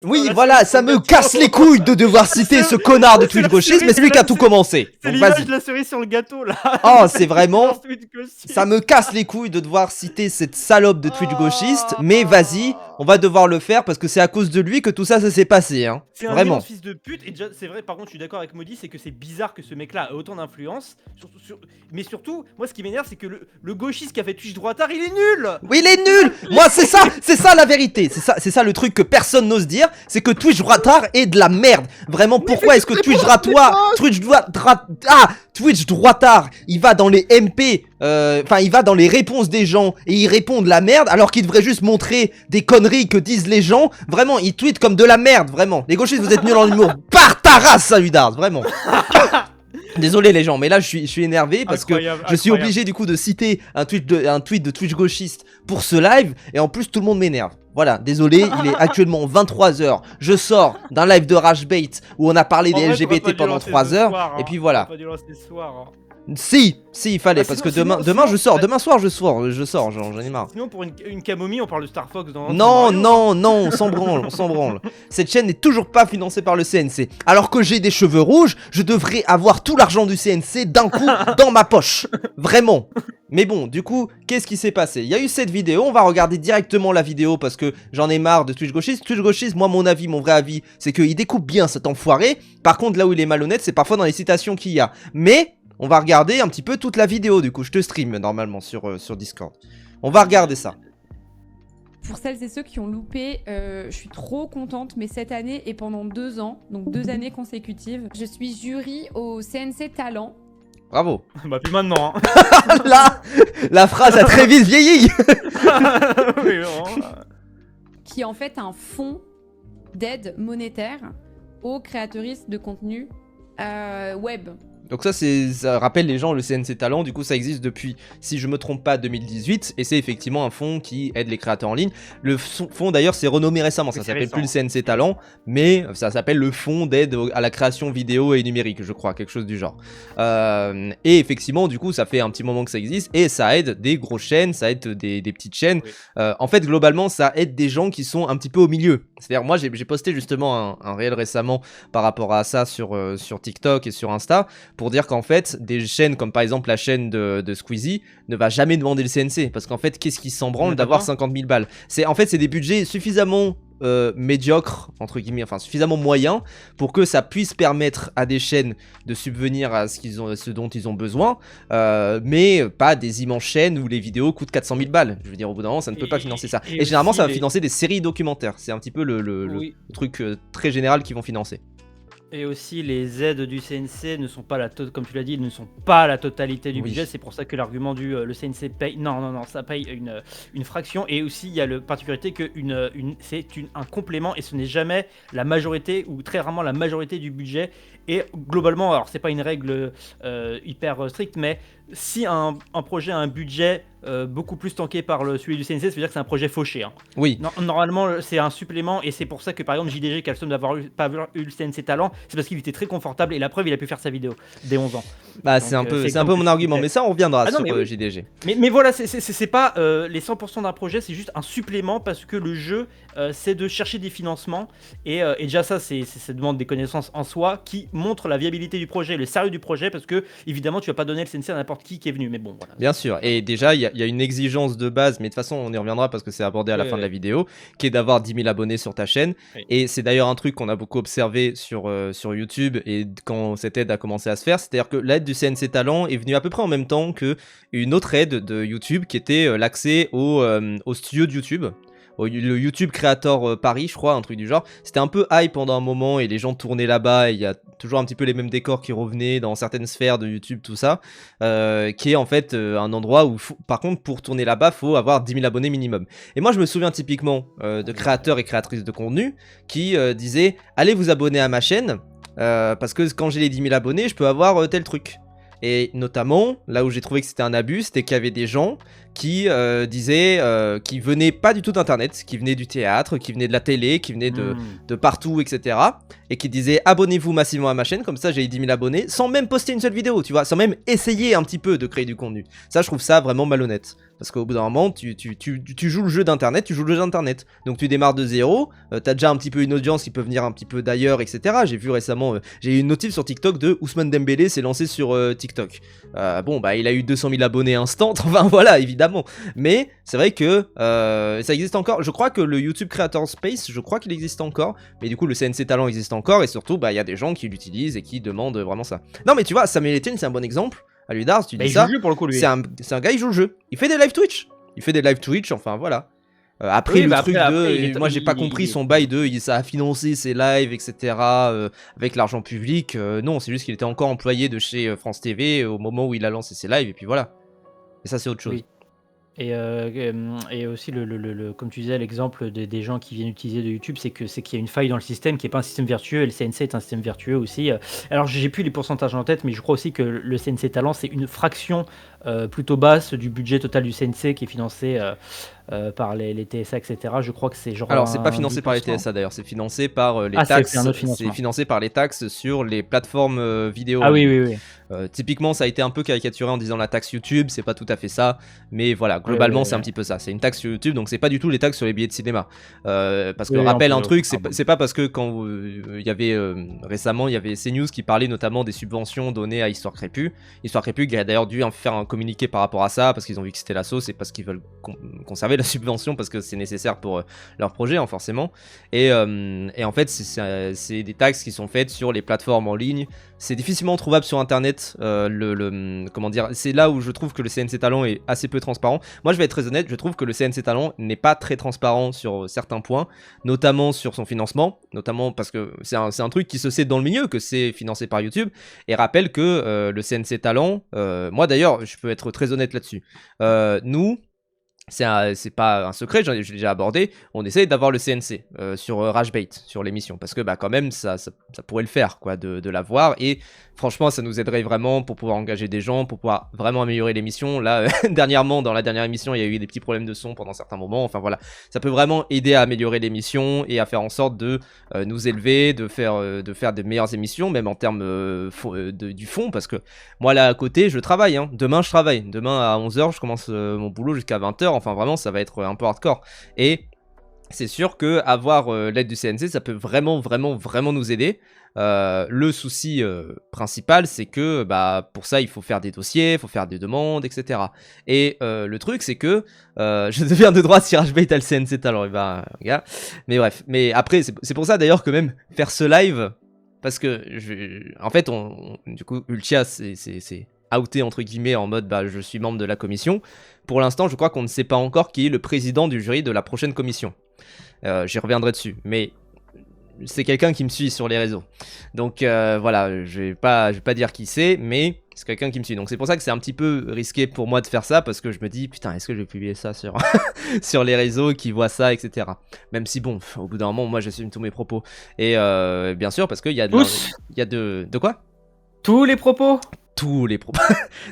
Oui, voilà, ça me casse les couilles de devoir citer ce connard de Twitch gauchiste, mais c'est lui qui a tout commencé. C'est Donc l'image vas-y. de la cerise sur le gâteau là. Oh, c'est vraiment... Twitch gauchiste. Ça me casse les couilles de devoir citer cette salope de Twitch gauchiste, mais Ah. vas-y, on va devoir le faire parce que c'est à cause de lui que tout ça s'est passé, hein. C'est un Vraiment. immense fils de pute, et déjà, c'est vrai, par contre, je suis d'accord avec Maudit, c'est que c'est bizarre que ce mec-là a autant d'influence. Mais surtout, moi, ce qui m'énerve, c'est que le gauchiste qui a fait Twitch droitard, il est nul. Oui, il est nul. Moi, c'est ça la vérité. C'est ça le truc que personne n'ose dire, c'est que Twitch droitard est de la merde. Vraiment, pourquoi est-ce que Twitch droitard, il va dans les MP, enfin, il va dans les réponses des gens et il répond de la merde, alors qu'il devrait juste montrer des conneries que disent les gens. Vraiment, il tweet comme de la merde, vraiment. Les gauchistes, vous êtes nuls en humour. Par ta race, Saludars, vraiment. Désolé les gens, mais là je suis énervé parce que je suis obligé du coup de citer un tweet de Twitch gauchiste pour ce live, et en plus tout le monde m'énerve. Voilà, désolé, il est actuellement 23 h. Je sors d'un live de Ragebait où on a parlé des LGBT pendant 3 heures, et puis voilà. Si, il fallait, parce que demain je sors, demain soir je sors, j'en ai marre. Sinon, pour une camomille, on parle de Star Fox dans. Non, on s'en branle, Cette chaîne n'est toujours pas financée par le CNC. Alors que j'ai des cheveux rouges, je devrais avoir tout l'argent du CNC d'un coup dans ma poche. Vraiment. Mais bon, du coup, qu'est-ce qui s'est passé? Il y a eu cette vidéo, on va regarder directement la vidéo parce que j'en ai marre de Twitch gauchiste. Twitch gauchiste, moi mon vrai avis, c'est qu'il découpe bien cet enfoiré. Par contre, là où il est malhonnête, c'est parfois dans les citations qu'il y a. Mais on va regarder un petit peu toute la vidéo, du coup, je te stream normalement sur Discord. On va regarder ça. Pour celles et ceux qui ont loupé, je suis trop contente, mais cette année et pendant 2 ans, donc 2 années consécutives, je suis jury au CNC Talent. Bravo. Bah plus maintenant. Hein. Là, la phrase a très vite vieilli. Oui, vraiment. Qui est en fait un fonds d'aide monétaire aux créateuristes de contenu web. Donc ça rappelle les gens le CNC Talent, du coup ça existe depuis, si je me trompe pas, 2018, et c'est effectivement un fonds qui aide les créateurs en ligne. Le fonds d'ailleurs s'est renommé récemment, ça s'appelle plus le CNC Talent, mais ça s'appelle le fonds d'aide à la création vidéo et numérique, je crois, quelque chose du genre. Et effectivement, du coup, ça fait un petit moment que ça existe, et ça aide des grosses chaînes, ça aide des petites chaînes. Oui. En fait, globalement, ça aide des gens qui sont un petit peu au milieu. C'est-à-dire, moi, j'ai posté justement un réel récemment par rapport à ça sur TikTok et sur Insta, pour dire qu'en fait, des chaînes comme par exemple la chaîne de Squeezie ne va jamais demander le CNC, parce qu'en fait, qu'est-ce qui s'en branle d'avoir 50 000 balles? En fait, c'est des budgets suffisamment médiocres, entre guillemets, enfin suffisamment moyens pour que ça puisse permettre à des chaînes de subvenir à ce dont ils ont besoin, mais pas des immenses chaînes où les vidéos coûtent 400 000 balles. Je veux dire, au bout d'un moment, ça ne peut pas financer ça. Et généralement, ça va financer des séries documentaires. C'est un petit peu le truc très général qu'ils vont financer. Et aussi, les aides du CNC ne sont pas comme tu l'as dit, ne sont pas la totalité du budget. C'est pour ça que l'argument du le CNC paye. Non, ça paye une fraction. Et aussi, il y a la particularité que c'est un complément et ce n'est jamais la majorité ou très rarement la majorité du budget. Et globalement, alors c'est pas une règle hyper stricte, mais si un projet a un budget beaucoup plus tanké par celui du CNC, ça veut dire que c'est un projet fauché. Hein. Oui. Normalement, c'est un supplément, et c'est pour ça que par exemple JDG qui a le somme d'avoir pas eu le CNC Talent, c'est parce qu'il était très confortable, et la preuve, il a pu faire sa vidéo dès 11 ans. Bah, c'est un peu mon argument, mais ça on reviendra sur JDG. Mais voilà, c'est pas les 100% d'un projet, c'est juste un supplément, parce que le jeu, c'est de chercher des financements, et déjà ça demande des connaissances en soi qui montrent la viabilité du projet, le sérieux du projet, parce que évidemment tu vas pas donner le CNC à n'importe qui est venu, mais bon voilà. Bien sûr, et déjà il y a une exigence de base, mais de toute façon on y reviendra parce que c'est abordé à la fin de la vidéo, qui est d'avoir 10 000 abonnés sur ta chaîne. Oui. Et c'est d'ailleurs un truc qu'on a beaucoup observé sur YouTube, et quand cette aide a commencé à se faire, c'est-à-dire que l'aide du CNC Talent est venue à peu près en même temps qu'une autre aide de YouTube qui était l'accès au studio de YouTube. Le YouTube Creator Paris, je crois, un truc du genre. C'était un peu hype pendant un moment et les gens tournaient là-bas, et il y a toujours un petit peu les mêmes décors qui revenaient dans certaines sphères de YouTube, tout ça, qui est en fait un endroit où, par contre, pour tourner là-bas, faut avoir 10 000 abonnés minimum. Et moi, je me souviens typiquement de créateurs et créatrices de contenu qui disaient « Allez vous abonner à ma chaîne, parce que quand j'ai les 10 000 abonnés, je peux avoir tel truc ». Et notamment, là où j'ai trouvé que c'était un abus, c'était qu'il y avait des gens qui disait, qui venait pas du tout d'internet, qui venait du théâtre, qui venait de la télé, qui venait de partout, etc. Et qui disait abonnez-vous massivement à ma chaîne, comme ça j'ai 10 000 abonnés, sans même poster une seule vidéo, tu vois, sans même essayer un petit peu de créer du contenu. Ça, je trouve ça vraiment malhonnête. Parce qu'au bout d'un moment, tu joues le jeu d'internet, Donc tu démarres de zéro, t'as déjà un petit peu une audience qui peut venir un petit peu d'ailleurs, etc. J'ai vu récemment, j'ai eu une notif sur TikTok de Ousmane Dembélé s'est lancé sur TikTok. Bon, bah il a eu 200 000 abonnés instant, enfin voilà, évidemment. Mais c'est vrai que ça existe encore. Je crois que le YouTube Creator Space, je crois qu'il existe encore. Mais du coup, le CNC Talent existe encore. Et surtout, bah il y a des gens qui l'utilisent et qui demandent vraiment ça. Non, mais tu vois, Samuel Etienne, c'est un bon exemple. À lui d'Ars, tu dis ça. Pour le coup, lui. C'est un gars, il joue le jeu. Il fait des live Twitch. Enfin voilà. Après, oui, le truc de. Moi, j'ai pas compris son bail de. Ça a financé ses lives, etc. Avec l'argent public. Non, c'est juste qu'il était encore employé de chez France TV au moment où il a lancé ses lives. Et puis voilà. Et ça, c'est autre chose. Oui. Et aussi, comme tu disais, l'exemple des gens qui viennent utiliser de YouTube, c'est qu'il y a une faille dans le système qui n'est pas un système vertueux, et le CNC est un système vertueux aussi. Alors, j'ai plus les pourcentages en tête, mais je crois aussi que le CNC Talent, c'est une fraction plutôt basse du budget total du CNC qui est financé par les TSA, etc. Je crois que c'est genre. Alors, c'est pas financé par les TSA d'ailleurs, c'est financé par les taxes. C'est financé par les taxes sur les plateformes vidéo. Ah oui. Typiquement, ça a été un peu caricaturé en disant la taxe YouTube, c'est pas tout à fait ça, mais voilà, globalement, c'est un petit peu ça. C'est une taxe sur YouTube, donc c'est pas du tout les taxes sur les billets de cinéma. Parce que rappelle un truc, c'est pas parce que quand il y avait récemment, il y avait CNews qui parlait notamment des subventions données à Histoire Crépue. Histoire Crépue qui a d'ailleurs dû faire un communiqué par rapport à ça, parce qu'ils ont vu que c'était la sauce et parce qu'ils veulent conserver la subvention, parce que c'est nécessaire pour leur projet, hein, forcément. Et en fait, c'est des taxes qui sont faites sur les plateformes en ligne. C'est difficilement trouvable sur internet. Comment dire, c'est là où je trouve que le CNC Talent est assez peu transparent. Moi, je vais être très honnête, je trouve que le CNC Talent n'est pas très transparent sur certains points, notamment sur son financement, notamment parce que c'est un truc qui se sait dans le milieu que c'est financé par YouTube. Et rappelle que le CNC Talent, moi d'ailleurs, je peux être très honnête là-dessus. Nous, c'est pas un secret, je l'ai déjà abordé, on essaye d'avoir le CNC sur Ragebait, sur l'émission, parce que bah quand même ça pourrait le faire, quoi, de l'avoir, et franchement ça nous aiderait vraiment pour pouvoir engager des gens, pour pouvoir vraiment améliorer l'émission. Là, dernièrement, dans la dernière émission, il y a eu des petits problèmes de son pendant certains moments, enfin voilà, ça peut vraiment aider à améliorer l'émission et à faire en sorte de nous élever, de faire de meilleures émissions, même en termes du fond, parce que moi là à côté, je travaille, hein. Demain je travaille, demain à 11h, je commence mon boulot jusqu'à 20h, enfin vraiment ça va être un peu hardcore, et c'est sûr que avoir l'aide du CNC, ça peut vraiment nous aider. Le souci principal, c'est que bah pour ça il faut faire des dossiers, il faut faire des demandes, etc. Et le truc c'est que je deviens de droite si Ragebait a le CNC alors bah gars, mais bref, mais après c'est pour ça d'ailleurs que même faire ce live, parce que en fait du coup Ultia c'est outé entre guillemets en mode bah je suis membre de la commission. Pour l'instant, je crois qu'on ne sait pas encore qui est le président du jury de la prochaine commission. J'y reviendrai dessus, mais c'est quelqu'un qui me suit sur les réseaux. Donc voilà, je vais pas dire qui c'est, mais c'est quelqu'un qui me suit. Donc c'est pour ça que c'est un petit peu risqué pour moi de faire ça, parce que je me dis putain, est-ce que je vais publier ça sur sur les réseaux, qui voient ça, etc. Même si bon, au bout d'un moment, moi j'assume tous mes propos. Et bien sûr, parce qu'il y a de quoi ? Tous les propos. Tous les propos.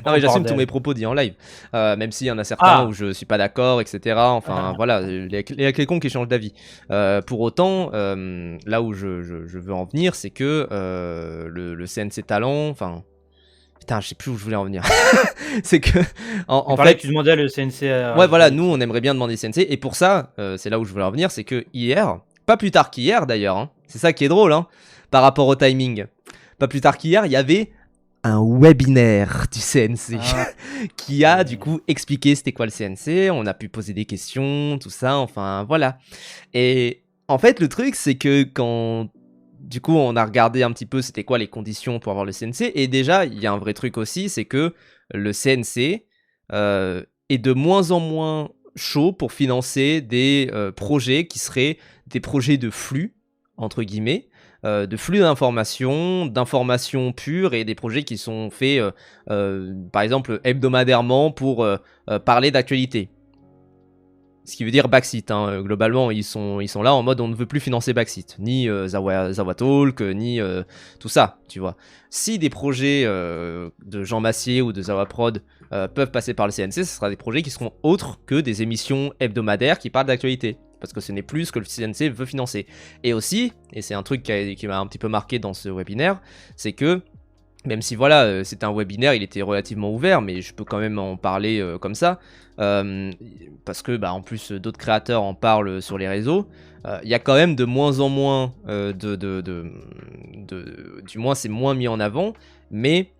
Non mais j'assume tous mes propos dits en live, même s'il y en a certains où je suis pas d'accord, etc. Enfin voilà, il y a quelqu'un qui change d'avis. Pour autant, là où je veux en venir, c'est que le CNC Talent, enfin putain, je sais plus où je voulais en venir. C'est que en fait, tu demandais le CNC. Ouais voilà, nous on aimerait bien demander CNC, et pour ça, c'est là où je voulais en venir, c'est que hier, pas plus tard qu'hier d'ailleurs, hein, c'est ça qui est drôle, hein, par rapport au timing. Pas plus tard qu'hier, il y avait un webinaire du CNC qui a du coup expliqué c'était quoi le CNC, on a pu poser des questions, tout ça, enfin voilà. Et en fait le truc c'est que quand du coup on a regardé un petit peu c'était quoi les conditions pour avoir le CNC, et déjà il y a un vrai truc aussi, c'est que le CNC est de moins en moins chaud pour financer des projets qui seraient des projets de flux entre guillemets, de flux d'informations pures, et des projets qui sont faits par exemple hebdomadairement pour parler d'actualité. Ce qui veut dire backseat, hein. Globalement, ils sont là en mode on ne veut plus financer backseat, ni Zawa Talk, ni tout ça, tu vois. Si des projets de Jean Massier ou de Zawa Prod peuvent passer par le CNC, ce sera des projets qui seront autres que des émissions hebdomadaires qui parlent d'actualité. Parce que ce n'est plus ce que le CNC veut financer. Et aussi, et c'est un truc qui m'a un petit peu marqué dans ce webinaire, c'est que même si voilà, c'était un webinaire, il était relativement ouvert, mais je peux quand même en parler comme ça, parce que en plus d'autres créateurs en parlent sur les réseaux. Il y a quand même de moins en moins du moins c'est moins mis en avant, mais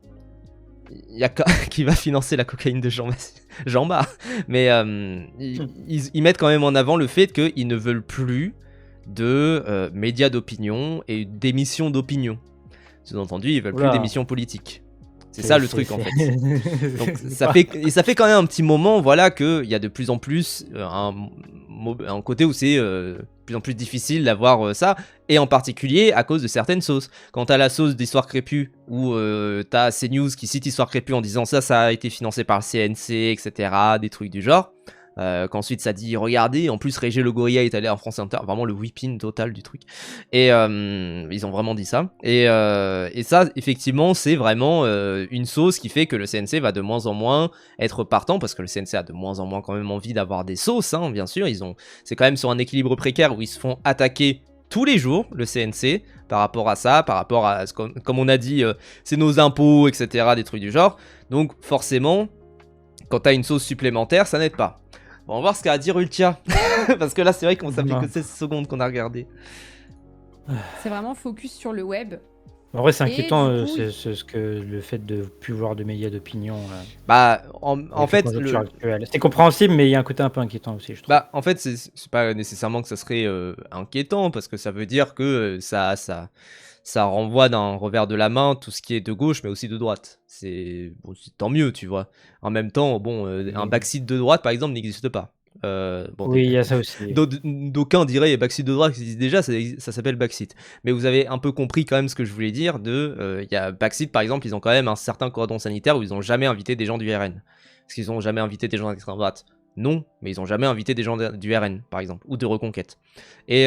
il y a qui va financer la cocaïne de Jean-Bart, mais ils mettent quand même en avant le fait qu'ils ne veulent plus de médias d'opinion et d'émissions d'opinion. Sous-entendu, ils veulent plus d'émissions politiques. C'est ça le truc en fait. Donc ça fait quand même un petit moment, voilà, qu'il y a de plus en plus un côté où c'est de plus en plus difficile d'avoir ça, et en particulier à cause de certaines sauces. Quand t'as la sauce d'Histoire Crépue, où t'as CNews qui cite Histoire Crépue en disant ça a été financé par le CNC, etc., des trucs du genre. Qu'ensuite ça dit regardez, en plus Régé Le Gorilla est allé en France Inter, vraiment le whipping total du truc, et ils ont vraiment dit ça, et ça effectivement c'est vraiment une sauce qui fait que le CNC va de moins en moins être partant, parce que le CNC a de moins en moins quand même envie d'avoir des sauces, hein, bien sûr, c'est quand même sur un équilibre précaire où ils se font attaquer tous les jours, le CNC, par rapport à ça, par rapport à, comme on a dit, c'est nos impôts, etc., des trucs du genre, donc forcément, quand t'as une sauce supplémentaire, ça n'aide pas. Bon, on va voir ce qu'a à dire Ultia. Parce que là, c'est vrai qu'on ça fait que 16 secondes qu'on a regardé. C'est vraiment focus sur le web. En vrai, c'est inquiétant c'est ce que le fait de plus voir de médias d'opinion. En fait, c'est compréhensible, mais il y a un côté un peu inquiétant aussi, je trouve. En fait, c'est pas nécessairement que ça serait inquiétant, parce que ça veut dire que ça renvoie d'un revers de la main tout ce qui est de gauche, mais aussi de droite. C'est tant mieux, tu vois. En même temps, un backseat de droite, par exemple, n'existe pas. Oui, il y a ça aussi. D'aucuns diraient backseat de droite existe déjà, ça s'appelle backseat. Mais vous avez un peu compris quand même ce que je voulais dire. Il y a backseat, par exemple, ils ont quand même un certain cordon sanitaire où ils n'ont jamais invité des gens du RN. Est-ce qu'ils ont jamais invité des gens d'extrême droite? Non, mais ils ont jamais invité des gens du RN, par exemple, ou de Reconquête. Et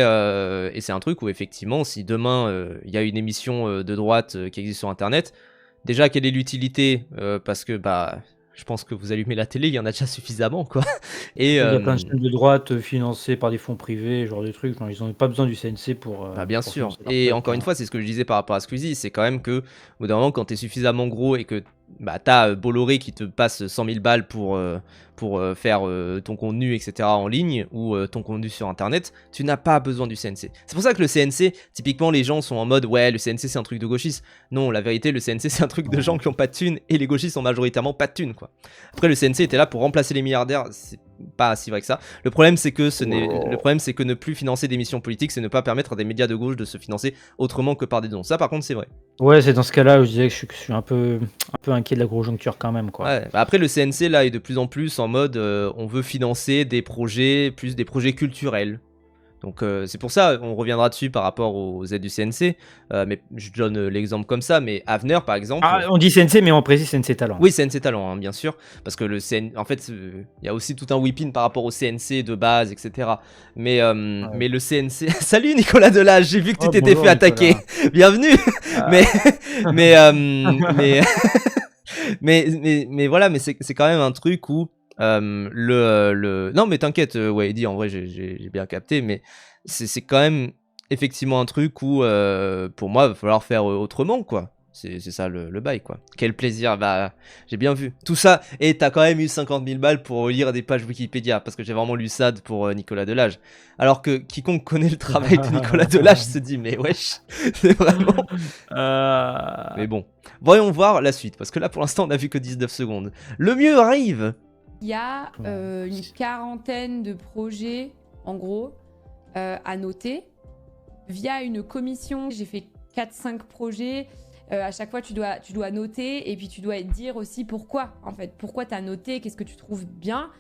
c'est un truc où, effectivement, si demain, il y a une émission de droite qui existe sur Internet, déjà, quelle est l'utilité? Parce que, je pense que vous allumez la télé, il y en a déjà suffisamment, quoi. Et, il y a plein de chaînes de droite financées par des fonds privés, genre des trucs, ils n'ont pas besoin du CNC pour... bien pour sûr, et encore une fois, c'est ce que je disais par rapport à Squeezie, c'est quand même que, au bout d'un moment, quand t'es suffisamment gros et que t'as Bolloré qui te passe 100 000 balles pour faire ton contenu, etc. en ligne, ou ton contenu sur Internet, tu n'as pas besoin du CNC. C'est pour ça que le CNC, typiquement, les gens sont en mode, ouais, le CNC c'est un truc de gauchiste. Non, la vérité, le CNC c'est un truc de gens qui ont pas de thunes, et les gauchistes ont majoritairement pas de thunes, quoi. Après, le CNC était là pour remplacer les milliardaires, c'est pas si vrai que ça. Le problème, c'est que ne plus financer des missions politiques, c'est ne pas permettre à des médias de gauche de se financer autrement que par des dons. Ça, par contre, c'est vrai. Ouais, c'est dans ce cas-là où je disais que je suis un peu inquiet de la conjoncture quand même, quoi. Ouais, après, le CNC là est de plus en plus en mode on veut financer des projets culturels. Donc c'est pour ça, on reviendra dessus par rapport aux aides du CNC, mais je donne l'exemple comme ça, mais Avenir par exemple... on dit CNC, mais on précise CNC Talent. Oui, CNC Talent, hein, bien sûr, parce que en fait, il y a aussi tout un whipping par rapport au CNC de base, etc. Mais le CNC... Salut Nicolas Delage, j'ai vu que tu t'étais fait attaquer, bienvenue. Mais voilà, mais c'est quand même un truc où... Non mais t'inquiète, ouais Eddie, en vrai j'ai bien capté, mais c'est quand même effectivement un truc où pour moi il va falloir faire autrement, quoi. C'est ça le bail, quoi. Quel plaisir, j'ai bien vu tout ça, et t'as quand même eu 50 000 balles pour lire des pages Wikipédia, parce que j'ai vraiment lu ça pour Nicolas Delage, alors que quiconque connaît le travail de Nicolas Delage se dit mais wesh, c'est vraiment... Mais bon, voyons voir la suite, parce que là pour l'instant on a vu que 19 secondes. Le mieux arrive. Il y a une quarantaine de projets, en gros, à noter. Via une commission, j'ai fait 4-5 projets. À chaque fois, tu dois noter et puis tu dois dire aussi pourquoi, en fait. Pourquoi tu as noté, qu'est-ce que tu trouves bien.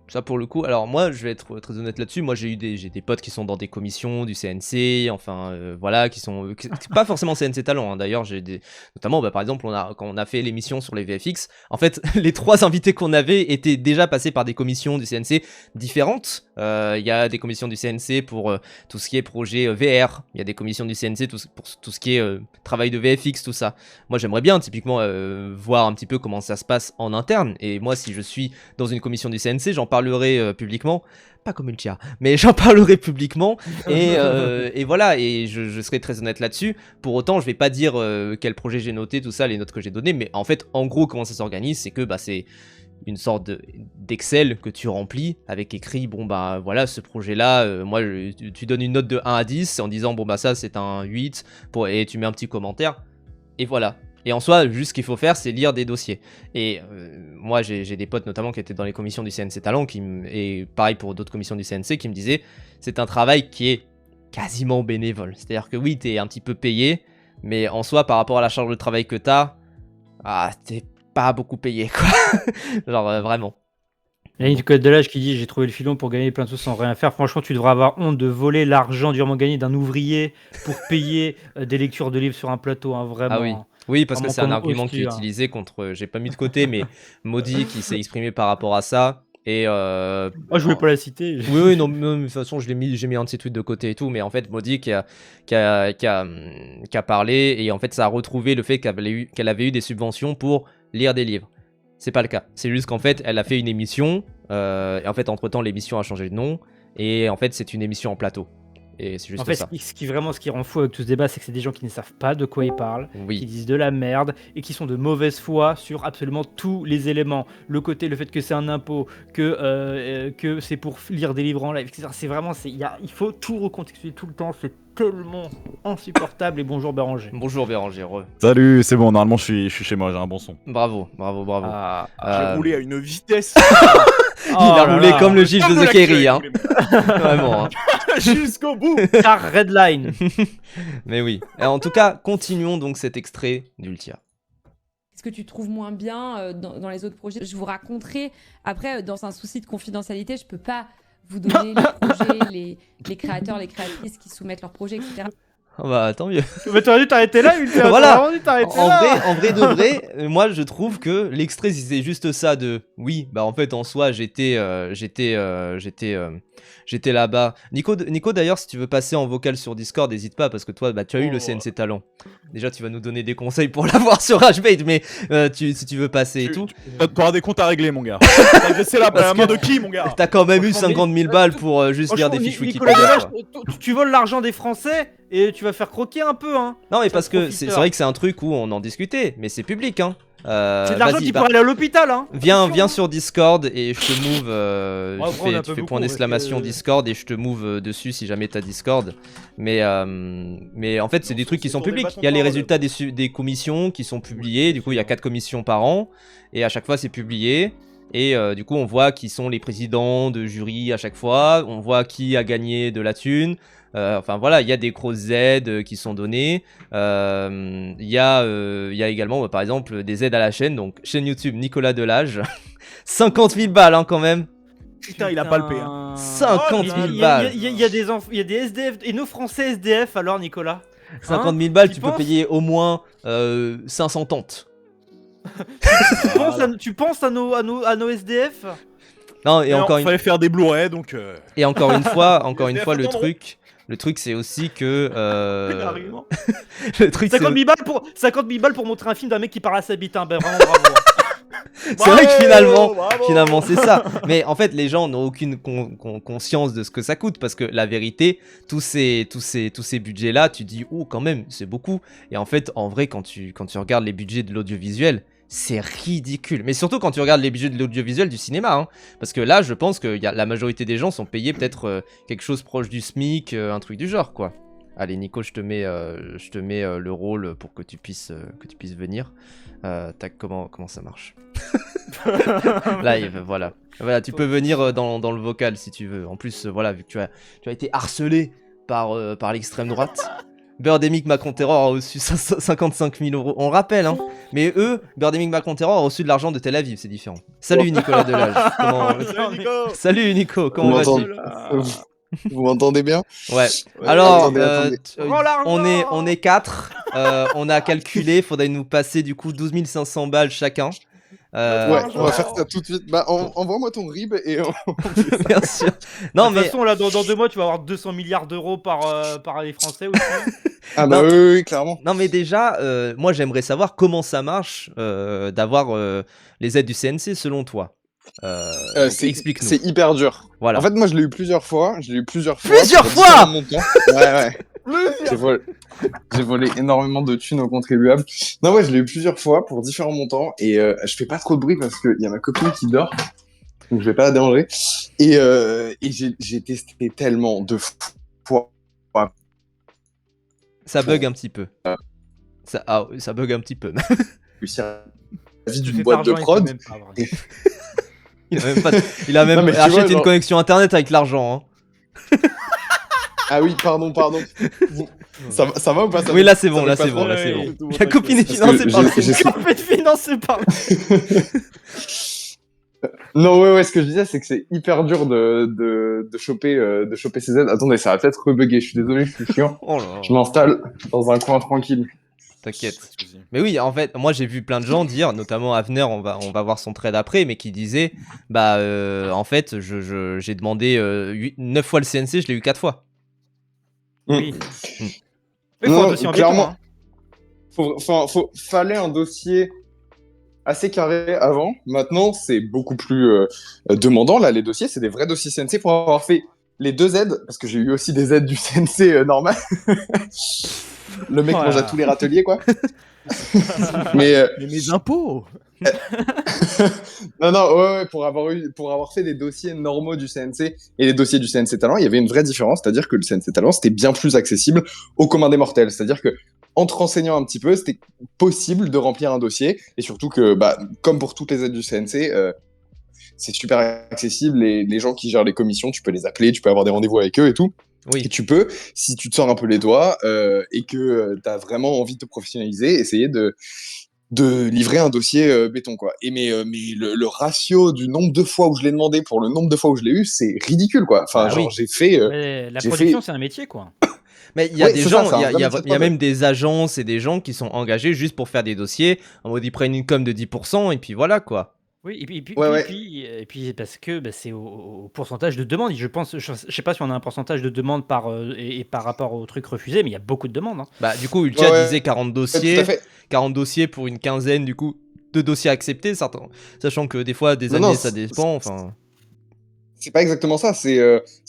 Ça pour le coup, alors moi je vais être très honnête là-dessus, moi j'ai des potes qui sont dans des commissions du CNC, enfin voilà, qui sont pas forcément CNC Talent, hein. D'ailleurs notamment par exemple quand on a fait l'émission sur les VFX, en fait les 3 invités qu'on avait étaient déjà passés par des commissions du CNC différentes. Il y a des commissions du CNC pour tout ce qui est projet VR, il y a des commissions du CNC pour tout ce qui est travail de VFX, tout ça. Moi j'aimerais bien typiquement voir un petit peu comment ça se passe en interne, et moi si je suis dans une commission du CNC, j'en parlerai publiquement, pas comme une chia, mais j'en parlerai publiquement, et voilà, et je serai très honnête là-dessus. Pour autant, je vais pas dire quel projet j'ai noté, tout ça, les notes que j'ai données, mais en fait, en gros, comment ça s'organise, c'est que c'est une sorte d'Excel que tu remplis avec écrit, bon bah voilà, ce projet-là, moi, tu donnes une note de 1 à 10 en disant, bon bah ça c'est un 8, et tu mets un petit commentaire, et voilà. Et en soi, juste ce qu'il faut faire, c'est lire des dossiers. Et moi, j'ai des potes notamment qui étaient dans les commissions du CNC Talent, et pareil pour d'autres commissions du CNC, qui me disaient, c'est un travail qui est quasiment bénévole. C'est-à-dire que oui, t'es un petit peu payé, mais en soi, par rapport à la charge de travail que t'as, t'es pas beaucoup payé, quoi. Genre, vraiment. Il y a une code de l'âge qui dit j'ai trouvé le filon pour gagner plein de sous sans rien faire. Franchement, tu devrais avoir honte de voler l'argent durement gagné d'un ouvrier pour payer des lectures de livres sur un plateau, hein, vraiment. Ah oui. Oui, parce que Vraiment c'est un comme argument qui est hostie, utilisé contre, j'ai pas mis de côté, mais Maudit qui s'est exprimé par rapport à ça. Et je voulais pas la citer. oui, non, de toute façon, j'ai mis un de ses tweets de côté et tout, mais en fait, Maudit qui a parlé, et en fait, ça a retrouvé le fait qu'elle avait eu des subventions pour lire des livres. C'est pas le cas. C'est juste qu'en fait, elle a fait une émission, et en fait, entre-temps, l'émission a changé de nom, et en fait, c'est une émission en plateau. Et c'est juste En fait, ça. ce qui rend fou avec tout ce débat, c'est que c'est des gens qui ne savent pas de quoi ils parlent, Oui. qui disent de la merde et qui sont de mauvaise foi sur absolument tous les éléments. Le fait que c'est un impôt, que c'est pour lire des livres en live, etc. C'est vraiment, il faut tout recontextualiser tout le temps. C'est tellement insupportable. Et bonjour Béranger. Bonjour Béranger. Salut, c'est bon, normalement je suis chez moi, j'ai un bon son. Bravo. J'ai roulé à une vitesse. Il a roulé comme le gif de The Kerry, hein. Vraiment. Hein. Jusqu'au bout. Car Redline. Mais oui. En tout cas, continuons donc cet extrait d'Ultia. Ce que tu trouves moins bien dans les autres projets, je vous raconterai. Après, dans un souci de confidentialité, je peux pas vous donner les projets, les créateurs, les créatrices qui soumettent leurs projets, etc. Oh bah tant mieux. Mais t'aurais dû t'arrêter là, Ultia. Voilà. En vrai de vrai, moi je trouve que l'extrait si c'est juste ça de oui, bah en fait en soi j'étais là-bas. Nico d'ailleurs, si tu veux passer en vocal sur Discord, n'hésite pas parce que toi tu as eu le CNC Talent. Déjà tu vas nous donner des conseils pour l'avoir sur Hbait, mais si tu veux passer et tout. Tu auras des comptes à régler, mon gars. T'as laissé la main de qui, mon gars? T'as quand même eu 50 000 balles pour juste lire des fiches Wikipédia. Tu voles l'argent des Français et tu vas faire croquer un peu, hein. Non mais parce que c'est vrai que c'est un truc où on en discutait, mais c'est public, hein. C'est de l'argent qui pourrait aller à l'hôpital, hein. Viens sur Discord et je te move. Tu fais point d'exclamation Discord et je te move dessus si jamais t'as Discord. Mais en fait, c'est des trucs qui sont publics. Il y a les résultats des commissions qui sont publiés. Du coup, il y a 4 commissions par an et à chaque fois, c'est publié. Et du coup, on voit qui sont les présidents de jury à chaque fois. On voit qui a gagné de la thune. Enfin voilà, il y a des grosses aides qui sont données. Il y a également, par exemple, des aides à la chaîne. Donc, chaîne YouTube Nicolas Delage. 50 000 balles, hein, quand même. Putain, il a palpé. Hein. 50 000 balles. Il y a des SDF. Et nos Français SDF, alors, Nicolas 50 000 balles, tu peux payer au moins 500 tentes. Tu penses à nos SDF? Non, et encore fallait faire des Blu-ray, donc... Et encore une fois, le truc c'est aussi que le truc 50 000 balles pour montrer un film d'un mec qui parle à sa bite, hein. Ben vraiment bravo. C'est vrai que finalement c'est ça. Mais en fait les gens n'ont aucune conscience de ce que ça coûte, parce que la vérité, tous ces budgets là, tu dis oh quand même c'est beaucoup. Et en fait en vrai quand tu regardes les budgets de l'audiovisuel, c'est ridicule. Mais surtout quand tu regardes les budgets de l'audiovisuel du cinéma, hein. Parce que là, je pense que la majorité des gens sont payés peut-être quelque chose proche du SMIC, un truc du genre, quoi. Allez, Nico, je te mets le rôle pour que tu puisses venir. Comment ça marche? Live, voilà. Voilà, tu peux venir dans le vocal si tu veux. En plus, voilà, vu que tu as été harcelé par l'extrême droite. Birdemic Macron Terror a reçu 55 000 €. On le rappelle, hein. Mais eux, Birdemic Macron Terror a reçu de l'argent de Tel Aviv, c'est différent. Salut Nicolas Delage. Salut Nico. Salut Nico, Vous comment vas-tu? Vous m'entendez bien? Ouais. Alors, attendez. Prends l'argent. on est 4. On a calculé, faudrait nous passer du coup 12 500 balles chacun. Ouais, on va faire ça tout de suite. Bah, envoie-moi ton RIB et Bien sûr. Non, De toute façon, là, dans 2 mois, tu vas avoir 200 milliards d'euros par année français aussi. Ah bah Non. oui, clairement. Non, mais déjà, moi j'aimerais savoir comment ça marche d'avoir les aides du CNC selon toi. Donc, explique-nous. C'est hyper dur. Voilà. En fait, moi, je l'ai eu plusieurs fois. Plusieurs pour fois différents montants. Ouais. J'ai volé énormément de thunes aux contribuables. Non, ouais, je l'ai eu plusieurs fois pour différents montants. Et je fais pas trop de bruit parce qu'il y a ma copine qui dort. Donc, je vais pas la déranger. Et j'ai testé tellement de fois. Ça bug un petit peu. Ça bug un petit peu. Réussir la vie Tu d'une fais boîte de pas prod. même pas, vrai. Il a même Non, mais tu acheté vois, une genre- connexion internet avec l'argent. Hein. Ah oui, pardon. Ça va ou pas ça Oui, va- là c'est ça bon, va là pas c'est trop bon, là Ouais, c'est ouais, bon. tout le monde La copine est Parce financée que par le j'ai- CNC. On fait financer par. Non, ouais, ce que je disais, c'est que c'est hyper dur de choper ces aides. Attendez, ça va peut-être rebugger, je suis désolé, je suis chiant. Oh là, Je m'installe dans un coin tranquille. t'inquiète. Mais oui, en fait, moi j'ai vu plein de gens dire, notamment Avner, on va voir son trade après, mais qui disait, bah en fait, j'ai demandé 9 fois le CNC, je l'ai eu 4 fois. Oui. Mm. Il faut Non, un dossier en clairement. béton. Fallait un dossier assez carré avant. Maintenant, c'est beaucoup plus demandant. Là, les dossiers, c'est des vrais dossiers CNC pour avoir fait les 2 aides, parce que j'ai eu aussi des aides du CNC normal. Le mec Voilà. mange à tous les râteliers, quoi. Mais Mais mes impôts. non, ouais, pour avoir fait des dossiers normaux du CNC et les dossiers du CNC Talent, il y avait une vraie différence, c'est-à-dire que le CNC Talent, c'était bien plus accessible au commun des mortels. C'est-à-dire que en te renseignant un petit peu, c'était possible de remplir un dossier, et surtout que, bah, comme pour toutes les aides du CNC, c'est super accessible. Les gens qui gèrent les commissions, tu peux les appeler, tu peux avoir des rendez-vous avec eux et tout. Oui. Et tu peux, si tu te sors un peu les doigts et que tu as vraiment envie de te professionnaliser, essayer de livrer un dossier béton, quoi. Mais le ratio du nombre de fois où je l'ai demandé pour le nombre de fois où je l'ai eu, c'est ridicule, quoi. Enfin, Ah genre, oui. j'ai fait... Mais la j'ai production, fait- c'est un métier, quoi. Mais il y a Ouais, des c'est gens, ça, il y a- c'est un il y a, vrai il y a métier de même des agences et des gens qui sont engagés juste pour faire des dossiers. En mode ils prennent une com de 10% et puis voilà quoi. Oui, et puis, Ouais. et puis parce que bah, c'est au pourcentage de demandes. Je pense, je sais pas si on a un pourcentage de demandes et par rapport aux trucs refusés, mais il y a beaucoup de demandes. Hein. Bah du coup Ultia Ouais. disait 40 Ouais, dossiers, tout à fait. 40 dossiers pour une quinzaine du coup de dossiers acceptés, certains, sachant que des fois des Non, années non, ça dépend. Enfin, C'est pas exactement ça, c'est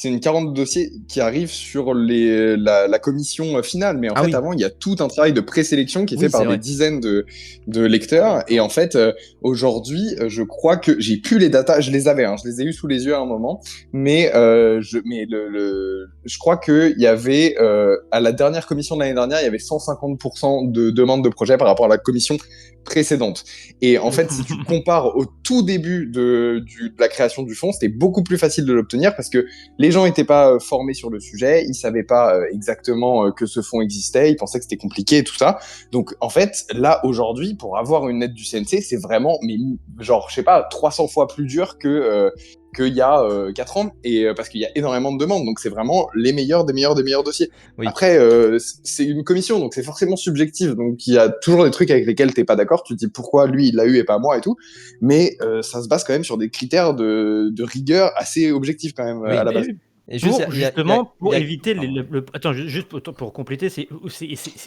une 40 dossiers qui arrivent sur la commission finale. Mais en Ah fait, oui. avant, il y a tout un travail de présélection qui est Oui, fait par c'est des vrai. dizaines de lecteurs. Et en fait, aujourd'hui, je crois que j'ai plus les datas, je les avais, hein, je les ai eu sous les yeux à un moment. Mais, je crois qu'il y avait, à la dernière commission de l'année dernière, il y avait 150% de demandes de projet par rapport à la commission précédente. Et en fait, si tu compares au tout début de la création du fonds, c'était beaucoup plus facile de l'obtenir parce que les gens n'étaient pas formés sur le sujet, ils savaient pas exactement que ce fonds existait, ils pensaient que c'était compliqué et tout ça. Donc en fait, là aujourd'hui, pour avoir une aide du CNC, c'est vraiment, mais genre, je sais pas, 300 fois plus dur que qu'il y a 4 ans, et parce qu'il y a énormément de demandes, donc c'est vraiment les meilleurs des meilleurs dossiers. Oui. Après, c'est une commission, donc c'est forcément subjectif, donc il y a toujours des trucs avec lesquels t'es pas d'accord, tu te dis pourquoi lui il l'a eu et pas moi et tout, mais ça se base quand même sur des critères de rigueur assez objectifs quand même Oui, à la base. et Pour, il y a- justement, pour il y a- éviter pardon. attends, juste pour compléter, c'est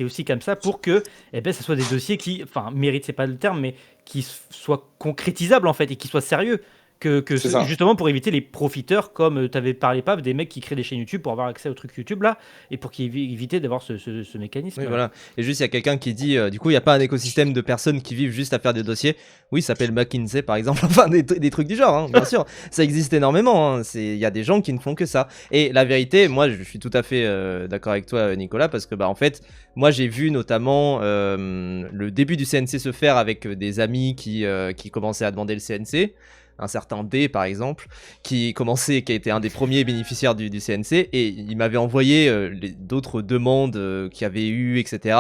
aussi comme ça pour que ça soit des dossiers qui, enfin, méritent, c'est pas le terme, mais qui soient concrétisables en fait et qui soient sérieux. C'est ça. Justement pour éviter les profiteurs comme tu avais parlé pas des mecs qui créent des chaînes YouTube pour avoir accès aux trucs YouTube là et pour éviter d'avoir ce mécanisme. Oui, voilà. Et juste, il y a quelqu'un qui dit, du coup, il n'y a pas un écosystème de personnes qui vivent juste à faire des dossiers. Oui, ça s'appelle McKinsey, par exemple. Enfin, des trucs du genre, hein, bien sûr. Ça existe énormément. Hein. Il y a des gens qui ne font que ça. Et la vérité, moi, je suis tout à fait d'accord avec toi, Nicolas, parce que, bah, en fait, moi, j'ai vu notamment le début du CNC se faire avec des amis qui commençaient à demander le CNC. un certain D par exemple, qui a été un des premiers bénéficiaires du CNC, et il m'avait envoyé d'autres demandes qu'il y avait eu, etc.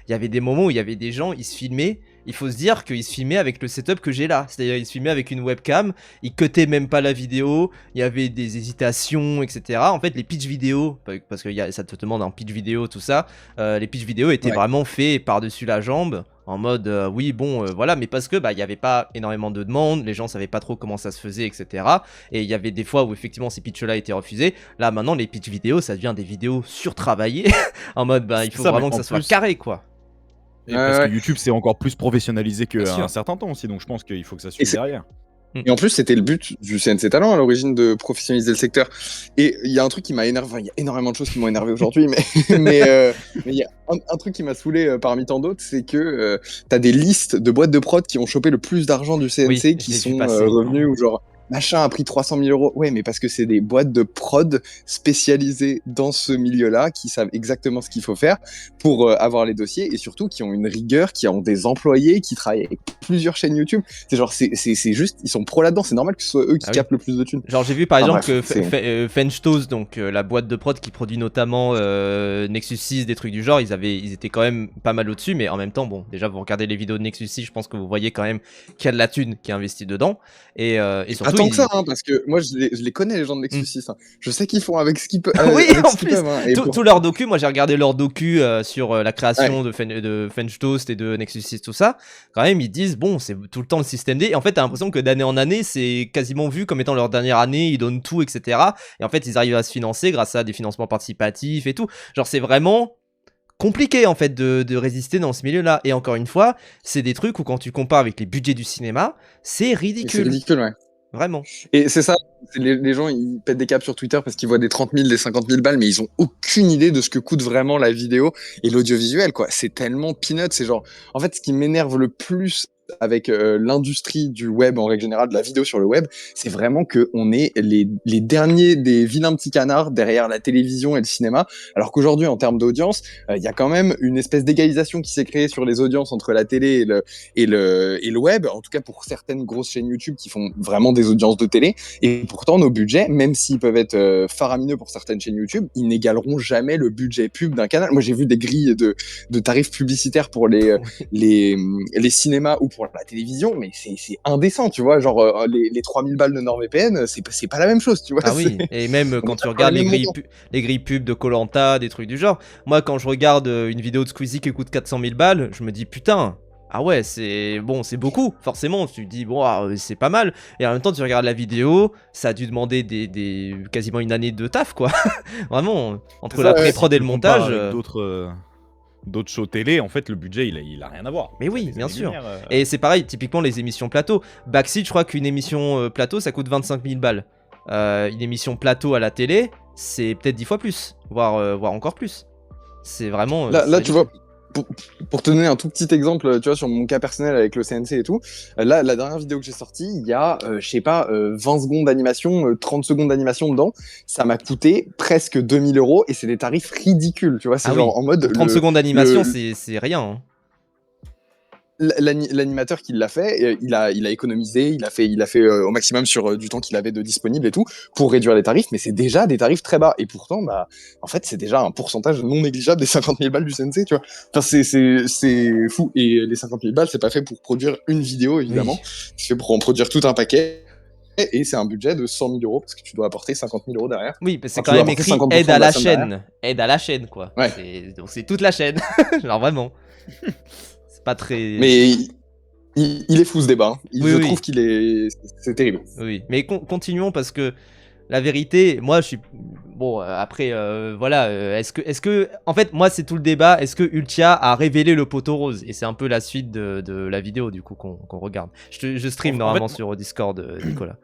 Il y avait des moments où il y avait des gens, ils se filmaient. Il faut se dire qu'ils se filmaient avec le setup que j'ai là. C'est-à-dire ils se filmaient avec une webcam, ils cutaient même pas la vidéo, il y avait des hésitations, etc. En fait, les pitch vidéo, parce que ça te demande un pitch vidéo, tout ça, les pitch vidéo étaient vraiment faits par-dessus la jambe, en mode oui, bon, voilà, mais parce que il y avait pas énormément de demandes, les gens savaient pas trop comment ça se faisait, etc. Et il y avait des fois où effectivement ces pitchs-là étaient refusés. Là, maintenant, les pitch vidéo, ça devient des vidéos surtravaillées, en mode il faut vraiment que ça soit carré, quoi. Et parce que YouTube c'est encore plus professionnalisé qu'à un certain temps aussi, donc je pense qu'il faut que ça suive derrière. Et en plus, c'était le but du CNC Talent à l'origine, de professionnaliser le secteur. Et il y a un truc qui m'a énervé, il y a énormément de choses qui m'ont énervé aujourd'hui, mais il y a un truc qui m'a saoulé parmi tant d'autres, c'est que t'as des listes de boîtes de prod qui ont chopé le plus d'argent du CNC, qui sont revenus, ou genre machin a pris 300 000 euros. Ouais, mais parce que c'est des boîtes de prod spécialisées dans ce milieu-là, qui savent exactement ce qu'il faut faire pour avoir les dossiers, et surtout qui ont une rigueur, qui ont des employés, qui travaillent avec plusieurs chaînes YouTube. C'est genre, c'est juste, ils sont pros là-dedans. C'est normal que ce soit eux qui capent le plus de thunes. Genre, j'ai vu par exemple que Fenchtoast, donc la boîte de prod qui produit notamment Nexus 6, des trucs du genre, ils étaient quand même pas mal au-dessus, mais en même temps, bon, déjà, vous regardez les vidéos de Nexus 6, je pense que vous voyez quand même qu'il y a de la thune qui est investie dedans. Et surtout, tant que ça, hein, parce que moi je les connais, les gens de Nexus 6. Hein. Je sais qu'ils font avec ce qu'ils peuvent. Oui, en plus, tout leur docu, moi j'ai regardé leur docu sur la création de Fenchtoast et de Nexus 6, tout ça. Quand même, ils disent, bon, c'est tout le temps le système D. Et en fait, t'as l'impression que d'année en année, c'est quasiment vu comme étant leur dernière année, ils donnent tout, etc. Et en fait, ils arrivent à se financer grâce à des financements participatifs et tout. Genre, c'est vraiment compliqué en fait de résister dans ce milieu-là. Et encore une fois, c'est des trucs où quand tu compares avec les budgets du cinéma, c'est ridicule. C'est ridicule, ouais. Vraiment. Et c'est ça, les gens ils pètent des câbles sur Twitter parce qu'ils voient des 30 000, des 50 000 balles, mais ils ont aucune idée de ce que coûte vraiment la vidéo et l'audiovisuel, quoi. C'est tellement peanut, c'est genre, en fait, ce qui m'énerve le plus avec l'industrie du web en règle générale, de la vidéo sur le web, c'est vraiment qu'on est les derniers des vilains petits canards derrière la télévision et le cinéma, alors qu'aujourd'hui, en termes d'audience, il y a quand même une espèce d'égalisation qui s'est créée sur les audiences entre la télé et le web, en tout cas pour certaines grosses chaînes YouTube qui font vraiment des audiences de télé, et pourtant nos budgets, même s'ils peuvent être faramineux pour certaines chaînes YouTube, ils n'égaleront jamais le budget pub d'un canal. Moi j'ai vu des grilles de tarifs publicitaires pour les cinémas ou pour la télévision, mais c'est indécent, tu vois, genre les 3000 balles de NordVPN, c'est pas la même chose, tu vois. Ah oui, et même quand tu regardes les grilles pubs de Koh-Lanta, des trucs du genre, moi quand je regarde une vidéo de Squeezie qui coûte 400 000 balles, je me dis putain, ah ouais, c'est beaucoup, forcément, tu te dis bon, c'est pas mal, et en même temps tu regardes la vidéo, ça a dû demander quasiment une année de taf, quoi. Vraiment, entre la pré-prod et le montage. D'autres shows télé, en fait, le budget, il a rien à voir. Mais oui, bien sûr. Et c'est pareil, typiquement les émissions plateau. Backseat, je crois qu'une émission plateau, ça coûte 25 000 balles. Une émission plateau à la télé, c'est peut-être 10 fois plus, voire encore plus. C'est vraiment... Là tu vois, pour te donner un tout petit exemple, tu vois, sur mon cas personnel avec le CNC et tout, là, la dernière vidéo que j'ai sortie, il y a, je sais pas, 20 secondes d'animation, 30 secondes d'animation dedans. Ça m'a coûté presque 2000 €, et c'est des tarifs ridicules, tu vois. C'est genre en mode... 30 secondes d'animation, c'est rien, hein. L'animateur qui l'a fait, il a économisé, il a fait au maximum sur du temps qu'il avait de disponible et tout, pour réduire les tarifs, mais c'est déjà des tarifs très bas. Et pourtant, en fait, c'est déjà un pourcentage non négligeable des 50 000 balles du CNC, tu vois. Enfin, c'est fou. Et les 50 000 balles, c'est pas fait pour produire une vidéo, évidemment. Oui. C'est fait pour en produire tout un paquet. Et c'est un budget de 100 000 €, parce que tu dois apporter 50 000 € derrière. Oui, mais c'est quand même écrit aide à la chaîne. Derrière. Aide à la chaîne, quoi. Ouais. Donc c'est toute la chaîne. Genre vraiment. Pas très... Mais il est fou ce débat. Je trouve qu'il est... C'est terrible. Oui, mais continuons parce que la vérité, moi je suis... Bon, après, voilà, est-ce que... En fait, moi c'est tout le débat, est-ce que Ultia a révélé le poteau rose? Et c'est un peu la suite de la vidéo du coup qu'on regarde. Je stream normalement sur Discord, Nicolas.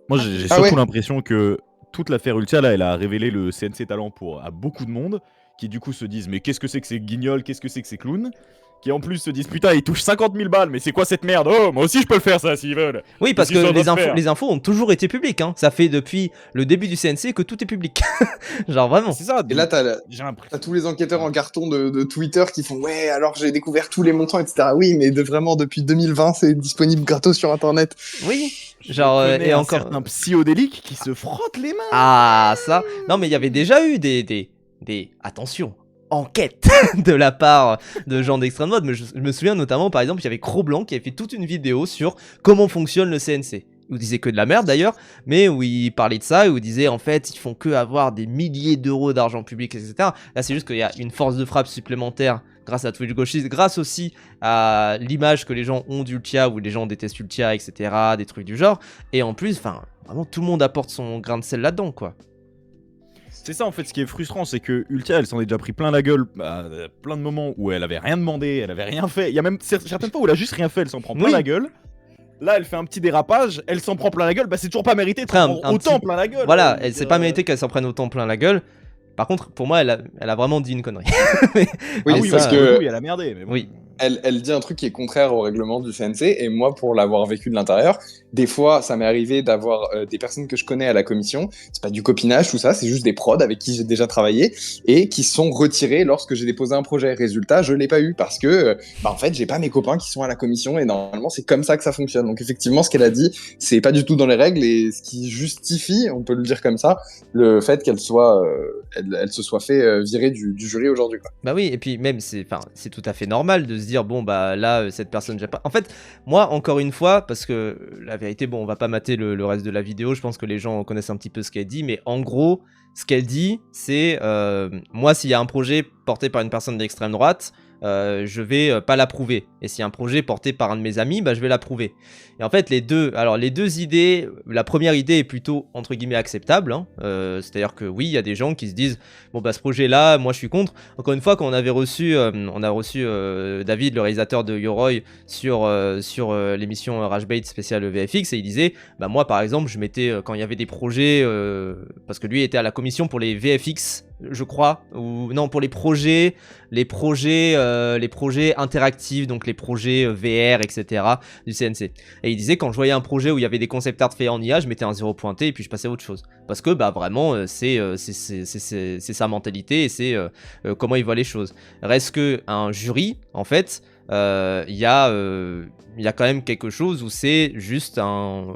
Moi j'ai surtout l'impression que toute l'affaire Ultia, là, elle a révélé le CNC Talent à beaucoup de monde, qui du coup se disent mais qu'est-ce que c'est que ces guignols, qu'est-ce que c'est que ces clowns? qui en plus se disent putain ils touchent 50 000 balles, mais c'est quoi cette merde? Oh moi aussi je peux le faire ça s'ils veulent. Oui, parce Qu'est-ce que qu'ils doivent faire les infos ont toujours été publiques. Hein. Ça fait depuis le début du CNC que tout est public. Genre vraiment. C'est ça. Et là, j'ai l'impression. t'as tous les enquêteurs en carton de Twitter qui font ouais, alors j'ai découvert tous les montants, etc. Oui, mais vraiment depuis 2020, c'est disponible gratos sur Internet. Oui. Genre et encore un psychodélique qui se frotte les mains. Ah ça. Non mais il y avait déjà eu des attention. Enquête de la part de gens d'extrême mode, mais je me souviens notamment par exemple il y avait Cro-Blanc qui avait fait toute une vidéo sur comment fonctionne le CNC. Il disait que de la merde d'ailleurs, mais où il parlait de ça, où il disait en fait ils font que avoir des milliers d'euros d'argent public, etc. Là c'est juste qu'il y a une force de frappe supplémentaire grâce à Twitch Gauchiste, grâce aussi à l'image que les gens ont d'Ultia, où les gens détestent Ultia, etc. Des trucs du genre, et en plus, enfin vraiment tout le monde apporte son grain de sel là-dedans quoi. C'est ça en fait, ce qui est frustrant, c'est que Ultia elle s'en est déjà pris plein la gueule, plein de moments où elle avait rien demandé, elle avait rien fait. Il y a même certaines fois où elle a juste rien fait, elle s'en prend plein la gueule. Là, elle fait un petit dérapage, elle s'en prend plein la gueule, bah c'est toujours pas mérité de prendre autant plein la gueule. Voilà, c'est pas mérité qu'elle s'en prenne autant plein la gueule. Par contre, pour moi, elle a vraiment dit une connerie. Oui, parce que oui, elle a merdé. Mais bon. Oui. Elle dit un truc qui est contraire au règlement du CNC, et moi, pour l'avoir vécu de l'intérieur, des fois, ça m'est arrivé d'avoir des personnes que je connais à la commission, c'est pas du copinage, tout ça, c'est juste des prods avec qui j'ai déjà travaillé, et qui sont retirés lorsque j'ai déposé un projet. Résultat, je l'ai pas eu, parce que, en fait, j'ai pas mes copains qui sont à la commission, et normalement, c'est comme ça que ça fonctionne. Donc effectivement, ce qu'elle a dit, c'est pas du tout dans les règles, et ce qui justifie, on peut le dire comme ça, le fait qu'elle soit, elle se soit fait virer du jury aujourd'hui, quoi. Bah oui, et puis même, c'est tout à fait normal de se dire, bon, bah là, cette personne, j'ai pas. En fait, moi, encore une fois, parce que la vérité, bon, on va pas mater le reste de la vidéo, je pense que les gens connaissent un petit peu ce qu'elle dit, mais en gros, ce qu'elle dit, c'est moi, s'il y a un projet porté par une personne d'extrême droite, je vais pas l'approuver. Et s'il y a un projet porté par un de mes amis, bah je vais l'approuver. Et en fait, les deux idées, la première idée est plutôt entre guillemets acceptable. Hein. C'est-à-dire que oui, il y a des gens qui se disent bon bah ce projet-là, moi je suis contre. Encore une fois, quand on a reçu David, le réalisateur de Yoroi, sur l'émission Rage-Bait spéciale VFX, et il disait bah moi par exemple, je mettais quand il y avait des projets, parce que lui était à la commission pour les VFX, je crois, ou non pour les projets interactifs, donc les projets VR, etc. du CNC. Et il disait quand je voyais un projet où il y avait des concept art faits en IA, je mettais un 0 pointé et puis je passais à autre chose. Parce que bah vraiment c'est sa mentalité et c'est comment il voit les choses. Reste que un jury, en fait, il y a quand même quelque chose où c'est juste un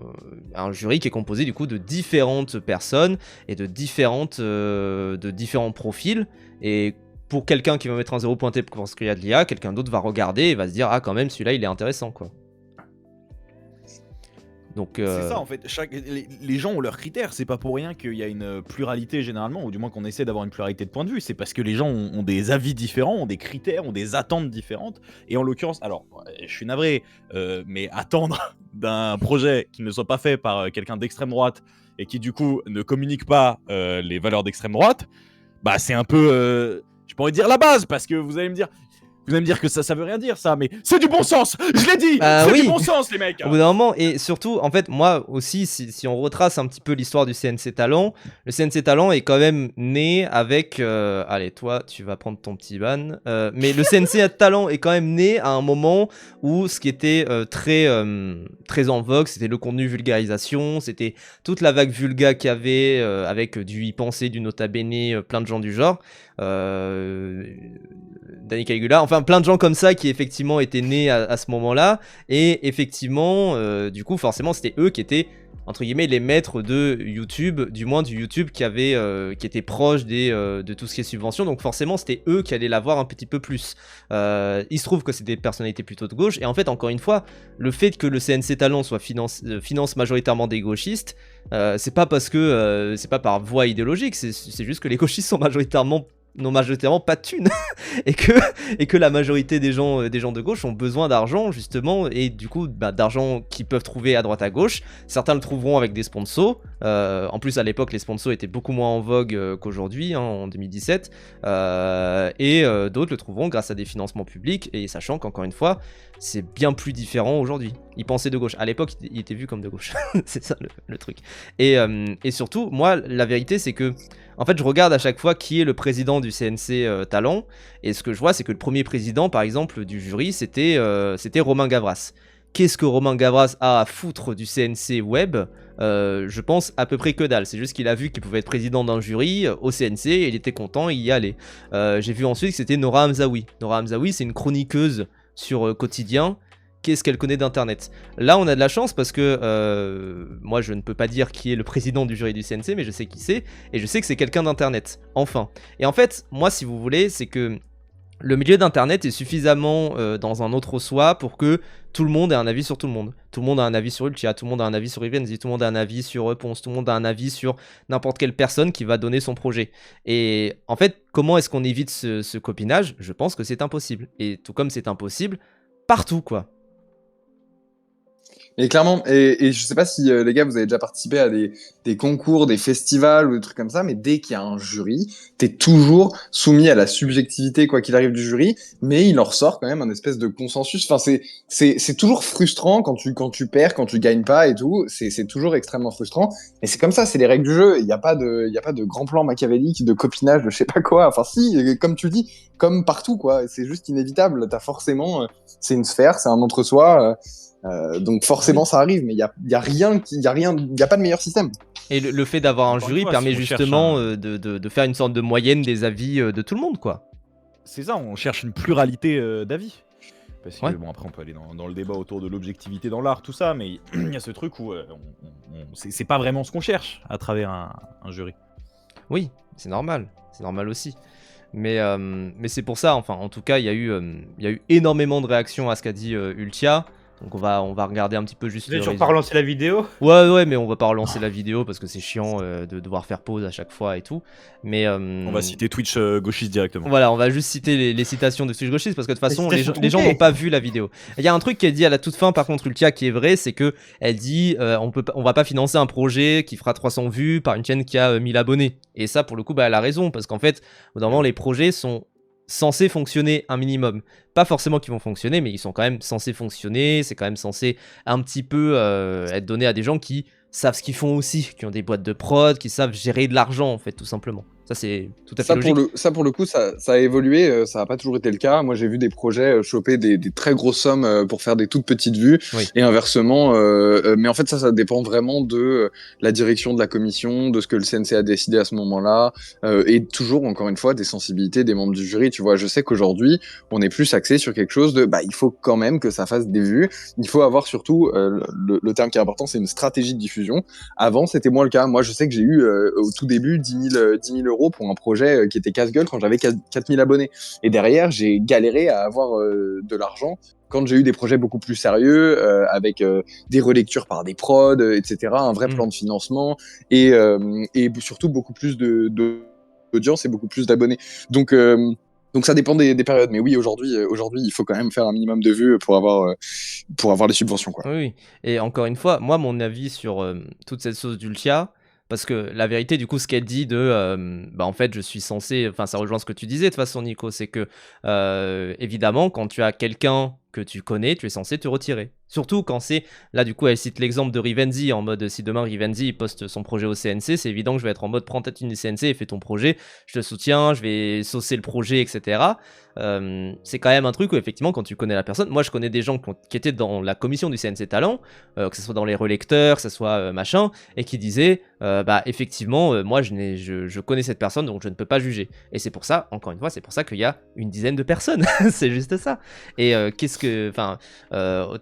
jury qui est composé du coup de différentes personnes et de différents profils. Et pour quelqu'un qui va mettre un 0 pointé parce qu'il y a de l'IA, quelqu'un d'autre va regarder et va se dire ah quand même celui-là il est intéressant quoi. Donc c'est ça en fait, les gens ont leurs critères, c'est pas pour rien qu'il y a une pluralité généralement, ou du moins qu'on essaie d'avoir une pluralité de points de vue, c'est parce que les gens ont des avis différents, ont des critères, ont des attentes différentes, et en l'occurrence, alors je suis navré, mais attendre d'un projet qui ne soit pas fait par quelqu'un d'extrême droite, et qui du coup ne communique pas les valeurs d'extrême droite, bah c'est un peu, je pourrais dire la base, parce que vous allez me dire que ça veut rien dire ça, mais c'est du bon sens. Je l'ai dit, c'est du bon sens les mecs. Au bout d'un moment, et surtout, en fait, moi aussi, si on retrace un petit peu l'histoire du CNC Talent, le CNC Talent est quand même né avec, allez, toi, tu vas prendre ton petit ban, mais le CNC Talent est quand même né à un moment où ce qui était très en vogue, c'était le contenu vulgarisation, c'était toute la vague vulga qu'il y avait avec du y penser, du nota bene, plein de gens du genre. Danny Caligula, enfin plein de gens comme ça qui effectivement étaient nés à ce moment-là, et effectivement du coup forcément c'était eux qui étaient entre guillemets les maîtres de YouTube, du moins du YouTube qui était proche de tout ce qui est subvention, donc forcément c'était eux qui allaient l'avoir un petit peu plus. Il se trouve que c'est des personnalités plutôt de gauche, et en fait encore une fois le fait que le CNC Talent soit finance majoritairement des gauchistes, c'est pas parce que c'est pas par voie idéologique, c'est juste que les gauchistes sont majoritairement pas de thunes et que la majorité des gens de gauche ont besoin d'argent justement, et du coup d'argent qu'ils peuvent trouver à droite à gauche. Certains le trouveront avec des sponsors, en plus à l'époque les sponsors étaient beaucoup moins en vogue qu'aujourd'hui, hein, en 2017, et d'autres le trouveront grâce à des financements publics, et sachant qu'encore une fois c'est bien plus différent aujourd'hui. Il pensait de gauche. À l'époque, il était vu comme de gauche. C'est ça le truc. Et surtout, moi, la vérité, c'est que, en fait, je regarde à chaque fois qui est le président du CNC Talent. Et ce que je vois, c'est que le premier président, par exemple, du jury, c'était Romain Gavras. Qu'est-ce que Romain Gavras a à foutre du CNC Web? Je pense à peu près que dalle. C'est juste qu'il a vu qu'il pouvait être président d'un jury au CNC et il était content, il y allait. J'ai vu ensuite que c'était Nora Hamzaoui. Nora Hamzaoui, c'est une chroniqueuse sur Quotidien. Qu'est-ce qu'elle connaît d'internet? Là, on a de la chance parce que moi, je ne peux pas dire qui est le président du jury du CNC, mais je sais qui c'est et je sais que c'est quelqu'un d'internet. Enfin. Et en fait, moi, si vous voulez, c'est que le milieu d'internet est suffisamment dans un autre soi pour que tout le monde ait un avis sur tout le monde. Tout le monde a un avis sur Ultia, tout le monde a un avis sur Rivenzi, tout le monde a un avis sur Ponce, tout le monde a un avis sur n'importe quelle personne qui va donner son projet. Et en fait, comment est-ce qu'on évite ce copinage? Je pense que c'est impossible. Et tout comme c'est impossible, partout quoi. Mais clairement, et je sais pas si les gars vous avez déjà participé à des concours, des festivals ou des trucs comme ça, mais dès qu'il y a un jury, t'es toujours soumis à la subjectivité quoi qu'il arrive du jury, mais il en ressort quand même un espèce de consensus. Enfin c'est toujours frustrant quand tu perds, quand tu gagnes pas et tout. C'est toujours extrêmement frustrant. Mais c'est comme ça, c'est les règles du jeu. Il y a pas de grand plan machiavélique, de copinage, de je sais pas quoi. Enfin si, comme tu dis, comme partout quoi. C'est juste inévitable. T'as forcément, c'est une sphère, c'est un entre-soi. Donc forcément ça arrive, mais il y a pas de meilleur système. Et le fait d'avoir un Encore jury une fois, permet si on justement cherche de faire une sorte de moyenne des avis de tout le monde quoi. C'est ça, on cherche une pluralité d'avis. Parce que Ouais. bon, après on peut aller dans le débat autour de l'objectivité dans l'art, tout ça, mais il y a ce truc où c'est pas vraiment ce qu'on cherche à travers un jury. Oui, c'est normal aussi. Mais c'est pour ça, enfin en tout cas il y a eu énormément de réactions à ce qu'a dit Ultia. Donc on va regarder un petit peu juste Vous avez toujours pas relancé la vidéo? Ouais, mais on va pas relancer la vidéo parce que c'est chiant de devoir faire pause à chaque fois et tout. Mais On va citer Twitch gauchiste directement. voilà, on va juste citer les citations de Twitch gauchiste parce que de toute façon citations les gens trompées. n'ont pas vu la vidéo. Il y a un truc qu'elle dit à la toute fin par contre Ultia qui est vrai, c'est que elle dit on va pas financer un projet qui fera 300 vues par une chaîne qui a 1000 abonnés. Et ça pour le coup bah elle a raison parce qu'en fait au bout d'un moment les projets sont censés fonctionner un minimum. Pas forcément qu'ils vont fonctionner, mais ils sont quand même censés fonctionner. C'est quand même censé un petit peu être donné à des gens qui savent ce qu'ils font aussi, qui ont des boîtes de prod, qui savent gérer de l'argent en fait, tout simplement. Ça c'est tout à fait logique. Pour le coup, ça a évolué, ça n'a pas toujours été le cas. Moi, j'ai vu des projets choper des très grosses sommes pour faire des toutes petites vues, Oui. et inversement. Mais en fait, ça dépend vraiment de la direction de la commission, de ce que le CNC a décidé à ce moment-là, et toujours, encore une fois, des sensibilités des membres du jury. Tu vois, je sais qu'aujourd'hui, on est plus axé sur quelque chose de, il faut quand même que ça fasse des vues. Il faut avoir surtout, le terme qui est important, c'est une stratégie de diffusion. Avant, c'était moins le cas. Moi, je sais que j'ai eu au tout début 10 000 euros pour un projet qui était casse-gueule quand j'avais 4000 abonnés. Et derrière, j'ai galéré à avoir de l'argent quand j'ai eu des projets beaucoup plus sérieux, avec des relectures par des prods, etc., un vrai plan de financement, et surtout beaucoup plus d'audience et beaucoup plus d'abonnés. Donc ça dépend des périodes. Mais oui, aujourd'hui, il faut quand même faire un minimum de vues pour avoir les subventions, quoi. Oui. Et encore une fois, moi, mon avis sur toute cette sauce d'Ultia, parce que la vérité, du coup, ce qu'elle dit en fait, je suis censé, enfin, ça rejoint ce que tu disais de toute façon, Nico, c'est que, évidemment, quand tu as quelqu'un que tu connais, tu es censé te retirer. Surtout quand c'est, là du coup elle cite l'exemple de Rivenzi, en mode si demain Rivenzi poste son projet au CNC, c'est évident que je vais être en mode prends ta thune du CNC et fais ton projet, je te soutiens, je vais saucer le projet, etc. C'est quand même un truc où effectivement quand tu connais la personne, moi je connais des gens qui étaient dans la commission du CNC Talent, que ce soit dans les relecteurs, que ce soit machin, et qui disaient effectivement moi je connais cette personne donc je ne peux pas juger. Et c'est pour ça, encore une fois, c'est pour ça qu'il y a une dizaine de personnes, c'est juste ça. Et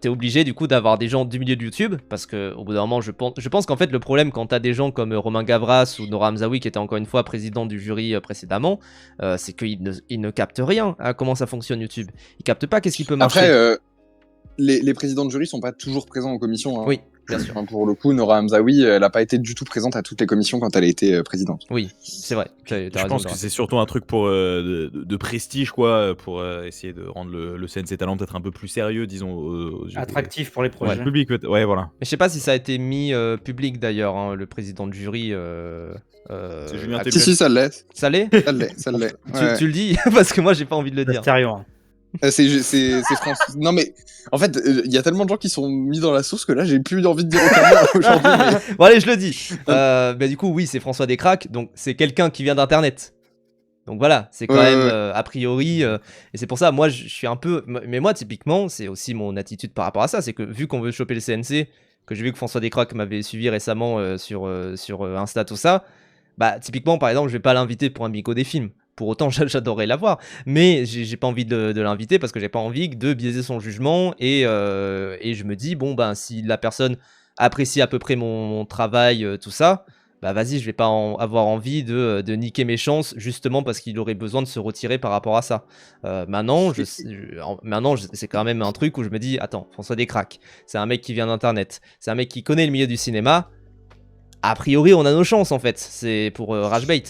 t'es obligé du coup d'avoir des gens du milieu de YouTube parce que au bout d'un moment je pense qu'en fait le problème quand t'as des gens comme Romain Gavras ou Nora Hamzaoui qui était encore une fois président du jury précédemment, c'est qu'ils ne captent rien à comment ça fonctionne YouTube. Ils captent pas qu'est-ce qui peut marcher. Après, les présidents de jury sont pas toujours présents en commission. Hein. Oui, bien sûr. Pour le coup, Nora Hamzaoui, elle n'a pas été du tout présente à toutes les commissions quand elle a été présidente. Oui, c'est vrai. Je pense que c'est surtout un truc pour de prestige, quoi, pour essayer de rendre le CNC Talent peut-être un peu plus sérieux, disons. Attractif pour les projets. Ouais, public, ouais, voilà. Mais je sais pas si ça a été mis public d'ailleurs, hein, le président de jury. C'est Julien Si, ça l'est. Ça l'est. Ça l'est. Tu le dis parce que moi j'ai pas envie de le dire. Sérieux, hein. C'est France. Non mais en fait, il y a tellement de gens qui sont mis dans la sauce que là, j'ai plus envie de dire aucun mot aujourd'hui. Mais... Bon allez, je le dis. Bah du coup, oui, c'est François Descraques, donc c'est quelqu'un qui vient d'internet. Donc voilà, c'est quand même a priori, et c'est pour ça, moi je suis un peu, mais moi typiquement, c'est aussi mon attitude par rapport à ça, c'est que vu qu'on veut choper le CNC, que j'ai vu que François Descraques m'avait suivi récemment sur Insta, tout ça, bah typiquement par exemple, je vais pas l'inviter pour un bico des films. Pour autant, j'adorerais l'avoir, mais j'ai pas envie de l'inviter parce que j'ai pas envie de biaiser son jugement et je me dis bon ben si la personne apprécie à peu près mon travail, tout ça, bah vas-y, je vais pas avoir envie de niquer mes chances justement parce qu'il aurait besoin de se retirer par rapport à ça. Maintenant, c'est quand même un truc où je me dis attends, François Descraques, c'est un mec qui vient d'internet, c'est un mec qui connaît le milieu du cinéma. A priori, on a nos chances en fait, c'est pour Rashbait.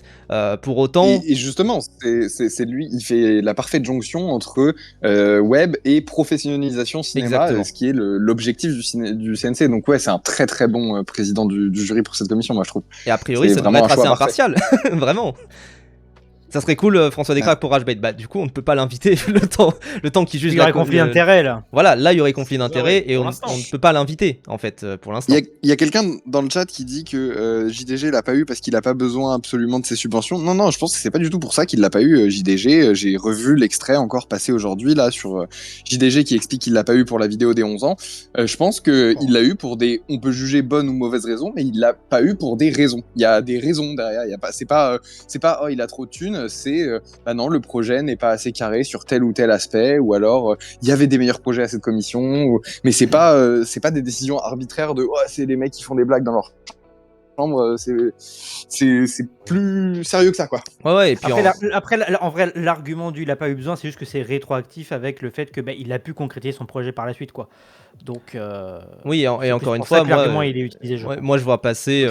Pour autant. Et justement, c'est lui, il fait la parfaite jonction entre web et professionnalisation cinéma, ce qui est l'objectif du CNC. Donc, ouais, c'est un très très bon président du jury pour cette commission, moi je trouve. Et a priori, ça devrait être assez impartial, vraiment. Ça serait cool, François Descraques pour Rashbait. Bah, du coup, on ne peut pas l'inviter le temps qu'il juge. Il y aurait conflit d'intérêt là. Voilà, là, il y aurait conflit d'intérêt et on ne peut pas l'inviter en fait pour l'instant. Il y a quelqu'un dans le chat qui dit que JDG l'a pas eu parce qu'il a pas besoin absolument de ses subventions. Non, je pense que c'est pas du tout pour ça qu'il l'a pas eu, JDG. J'ai revu l'extrait encore passé aujourd'hui là sur JDG qui explique qu'il l'a pas eu pour la vidéo des 11 ans. Je pense qu'il l'a eu pour on peut juger bonnes ou mauvaises raisons, mais il l'a pas eu pour des raisons. Il y a des raisons derrière. C'est pas oh il a trop de thunes. C'est bah non, le projet n'est pas assez carré sur tel ou tel aspect, ou alors il y avait des meilleurs projets à cette commission, mais c'est pas des décisions arbitraires de c'est les mecs qui font des blagues dans leur chambre, c'est plus sérieux que ça quoi. Ouais, et puis en vrai l'argument du il a pas eu besoin, c'est juste que c'est rétroactif avec le fait que il a pu concrétiser son projet par la suite quoi. Donc oui, et encore une fois, moi je vois passer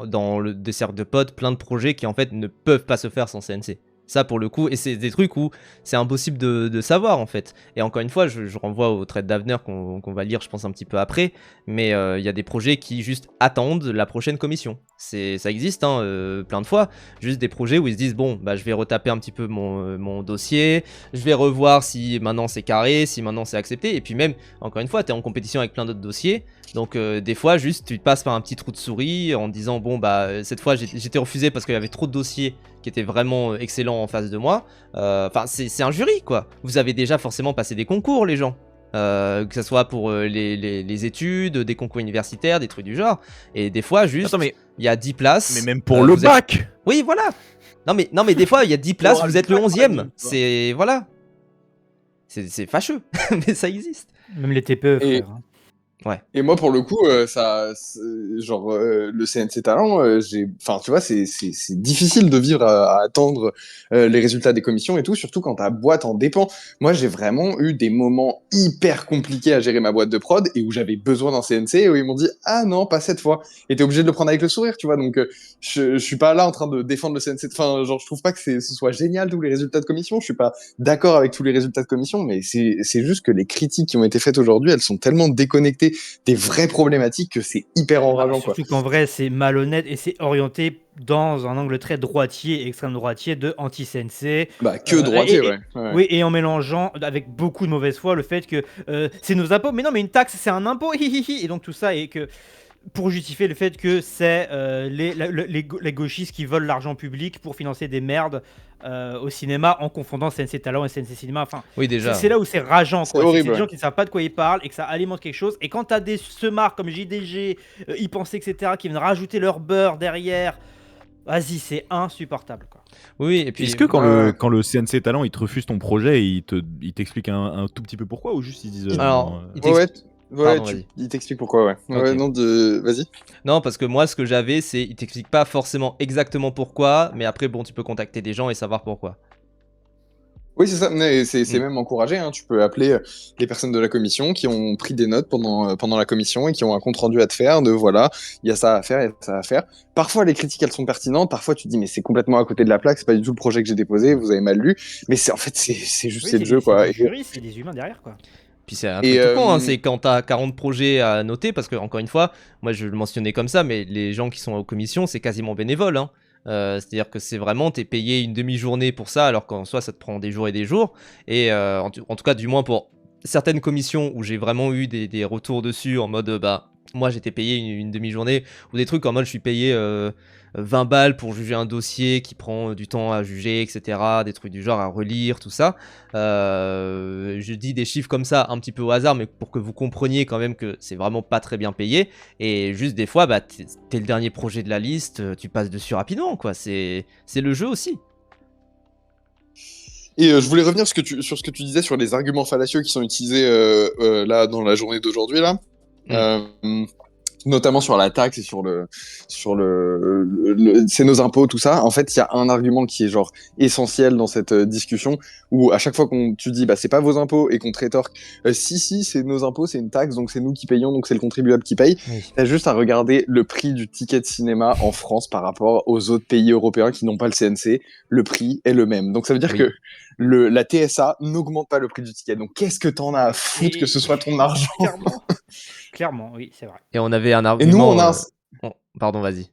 dans des cercles de potes plein de projets qui en fait ne peuvent pas se faire sans CNC. Ça pour le coup, et c'est des trucs où c'est impossible de savoir en fait. Et encore une fois, je renvoie au trait d'Avenir qu'on va lire je pense un petit peu après, mais il y a des projets qui juste attendent la prochaine commission. Ça existe plein de fois, juste des projets où ils se disent bon bah je vais retaper un petit peu mon dossier, je vais revoir si maintenant c'est carré, si maintenant c'est accepté, et puis même encore une fois t'es en compétition avec plein d'autres dossiers, donc des fois juste tu te passes par un petit trou de souris en disant bon bah cette fois j'étais refusé parce qu'il y avait trop de dossiers qui étaient vraiment excellents en face de moi. Enfin c'est un jury quoi, vous avez déjà forcément passé des concours les gens. Que ce soit pour les études, des concours universitaires, des trucs du genre. Et des fois, juste, il y a 10 places. Mais même pour le bac. Oui, voilà. Non mais des fois, il y a 10 places, vous êtes le 11e. C'est... Voilà. C'est fâcheux, mais ça existe. Même les TPE, frère. Ouais. Et moi, pour le coup, le CNC Talent, enfin, tu vois, c'est difficile de vivre à attendre les résultats des commissions et tout, surtout quand ta boîte en dépend. Moi, j'ai vraiment eu des moments hyper compliqués à gérer ma boîte de prod et où j'avais besoin d'un CNC et où ils m'ont dit ah non, pas cette fois. Et t'es obligé de le prendre avec le sourire, tu vois. Donc, je suis pas là en train de défendre le CNC. Enfin, genre, je trouve pas que ce soit génial tous les résultats de commission. Je suis pas d'accord avec tous les résultats de commission, mais c'est juste que les critiques qui ont été faites aujourd'hui, elles sont tellement déconnectées des vraies problématiques que c'est hyper enrageant. Surtout qu'en vrai, c'est malhonnête et c'est orienté dans un angle très droitier, extrême droitier de anti-CNC. Bah, que droitier, ouais. Oui, et en mélangeant avec beaucoup de mauvaise foi le fait que c'est nos impôts. Mais non, mais une taxe, c'est un impôt. Et donc tout ça, et que pour justifier le fait que c'est les gauchistes qui volent l'argent public pour financer des merdes au cinéma en confondant CNC Talent et CNC Cinéma. Enfin, oui, déjà. C'est là où c'est rageant. C'est horrible. C'est des gens qui ne savent pas de quoi ils parlent et que ça alimente quelque chose. Et quand tu as des semards comme JDG, y-penser, etc., qui viennent rajouter leur beurre derrière, vas-y, c'est insupportable, quoi. Oui, et puis... Est-ce que quand le CNC Talent, il te refuse ton projet, il t'explique un tout petit peu pourquoi, ou juste ils disent... Alors, il t'explique pourquoi, ouais. Okay. Vas-y. Non, parce que moi, ce que j'avais, c'est il t'explique pas forcément exactement pourquoi, mais après, bon, tu peux contacter des gens et savoir pourquoi. Oui, c'est ça, mais c'est même encouragé, hein. Tu peux appeler les personnes de la commission qui ont pris des notes pendant la commission et qui ont un compte-rendu à te faire de voilà, il y a ça à faire, il y a ça à faire. Parfois, les critiques, elles sont pertinentes, parfois, tu te dis, mais c'est complètement à côté de la plaque, c'est pas du tout le projet que j'ai déposé, vous avez mal lu, mais en fait, c'est juste le jeu, quoi. C'est des humains derrière, quoi. Puis c'est un truc tout con, hein, c'est quand t'as 40 projets à noter, parce que encore une fois, moi je le mentionnais comme ça, mais les gens qui sont aux commissions, c'est quasiment bénévole. Hein. C'est-à-dire que c'est vraiment, t'es payé une demi-journée pour ça, alors qu'en soi, ça te prend des jours et des jours. Et en tout cas, du moins pour certaines commissions où j'ai vraiment eu des retours dessus en mode, moi j'étais payé une demi-journée, ou des trucs en mode je suis payé 20 balles pour juger un dossier qui prend du temps à juger, etc. Des trucs du genre à relire, tout ça. Je dis des chiffres comme ça un petit peu au hasard, mais pour que vous compreniez quand même que c'est vraiment pas très bien payé. Et juste des fois, t'es le dernier projet de la liste, tu passes dessus rapidement, quoi. C'est le jeu aussi. Et je voulais revenir sur ce que tu disais sur les arguments fallacieux qui sont utilisés là dans la journée d'aujourd'hui là. Notamment sur la taxe et c'est nos impôts, tout ça. En fait, il y a un argument qui est genre essentiel dans cette discussion où à chaque fois tu dis c'est pas vos impôts et qu'on te rétorque si c'est nos impôts, c'est une taxe, donc c'est nous qui payons, donc c'est le contribuable qui paye. Oui. T'as juste à regarder le prix du ticket de cinéma en France par rapport aux autres pays européens qui n'ont pas le CNC. Le prix est le même. Donc ça veut dire que la TSA n'augmente pas le prix du ticket. Donc qu'est-ce que t'en as à foutre que ce soit ton argent? Clairement, oui, c'est vrai. Et on avait un argument... Et nous, on a Pardon, vas-y.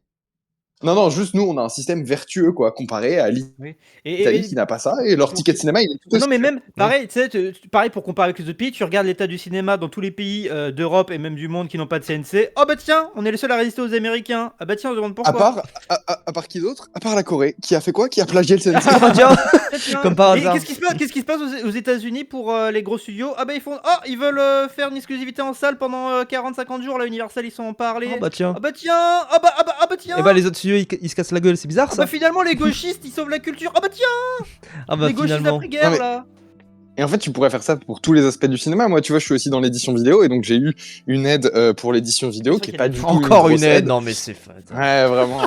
Non, juste nous, on a un système vertueux, quoi, comparé à l'Italie qui n'a pas ça, et leur ticket de cinéma, il est tout aussi... Non, mais même, pareil, tu sais, pareil pour comparer avec les autres pays, tu regardes l'état du cinéma dans tous les pays d'Europe et même du monde qui n'ont pas de CNC. Oh bah tiens, on est les seuls à résister aux Américains. Ah bah tiens, on se demande pourquoi. À part qui d'autre? À part la Corée, qui a fait quoi? Qui a plagié le CNC. Comme par hasard. Qu'est-ce qui se passe aux États-Unis pour les gros studios? Ah bah ils veulent faire une exclusivité en salle pendant 40-50 jours, là, Universal, ils sont en parlé. Ah bah tiens. Ah bah tiens. Et bah les autres studios, ils se cassent la gueule, c'est bizarre ça. Bah finalement, les gauchistes, ils sauvent la culture. Ah bah tiens. Ah bah les gauchistes d'après-guerre, là. Et en fait, tu pourrais faire ça pour tous les aspects du cinéma. Moi, tu vois, je suis aussi dans l'édition vidéo, et donc j'ai eu une aide pour l'édition vidéo qui est pas du tout encore une aide. Non mais c'est fat. Ouais, vraiment.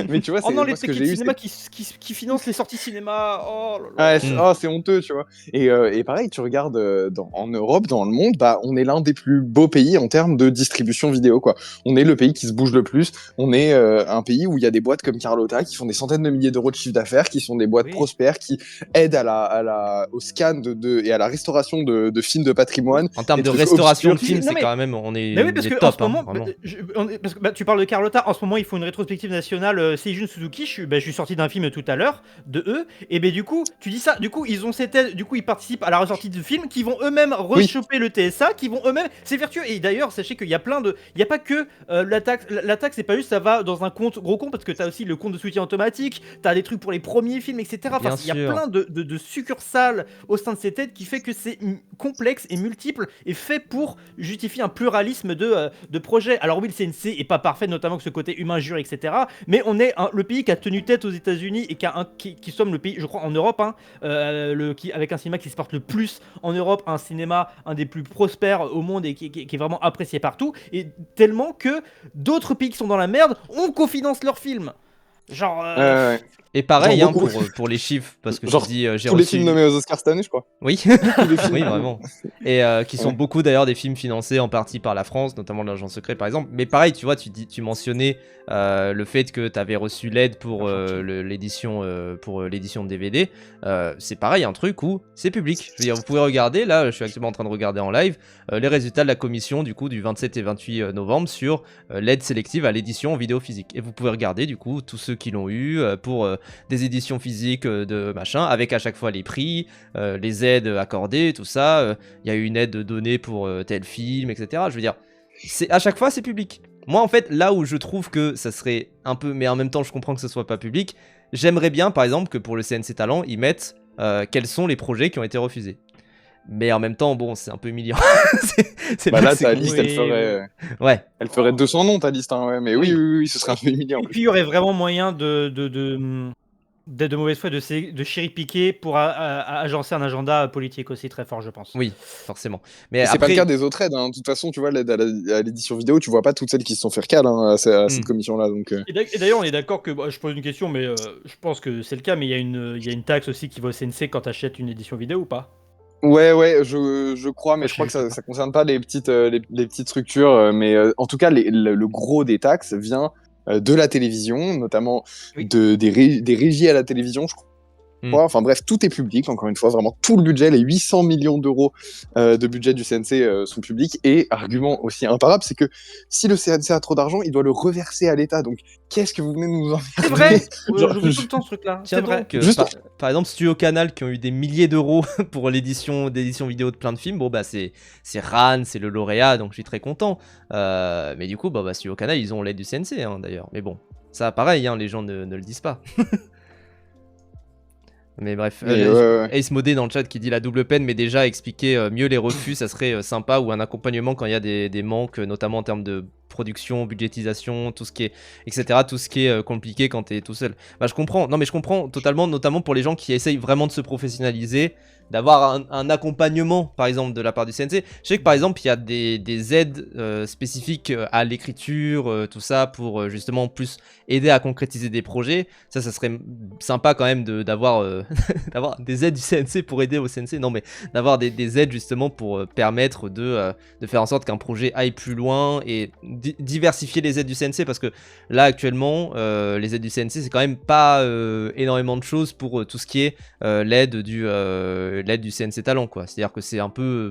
Mais tu vois, c'est les ce que j'ai eu. cinéma qui financent les sorties cinéma. Oh là là. Ouais, c'est honteux, tu vois. Et pareil, tu regardes en Europe, dans le monde, on est l'un des plus beaux pays en termes de distribution vidéo, quoi. On est le pays qui se bouge le plus. On est un pays où il y a des boîtes comme Carlotta qui font des centaines de milliers d'euros de chiffre d'affaires, qui sont des boîtes prospères, qui aident au scan et à la restauration de films de patrimoine. En termes de restauration de films, c'est quand même, on est top. Parce que tu parles de Carlotta, en ce moment, ils font une rétrospective nationale Seijun Suzuki, je suis sorti d'un film tout à l'heure de eux, et du coup tu dis ça, du coup ils ont cette aide, du coup ils participent à la ressortie de films qui vont eux-mêmes rechoper le TSA, qui vont eux-mêmes, c'est vertueux. Et d'ailleurs sachez qu'il y a il y a pas que la taxe c'est pas juste ça va dans un gros compte, parce que t'as aussi le compte de soutien automatique, t'as des trucs pour les premiers films, etc. Enfin, il y a plein de succursales au sein de cette aide qui fait que c'est complexe et multiple et fait pour justifier un pluralisme de projets. Alors oui, le CNC est pas parfait, notamment que ce côté humain jure, etc. Mais on est le pays qui a tenu tête aux États-Unis et qui sommes le pays, je crois, en Europe, avec un cinéma qui se porte le plus en Europe, un cinéma un des plus prospères au monde et qui est vraiment apprécié partout. Et tellement que d'autres pays qui sont dans la merde, on cofinance leurs films. Genre. Et pareil pour les chiffres, parce que genre, j'ai tous les films nommés aux Oscars cette année, je crois. Oui, oui, vraiment. Et qui sont beaucoup d'ailleurs des films financés en partie par la France, notamment l'Agent secret par exemple. Mais pareil, tu vois, tu mentionnais le fait que tu avais reçu l'aide pour l'édition de DVD. C'est pareil, un truc où c'est public. Je veux dire, vous pouvez regarder, là, je suis actuellement en train de regarder en live les résultats de la commission du coup du 27 et 28 novembre sur l'aide sélective à l'édition en vidéo physique. Et vous pouvez regarder du coup tous ceux qui l'ont eu pour des éditions physiques de machin, avec à chaque fois les prix, les aides accordées, tout ça. Il y a eu une aide donnée pour tel film, etc. Je veux dire, à chaque fois c'est public. Moi en fait, là où je trouve que ça serait un peu, mais en même temps je comprends que ce soit pas public, j'aimerais bien par exemple que pour le CNC Talent, ils mettent quels sont les projets qui ont été refusés. Mais en même temps, bon, c'est un peu humiliant. Là, ta liste, elle ferait 200 noms, ta liste. Hein, ouais, mais oui, ce serait un peu humiliant. Et puis, il y aurait vraiment moyen d'être de mauvaise foi, de cherry-piquer pour agencer un agenda politique aussi très fort, je pense. Oui, forcément. Mais c'est pas le cas des autres aides. Hein. De toute façon, tu vois, l'aide à l'édition vidéo, tu vois pas toutes celles qui se sont fait recal à cette commission-là. Donc, Et d'ailleurs, on est d'accord que, je pose une question, mais je pense que c'est le cas, mais il y a une taxe aussi qui va au CNC quand tu achètes une édition vidéo ou pas? Ouais, je crois, mais je crois que ça concerne pas les petites structures. Mais en tout cas, le gros des taxes vient de la télévision, notamment des régies à la télévision, je Enfin bref, tout est public, encore une fois, vraiment tout le budget, les 800 millions d'euros de budget du CNC sont publics. Et argument aussi imparable, c'est que si le CNC a trop d'argent, il doit le reverser à l'État. Donc qu'est-ce que vous venez de nous emmerder? C'est vrai. Genre, J'oublie tout le temps ce truc-là. Tiens C'est vrai. donc, Juste par exemple, Studio Canal qui ont eu des milliers d'euros pour l'édition vidéo de plein de films, bon bah c'est RAN, c'est le lauréat, donc je suis très content. Mais du coup, bah Studio Canal, ils ont l'aide du CNC hein, d'ailleurs. Mais bon, ça pareil, hein, les gens ne le disent pas. Mais bref, Ace Modé dans le chat qui dit la double peine, mais déjà expliquer mieux les refus, ça serait sympa, ou un accompagnement quand il y a des manques, notamment en termes de production, budgétisation, tout ce qui est, etc., tout ce qui est compliqué quand t'es tout seul. Bah je comprends, non mais je comprends totalement, notamment pour les gens qui essayent vraiment de se professionnaliser, d'avoir un accompagnement par exemple de la part du CNC. Je sais que par exemple il y a des aides spécifiques à l'écriture, tout ça pour justement plus aider à concrétiser des projets. Ça serait sympa quand même d'avoir d'avoir des aides du CNC pour aider au CNC. Non mais d'avoir des aides justement pour permettre de faire en sorte qu'un projet aille plus loin et diversifier les aides du CNC, parce que là actuellement les aides du CNC c'est quand même pas énormément de choses pour tout ce qui est l'aide du CNC Talent quoi. C'est à dire que c'est un peu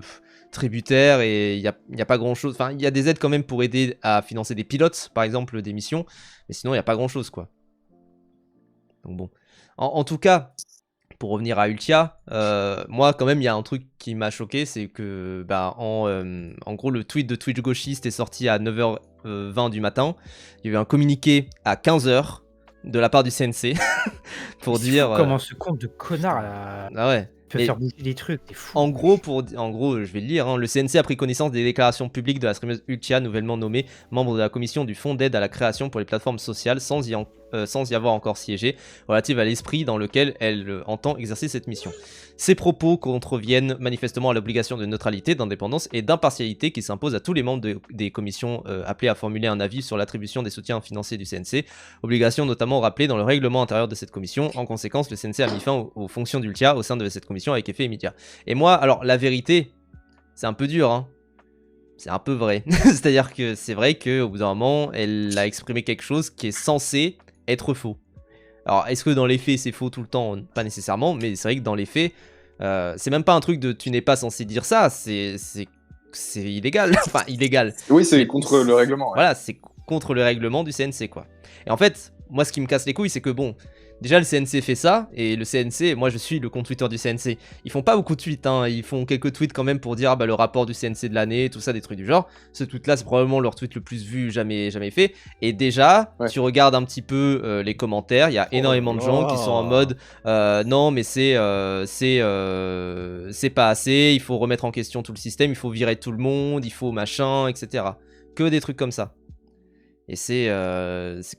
tributaire et il y a pas grand chose, enfin il y a des aides quand même pour aider à financer des pilotes par exemple des missions, mais sinon il y a pas grand chose quoi. Donc bon, en tout cas pour revenir à Ultia, moi quand même il y a un truc qui m'a choqué, c'est que bah, en gros le tweet de Twitch gauchiste est sorti à 9h20 du matin, il y a eu un communiqué à 15h de la part du CNC pour dire comment ce compte de connard là ah ouais peut faire bouger des trucs, c'est fou. En gros, je vais le lire, hein, le CNC a pris connaissance des déclarations publiques de la streameuse Ultia, nouvellement nommée membre de la commission du fonds d'aide à la création pour les plateformes sociales, sans y avoir encore siégé, relative à l'esprit dans lequel elle entend exercer cette mission. Ces propos contreviennent manifestement à l'obligation de neutralité, d'indépendance et d'impartialité qui s'impose à tous les membres des commissions appelés à formuler un avis sur l'attribution des soutiens financiers du CNC, obligation notamment rappelée dans le règlement intérieur de cette commission. En conséquence, le CNC a mis fin aux fonctions d'Ultia au sein de cette commission avec effet immédiat. Et moi, alors la vérité, c'est un peu dur, hein. C'est un peu vrai. C'est-à-dire que c'est vrai qu'au bout d'un moment, elle a exprimé quelque chose qui est censé être faux. Alors, est-ce que dans les faits, c'est faux tout le temps? Pas nécessairement, mais c'est vrai que dans les faits, c'est même pas un truc de tu n'es pas censé dire ça, c'est illégal. Enfin, illégal. Oui, c'est contre le règlement. Ouais. Voilà, c'est contre le règlement du CNC, quoi. Et en fait, moi, ce qui me casse les couilles, c'est que bon, déjà, le CNC fait ça, et le CNC, moi je suis le compte Twitter du CNC, ils font pas beaucoup de tweets, hein, ils font quelques tweets quand même pour dire bah, le rapport du CNC de l'année, tout ça, des trucs du genre. Ce tweet-là, c'est probablement leur tweet le plus vu jamais fait. Et déjà, tu regardes un petit peu les commentaires, il y a énormément de gens qui sont en mode non, mais c'est pas assez, il faut remettre en question tout le système, il faut virer tout le monde, il faut machin, etc. Que des trucs comme ça. Et c'est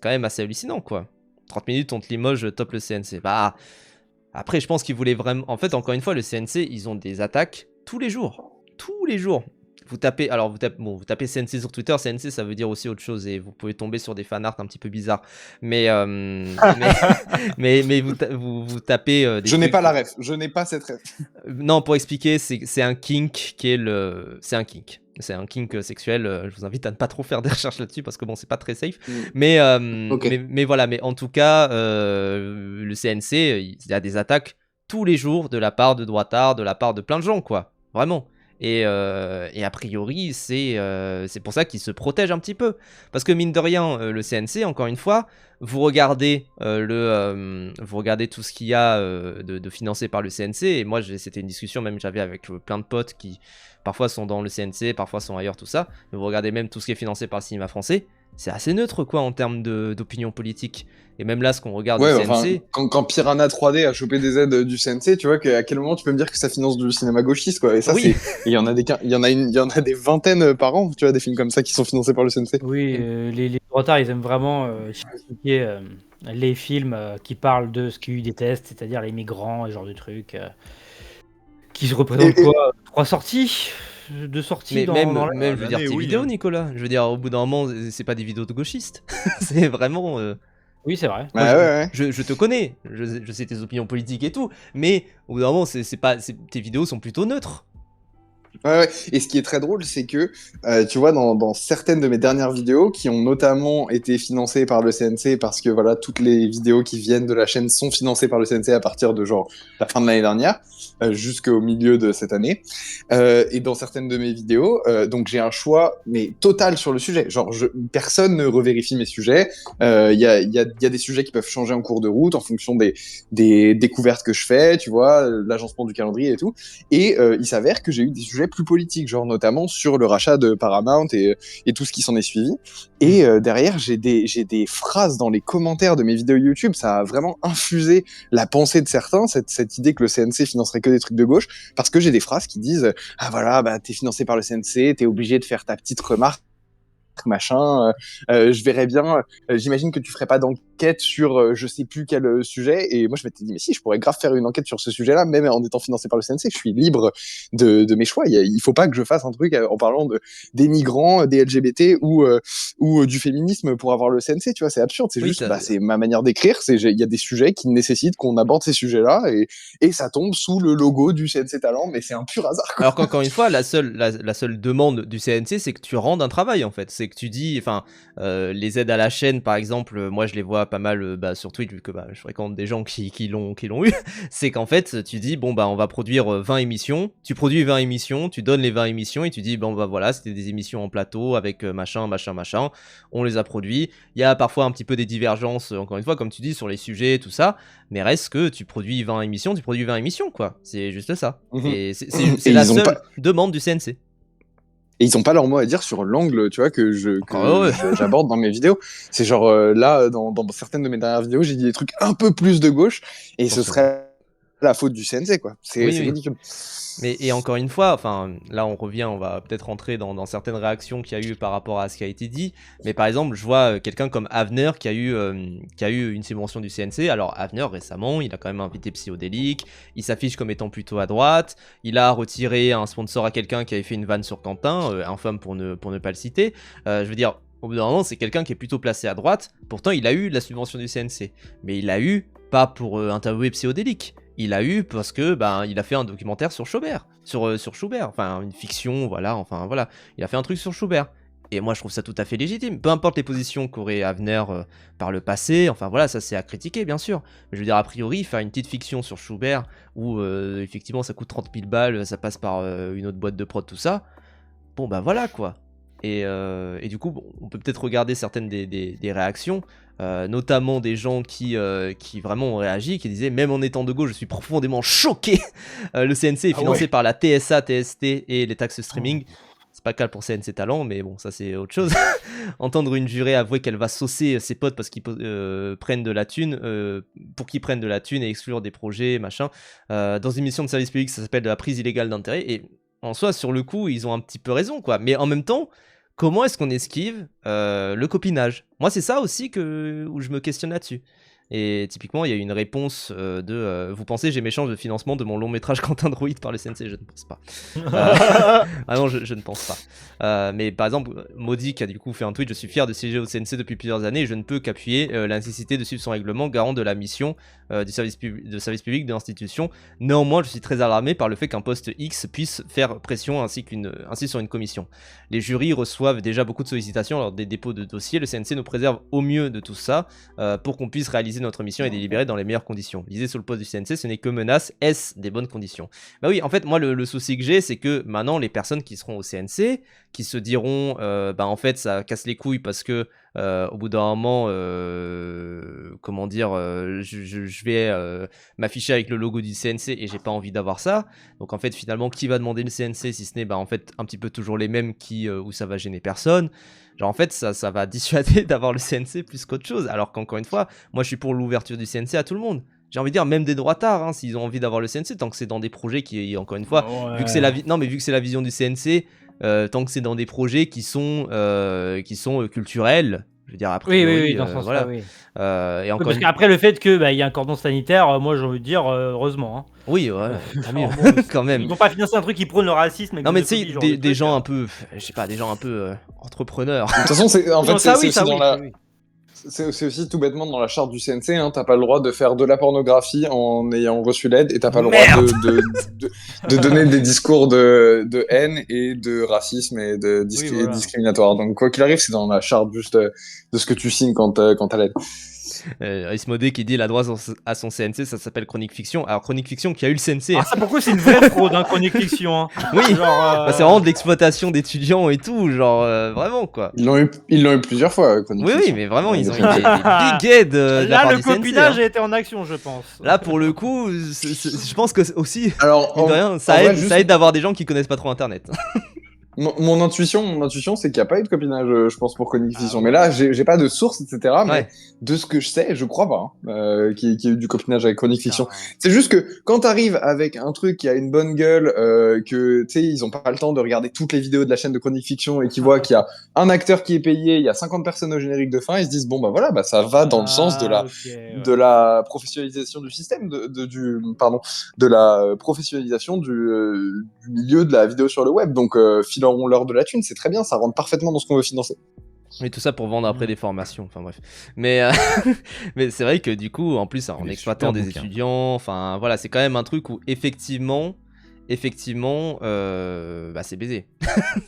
quand même assez hallucinant, quoi. 30 minutes, on te limoge, top le CNC. Bah, après, je pense qu'ils voulaient vraiment... En fait, encore une fois, le CNC, ils ont des attaques tous les jours. Tous les jours. Vous tapez... Alors, vous tapez CNC sur Twitter. CNC, ça veut dire aussi autre chose. Et vous pouvez tomber sur des fanarts un petit peu bizarres. Mais vous tapez... je n'ai pas la ref. Je n'ai pas cette ref. Non, pour expliquer, c'est un kink qui est le... C'est un kink. C'est un kink sexuel, je vous invite à ne pas trop faire des recherches là-dessus parce que bon, c'est pas très safe. Mais voilà, mais en tout cas, le CNC, il y a des attaques tous les jours de la part de droitards, de la part de plein de gens, quoi. Vraiment. Et a priori, c'est pour ça qu'ils se protègent un petit peu. Parce que mine de rien, le CNC, encore une fois, vous regardez tout ce qu'il y a de financé par le CNC. Et moi, c'était une discussion même que j'avais avec plein de potes qui parfois sont dans le CNC, parfois sont ailleurs, tout ça. Mais vous regardez même tout ce qui est financé par le cinéma français. C'est assez neutre, quoi, en termes d'opinion politique. Et même là, ce qu'on regarde du CNC... Quand Piranha 3D a chopé des aides du CNC, tu vois à quel moment tu peux me dire que ça finance du cinéma gauchiste, quoi. Et ça, oui. Il y en a des vingtaines par an, tu vois, des films comme ça qui sont financés par le CNC. Oui, les droitards, ils aiment vraiment critiquer les films qui parlent de ce qu'ils détestent, c'est-à-dire les migrants, ce genre de trucs. Qui se représentent quoi 3 sorties, 2 sorties mais dans même je veux dire tes vidéos, Nicolas. Je veux dire, au bout d'un moment, c'est pas des vidéos de gauchistes. C'est vraiment... Oui, c'est vrai. Moi, je te connais, je sais tes opinions politiques et tout, mais au bout d'un moment, tes vidéos sont plutôt neutres. Ouais. Et ce qui est très drôle, c'est que, tu vois, dans certaines de mes dernières vidéos, qui ont notamment été financées par le CNC, parce que voilà, toutes les vidéos qui viennent de la chaîne sont financées par le CNC à partir de genre la fin de l'année dernière, jusqu'au milieu de cette année. Et dans certaines de mes vidéos, donc j'ai un choix mais total sur le sujet. Genre, personne ne revérifie mes sujets. Il y a des sujets qui peuvent changer en cours de route en fonction des découvertes que je fais, tu vois, l'agencement du calendrier et tout. Et il s'avère que j'ai eu des sujets plus politiques, genre notamment sur le rachat de Paramount et tout ce qui s'en est suivi. Et derrière, j'ai des phrases dans les commentaires de mes vidéos YouTube, ça a vraiment infusé la pensée de certains, cette idée que le CNC financerait que des trucs de gauche, parce que j'ai des phrases qui disent « Ah voilà, bah t'es financé par le CNC, t'es obligé de faire ta petite remarque, machin, je verrais bien, j'imagine que tu ferais pas d'enquête sur je sais plus quel sujet. » Et moi je m'étais dit mais si, je pourrais grave faire une enquête sur ce sujet-là, même en étant financé par le CNC. Je suis libre de mes choix. Il faut pas que je fasse un truc en parlant des migrants, des LGBT ou du féminisme pour avoir le CNC, tu vois, c'est absurde. C'est juste c'est ma manière d'écrire, il y a des sujets qui nécessitent qu'on aborde ces sujets-là et ça tombe sous le logo du CNC Talent, mais c'est un pur hasard, quoi. Alors qu'encore une fois, la seule demande du CNC, c'est que tu rendes un travail, en fait. C'est que tu dis, enfin, les aides à la chaîne, par exemple, moi je les vois pas mal sur Twitch, vu que je fréquente des gens qui l'ont eu. C'est qu'en fait, tu dis, bon, on va produire 20 émissions. Tu produis 20 émissions, tu donnes les 20 émissions et tu dis, bon, voilà, c'était des émissions en plateau avec machin. On les a produits. Il y a parfois un petit peu des divergences, encore une fois, comme tu dis, sur les sujets, tout ça. Mais reste que tu produis 20 émissions, quoi. C'est juste ça. Et c'est la seule demande du CNC. Et ils ont pas leur mot à dire sur l'angle, tu vois, que j'aborde dans mes vidéos. C'est genre, là, dans certaines de mes dernières vidéos, j'ai dit des trucs un peu plus de gauche, et ce serait la faute du CNC, quoi. C'est ridicule. Mais et encore une fois, enfin là on revient, on va peut-être rentrer dans certaines réactions qu'il y a eu par rapport à ce qui a été dit. Mais par exemple, je vois quelqu'un comme Avner qui a eu une subvention du CNC. Alors Avner récemment, il a quand même invité Psyodélique, il s'affiche comme étant plutôt à droite. Il a retiré un sponsor à quelqu'un qui avait fait une vanne sur Quentin, infâme pour ne pas le citer. Je veux dire, au bout d'un moment, c'est quelqu'un qui est plutôt placé à droite. Pourtant, il a eu la subvention du CNC, mais il a eu pas pour interviewer Psyodélique. Il a eu parce que il a fait un documentaire sur Schubert, sur Schubert, enfin une fiction, voilà, il a fait un truc sur Schubert. Et moi je trouve ça tout à fait légitime, peu importe les positions qu'aurait Avner par le passé, enfin voilà, ça c'est à critiquer bien sûr. Mais je veux dire, a priori, faire une petite fiction sur Schubert où effectivement ça coûte 30 000 balles, ça passe par une autre boîte de prod, tout ça, bon voilà quoi. Et du coup, on peut peut-être regarder certaines des réactions, notamment des gens qui vraiment ont réagi, qui disaient, même en étant de gauche, je suis profondément choqué. Le CNC est financé par la TSA, TST et les taxes streaming. C'est pas le cas pour CNC Talent, mais bon, ça c'est autre chose. Entendre une jurée avouer qu'elle va saucer ses potes parce qu'ils prennent de la thune, pour qu'ils prennent de la thune et exclure des projets, machin. Dans une émission de service public, ça s'appelle de la prise illégale d'intérêt. Et en soi, sur le coup, ils ont un petit peu raison, quoi. Mais en même temps, comment est-ce qu'on esquive le copinage? Moi, c'est ça aussi où je me questionne là-dessus. Et typiquement, il y a eu une réponse vous pensez j'ai m'échange de financement de mon long métrage Quentin Drouit par le CNC? Je ne pense pas. Ah non, je ne pense pas. Mais par exemple, Maudit qui a du coup fait un tweet, je suis fier de siéger au CNC depuis plusieurs années et je ne peux qu'appuyer la nécessité de suivre son règlement garant de la mission du service public de l'institution. Néanmoins, je suis très alarmé par le fait qu'un poste X puisse faire pression ainsi sur une commission. Les jurys reçoivent déjà beaucoup de sollicitations lors des dépôts de dossiers. Le CNC nous préserve au mieux de tout ça pour qu'on puisse réaliser notre mission et délibérer dans les meilleures conditions. Lisez sur le poste du CNC, ce n'est que menace, est-ce des bonnes conditions? Bah oui, en fait, moi, le souci que j'ai, c'est que maintenant, les personnes qui seront au CNC, qui se diront, en fait, ça casse les couilles parce que au bout d'un moment, comment dire, je vais m'afficher avec le logo du CNC et j'ai pas envie d'avoir ça. Donc en fait, finalement, qui va demander le CNC si ce n'est, en fait, un petit peu toujours les mêmes où ça va gêner personne. Genre en fait, ça va dissuader d'avoir le CNC plus qu'autre chose. Alors qu'encore une fois, moi je suis pour l'ouverture du CNC à tout le monde. J'ai envie de dire, même des droitards, s'ils ont envie d'avoir le CNC, tant que c'est dans des projets qui, encore une fois, vu que c'est la vision du CNC, tant que c'est dans des projets qui sont culturels, je veux dire, après. Oui, dans ce sens-là, voilà. oui. Et encore parce qu'après, le fait qu'il y a un cordon sanitaire, moi j'ai envie de dire, heureusement. Hein. Oui, tant mieux, quand même. Ils vont pas financer un truc qui prône le racisme. Non, mais tu sais, des gens un peu, je sais pas, des gens un peu entrepreneurs. De toute façon, c'est C'est aussi tout bêtement dans la charte du CNC, hein, t'as pas le droit de faire de la pornographie en ayant reçu l'aide et t'as pas le droit de donner des discours de haine et de racisme et de discriminatoire. Donc quoi qu'il arrive, c'est dans la charte juste de ce que tu signes quand t'as l'aide. Ismodé qui dit la droit à son CNC, ça s'appelle Chronique Fiction. Alors Chronique Fiction qui a eu le CNC. Ah, ça pourquoi c'est une vraie fraude, hein, Chronique Fiction. Hein. Oui, genre, bah, c'est vraiment de l'exploitation d'étudiants et tout, genre vraiment quoi. Ils l'ont eu plusieurs fois. Chronique Oui, Fiction. mais vraiment ils ont eu des big aides de la là, part le du CNC, copinage hein. a été en action, je pense. Là pour le coup, je pense que aussi, Alors, mine de rien, ça aide d'avoir des gens qui connaissent pas trop Internet. Mon intuition, c'est qu'il n'y a pas eu de copinage, je pense, pour Chronique Fiction. ouais. Mais là, j'ai pas de source, etc. Mais Ouais. de ce que je sais, je crois pas qu'il y ait eu du copinage avec Chronique Fiction. Ah. C'est juste que quand t'arrives avec un truc qui a une bonne gueule, que tu sais, ils ont pas le temps de regarder toutes les vidéos de la chaîne de Chronique Fiction et qu'ils voient qu'il y a un acteur qui est payé, il y a 50 personnes au générique de fin, ils se disent bon bah voilà, bah ça va dans le sens de la de la professionnalisation du système, de la professionnalisation du milieu de la vidéo sur le web. Donc filons-leur de la thune, c'est très bien, ça rentre parfaitement dans ce qu'on veut financer. Mais tout ça pour vendre après des formations, enfin bref. Mais, mais c'est vrai que du coup, en plus, en exploitant des étudiants, enfin voilà, c'est quand même un truc où effectivement, bah, c'est baisé.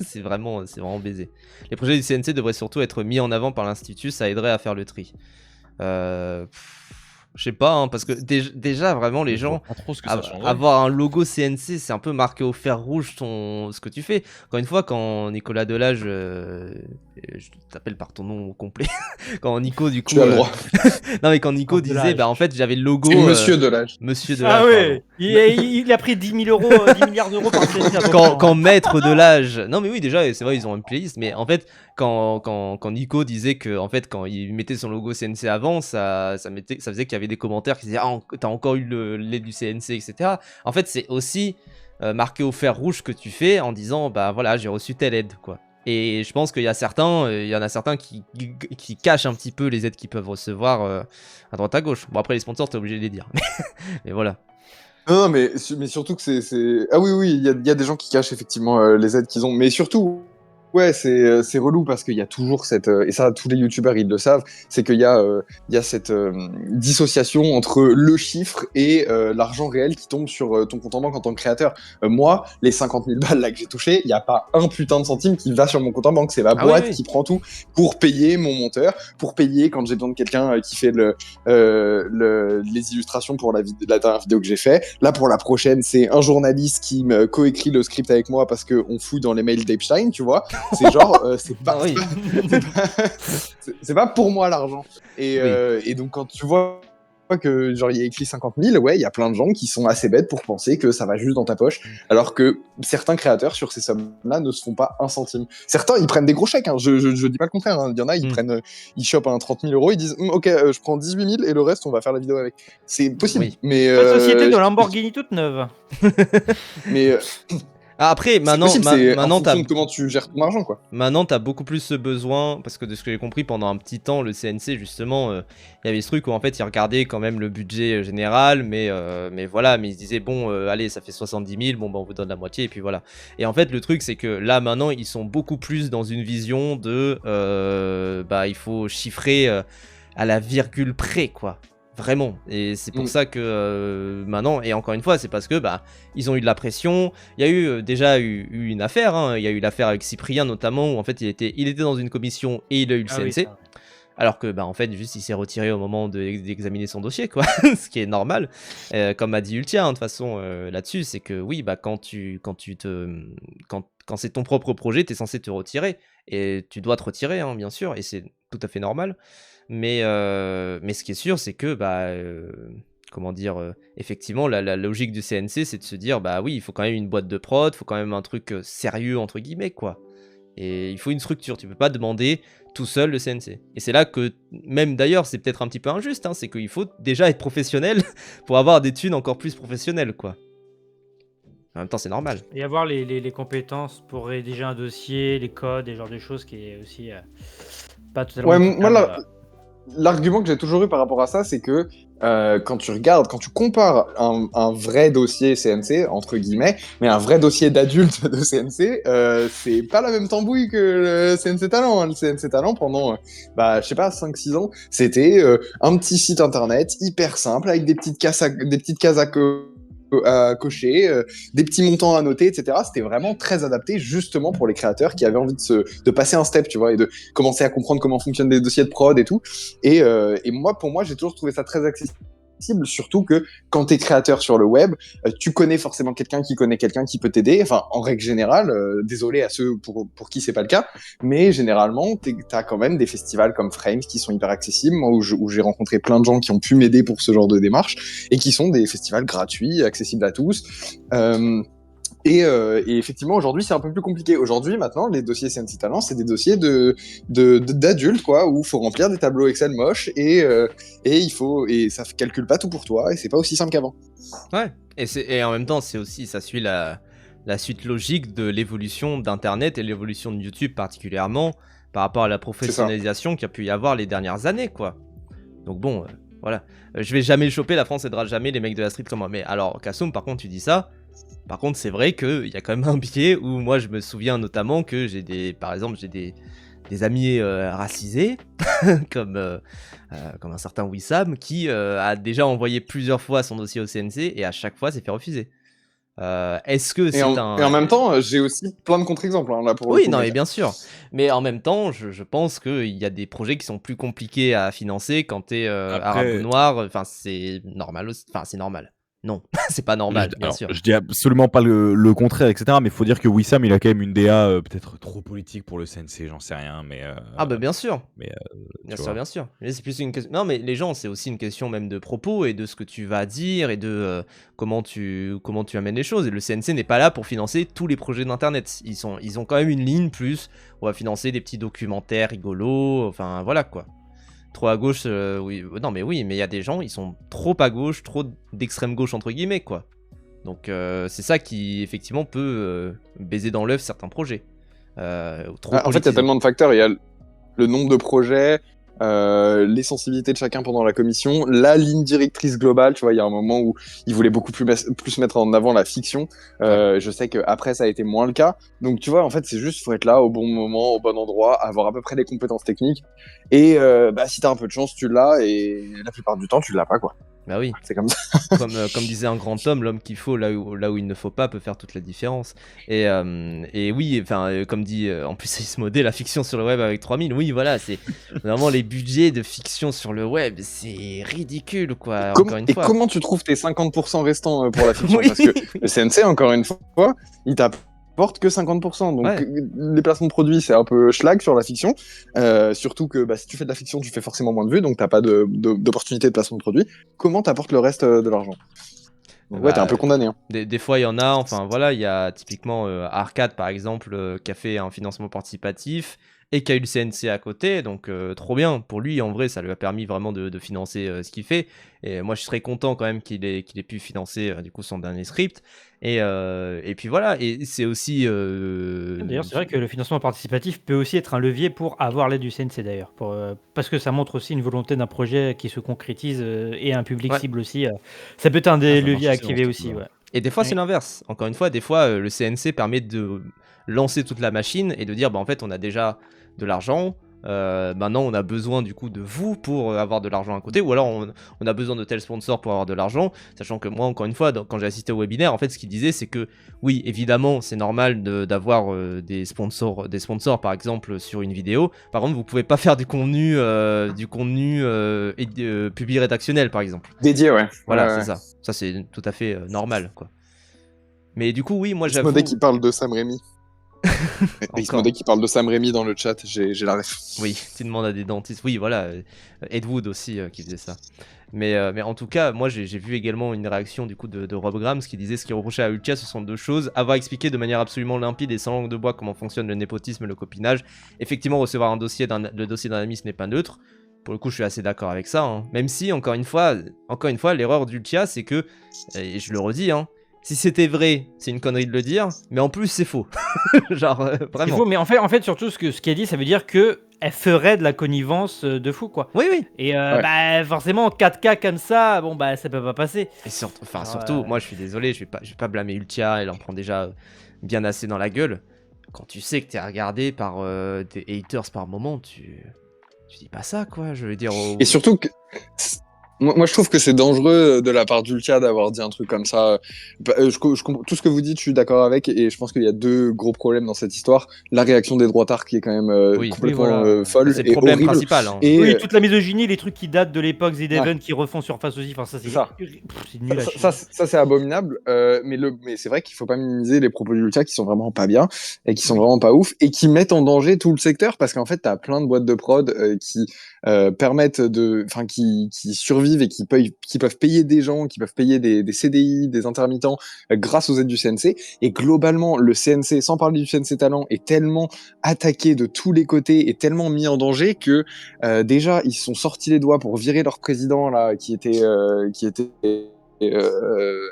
c'est vraiment baisé. Les projets du CNC devraient surtout être mis en avant par l'Institut, ça aiderait à faire le tri. Je sais pas, hein, parce que déjà vraiment les gens, Pas trop ce que ça changerait. avoir un logo CNC, c'est un peu marqué au fer rouge ce que tu fais. Encore une fois, quand Nicolas Delage, je t'appelle par ton nom complet, quand Nico du coup, Tu as le droit. non mais quand Nico Delage. disait, bah en fait j'avais le logo. C'est Monsieur Delage. Monsieur Delage. Ah ouais, il a pris 10 milliards d'euros par CNC. Quand Maître Delage, non mais oui déjà c'est vrai ils ont une playlist, mais en fait quand Nico disait que en fait quand il mettait son logo CNC avant, ça faisait qu'il y avait des commentaires qui disaient ah t'as encore eu le lait du CNC, etc. En fait c'est aussi marqué au fer rouge que tu fais en disant bah voilà j'ai reçu telle aide quoi. Et je pense qu'il y en a certains qui cachent un petit peu les aides qu'ils peuvent recevoir à droite à gauche. Bon après les sponsors t'es obligé de les dire, mais voilà. Non, mais surtout que c'est... Ah oui, il y a des gens qui cachent effectivement les aides qu'ils ont, mais surtout, ouais, c'est relou parce qu'il y a toujours cette... et ça, tous les youtubeurs, ils le savent, c'est qu'il y a cette dissociation entre le chiffre et l'argent réel qui tombe sur ton compte en banque en tant que créateur. Moi, les 50 000 balles là que j'ai touché, il n'y a pas un putain de centime qui va sur mon compte en banque, c'est ma boîte qui prend tout pour payer mon monteur, pour payer quand j'ai besoin de quelqu'un qui fait les illustrations pour la dernière vidéo que j'ai fait. Là, pour la prochaine, c'est un journaliste qui me coécrit le script avec moi parce qu'on fouille dans les mails d'Epstein, tu vois. C'est genre, c'est pas pour moi l'argent. Et donc, quand tu vois que genre il y a écrit 50 000, ouais, il y a plein de gens qui sont assez bêtes pour penser que ça va juste dans ta poche, alors que certains créateurs sur ces sommes-là ne se font pas un centime. Certains, ils prennent des gros chèques, hein. Je dis pas le contraire, hein. Il y en a, ils chopent un 30 000 €, ils disent ok, je prends 18 000 et le reste, on va faire la vidéo avec. C'est possible, mais la société de Lamborghini toute neuve. mais après, maintenant, t'as comment tu gères ton argent, quoi. Maintenant, t'as beaucoup plus ce besoin, parce que de ce que j'ai compris, pendant un petit temps, le CNC, justement, il y avait ce truc où, en fait, ils regardaient quand même le budget général, mais voilà, mais ils se disaient, bon, allez, ça fait 70 000, bon, bah, on vous donne la moitié, et puis voilà. Et en fait, le truc, c'est que là, maintenant, ils sont beaucoup plus dans une vision de, bah, il faut chiffrer à la virgule près, quoi. Vraiment, et c'est pour ça que maintenant, et encore une fois, c'est parce que bah ils ont eu de la pression. Il y a eu déjà eu une affaire, hein. Il y a eu l'affaire avec Cyprien notamment, où en fait il était dans une commission et il a eu le CNC, alors que bah en fait juste il s'est retiré au moment d'examiner son dossier, quoi. Ce qui est normal, comme a dit Ultia, hein, de toute façon là-dessus, c'est que oui, bah quand c'est ton propre projet, t'es censé te retirer, et tu dois te retirer, hein, bien sûr, et c'est tout à fait normal. Mais ce qui est sûr, c'est que, bah, comment dire, effectivement, la logique du CNC, c'est de se dire, bah oui, il faut quand même une boîte de prod, il faut quand même un truc sérieux, entre guillemets, quoi. Et il faut une structure, tu peux pas demander tout seul le CNC. Et c'est là que, même d'ailleurs, c'est peut-être un petit peu injuste, hein, c'est qu'il faut déjà être professionnel pour avoir des thunes encore plus professionnelles, quoi. En même temps, c'est normal. Et avoir les compétences pour rédiger un dossier, les codes, et ce genre de choses qui est aussi pas totalement... Ouais, moi, l'argument que j'ai toujours eu par rapport à ça, c'est que quand tu compares un vrai dossier CNC, entre guillemets, mais un vrai dossier d'adulte de CNC, c'est pas la même tambouille que le CNC Talent. Hein. Le CNC Talent, pendant, je sais pas, 5-6 ans, c'était un petit site internet hyper simple, avec des petites cases à cocher, des petits montants à noter, etc. C'était vraiment très adapté justement pour les créateurs qui avaient envie de passer un step, tu vois, et de commencer à comprendre comment fonctionnent des dossiers de prod et tout. Et pour moi, j'ai toujours trouvé ça très accessible. Surtout que quand tu es créateur sur le web, tu connais forcément quelqu'un qui connaît quelqu'un qui peut t'aider. Enfin, en règle générale, désolé à ceux pour qui c'est pas le cas, mais généralement, tu as quand même des festivals comme Frames qui sont hyper accessibles, moi, où j'ai rencontré plein de gens qui ont pu m'aider pour ce genre de démarche, et qui sont des festivals gratuits, accessibles à tous. Et effectivement, aujourd'hui, c'est un peu plus compliqué. Aujourd'hui, maintenant, les dossiers CNC Talent, c'est des dossiers d'adultes, quoi, où il faut remplir des tableaux Excel moches et ça calcule pas tout pour toi et c'est pas aussi simple qu'avant. Ouais. Et en même temps, ça suit la suite logique de l'évolution d'Internet et l'évolution de YouTube particulièrement par rapport à la professionnalisation qu'il y a pu y avoir les dernières années, quoi. Donc bon, voilà. Je vais jamais le choper, la France aidera jamais les mecs de la street comme moi. Mais alors, Kassoum, par contre, tu dis ça. Par contre, c'est vrai qu'il y a quand même un biais où moi je me souviens notamment que par exemple, j'ai des amis racisés, comme un certain Wissam, qui a déjà envoyé plusieurs fois son dossier au CNC et à chaque fois s'est fait refuser. Est-ce que c'est et en même temps, j'ai aussi plein de contre-exemples hein, là pour le coup. Oui, non, mais bien sûr. Mais en même temps, je pense qu'il y a des projets qui sont plus compliqués à financer quand t'es arabe ou noir. Enfin, c'est normal. Enfin, c'est normal. Non, c'est pas normal, bien sûr. Je dis absolument pas le contraire, etc. Mais il faut dire que Wissam, il a quand même une DA peut-être trop politique pour le CNC, j'en sais rien. Mais ah bah bien sûr. Mais bien sûr. Mais c'est plus une question. Non, mais les gens, c'est aussi une question même de propos et de ce que tu vas dire et de comment tu amènes les choses. Et le CNC n'est pas là pour financer tous les projets d'internet. Ils ont quand même une ligne plus. On va financer des petits documentaires rigolos. Enfin voilà quoi. Trop à gauche, oui. Non, mais oui, mais il y a des gens, ils sont trop à gauche, trop d'extrême gauche, entre guillemets, quoi. Donc, c'est ça qui, effectivement, peut baiser dans l'œuf certains projets. Trop en fait, il y a tellement de facteurs. Il y a le nombre de projets, les sensibilités de chacun pendant la commission, la ligne directrice globale. Tu vois, il y a un moment où ils voulaient beaucoup plus mettre en avant la fiction. Je sais qu'après, ça a été moins le cas. Donc, tu vois, en fait, c'est juste, faut être là au bon moment, au bon endroit, avoir à peu près les compétences techniques. Et si t'as un peu de chance, tu l'as. Et la plupart du temps, tu l'as pas, quoi. Bah oui. C'est comme ça. comme disait un grand homme, l'homme qu'il faut là où il ne faut pas peut faire toute la différence. Et oui, enfin, comme dit en plus Ismodé, la fiction sur le web avec 3000, oui, voilà, c'est vraiment les budgets de fiction sur le web, c'est ridicule, quoi. Encore une fois. Et comment tu trouves tes 50% restants pour la fiction? Parce que le CNC, encore une fois, il t'apporte que 50%. Donc les placements de produits, c'est un peu schlag sur la fiction. Surtout que si tu fais de la fiction, tu fais forcément moins de vues, donc t'as pas d'opportunité de placement de produits. Comment t'apportes le reste de l'argent? Donc, t'es un peu condamné. Hein. Des fois, il y en a. Enfin, voilà, il y a typiquement Arcade, par exemple, qui a fait un financement participatif et qui a eu le CNC à côté. Donc, trop bien. Pour lui, en vrai, ça lui a permis vraiment de financer ce qu'il fait. Et moi, je serais content quand même qu'il ait pu financer du coup son dernier script. Et puis voilà. Et c'est aussi. D'ailleurs, c'est vrai que le financement participatif peut aussi être un levier pour avoir l'aide du CNC d'ailleurs. Parce que ça montre aussi une volonté d'un projet qui se concrétise et un public cible aussi. Ça peut être un des leviers à activer aussi. Ouais. Et des fois, c'est l'inverse. Encore une fois, des fois, le CNC permet de lancer toute la machine et de dire, en fait, on a déjà de l'argent. Maintenant, on a besoin du coup de vous pour avoir de l'argent à côté, ou alors on a besoin de tel sponsor pour avoir de l'argent. Sachant que moi, encore une fois, quand j'ai assisté au webinaire, en fait, ce qu'il disait, c'est que oui, évidemment, c'est normal d'avoir des sponsors, par exemple, sur une vidéo. Par contre, vous pouvez pas faire du contenu public rédactionnel, par exemple. Dédié, ouais. Voilà, c'est ça. Ça, c'est tout à fait normal, quoi. Mais du coup, oui, moi, j'avoue. Ismodé qui parle de Sam Raimi. Ismodé qui parle de Sam Raimi dans le chat, j'ai la ref. Oui, tu demandes à des dentistes. Oui, voilà. Ed Wood aussi qui faisait ça. Mais en tout cas, moi j'ai vu également une réaction du coup de Rob Grams qui disait ce qui reprochait à Ultia, ce sont deux choses. Avoir expliqué de manière absolument limpide et sans langue de bois comment fonctionne le népotisme et le copinage. Effectivement, recevoir le dossier d'un ami, ce n'est pas neutre. Pour le coup, je suis assez d'accord avec ça. Hein. Même si, encore une fois l'erreur d'Ultia, c'est que, et je le redis, hein, si c'était vrai, c'est une connerie de le dire, mais en plus c'est faux. Genre C'est vraiment. faux, mais en fait, surtout, ce qu'elle dit, ça veut dire que elle ferait de la connivence de fou, quoi. Oui, oui. Et Ouais. bah, forcément, 4K comme ça, bon, bah, ça peut pas passer. Et surtout, Genre, surtout, moi je suis désolé, je vais pas blâmer Ultia, elle en prend déjà bien assez dans la gueule. Quand tu sais que t'es regardé par des haters par moment, tu dis pas ça, quoi. Je veux dire. Et surtout que. Moi, je trouve que c'est dangereux de la part d'Ultia d'avoir dit un truc comme ça. Tout ce que vous dites, je suis d'accord avec, et je pense qu'il y a deux gros problèmes dans cette histoire. La réaction des droitards qui est quand même Oui. complètement Oui, voilà. folle C'est le et problème horrible. principal. Hein. Et Oui, toute la misogynie, les trucs qui datent de l'époque Z-Even qui refont surface aussi, enfin, ça, c'est Ça. c'est nul à chier. ça, c'est abominable, mais c'est vrai qu'il faut pas minimiser les propos d'Ultia qui sont vraiment pas bien et qui sont vraiment pas ouf et qui mettent en danger tout le secteur parce qu'en fait, t'as plein de boîtes de prod qui permettent qui survivent et qui peuvent payer des gens, qui peuvent payer des CDI, des intermittents grâce aux aides du CNC. Et globalement, le CNC, sans parler du CNC Talent, est tellement attaqué de tous les côtés et tellement mis en danger que déjà, ils se sont sortis les doigts pour virer leur président là, qui était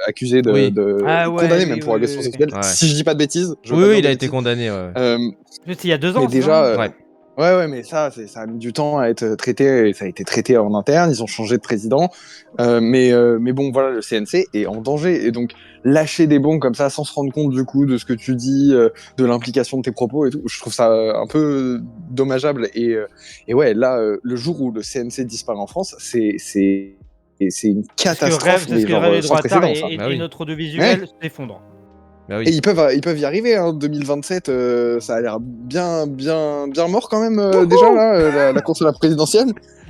accusé Oui. Ah ouais, condamné oui, même pour oui, agression oui. sexuelle. Ouais. Si je dis pas de bêtises, je veux Oui, pas oui, dire il de a été bêtises. condamné. Ouais. C'était il y a 2 ans, Mais c'est déjà, ça Ouais. ouais, mais ça a mis du temps à être traité, et ça a été traité en interne, ils ont changé de président, mais bon, voilà, le CNC est en danger, et donc lâcher des bombes comme ça sans se rendre compte du coup de ce que tu dis, de l'implication de tes propos et tout, je trouve ça un peu dommageable, et ouais, là, le jour où le CNC disparaît en France, c'est une catastrophe, C'est mais ce que rêvent genre les sans droitards précédent, ça. Bah oui. notre Ouais. audiovisuel s'effondre. Bah Et oui. ils peuvent y arriver, hein. 2027, ça a l'air bien mort quand même déjà là, la course à la présidentielle.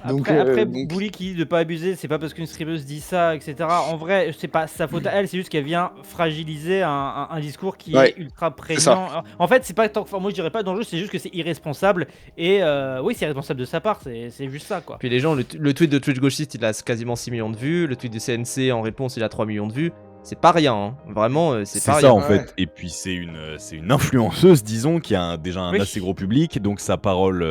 Donc, Après donc Bouli qui dit de pas abuser, c'est pas parce qu'une streameuse dit ça, etc. En vrai, c'est pas sa faute à elle, c'est juste qu'elle vient fragiliser un discours qui Ouais, est ultra c'est ça. prégnant. En fait, c'est pas tant que. Enfin, moi, je dirais pas d'enjeu, c'est juste que c'est irresponsable. Et oui, c'est irresponsable de sa part, c'est juste ça, quoi. Puis les gens, le tweet de Twitch Gauchiste, il a quasiment 6 millions de vues. Le tweet du CNC en réponse, il a 3 millions de vues. C'est pas rien, hein. Vraiment, c'est C'est pas ça rien. en Ouais. fait. Et puis c'est une influenceuse, disons, qui a déjà un Oui. assez gros public, donc sa parole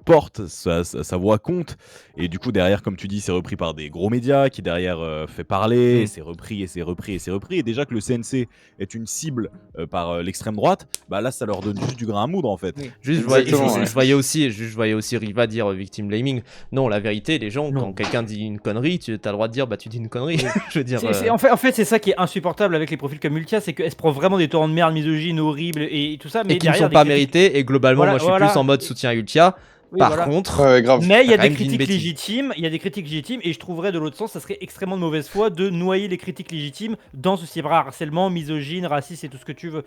porte, sa voix compte. Et du coup derrière, comme tu dis, c'est repris par des gros médias qui derrière fait parler, et c'est repris et c'est repris et c'est repris. Et déjà que le CNC est une cible par l'extrême droite, bah là ça leur donne juste du grain à moudre en fait. Oui. Juste, Exactement, ouais. je voyais aussi Riva dire victim blaming. Non, la vérité, les gens, Non. quand quelqu'un dit une connerie, tu as le droit de dire, bah tu dis une connerie. Je veux dire. En fait, c'est ça qui est insupportable avec les profils comme Ultia, c'est qu'elle se prend vraiment des torrents de merde misogynes, horribles et tout ça, mais et qui ne derrière sont pas des critiques- mérités. Et globalement, Voilà, moi, je suis voilà. plus en mode soutien à Ultia. Oui, Par voilà. contre, Ouais, grave. Mais il y a T'as des quand même dit une critiques bêtise. légitimes, et je trouverais de l'autre sens, ça serait extrêmement de mauvaise foi de noyer les critiques légitimes dans ce cyberharcèlement, misogyne, raciste et tout ce que tu veux.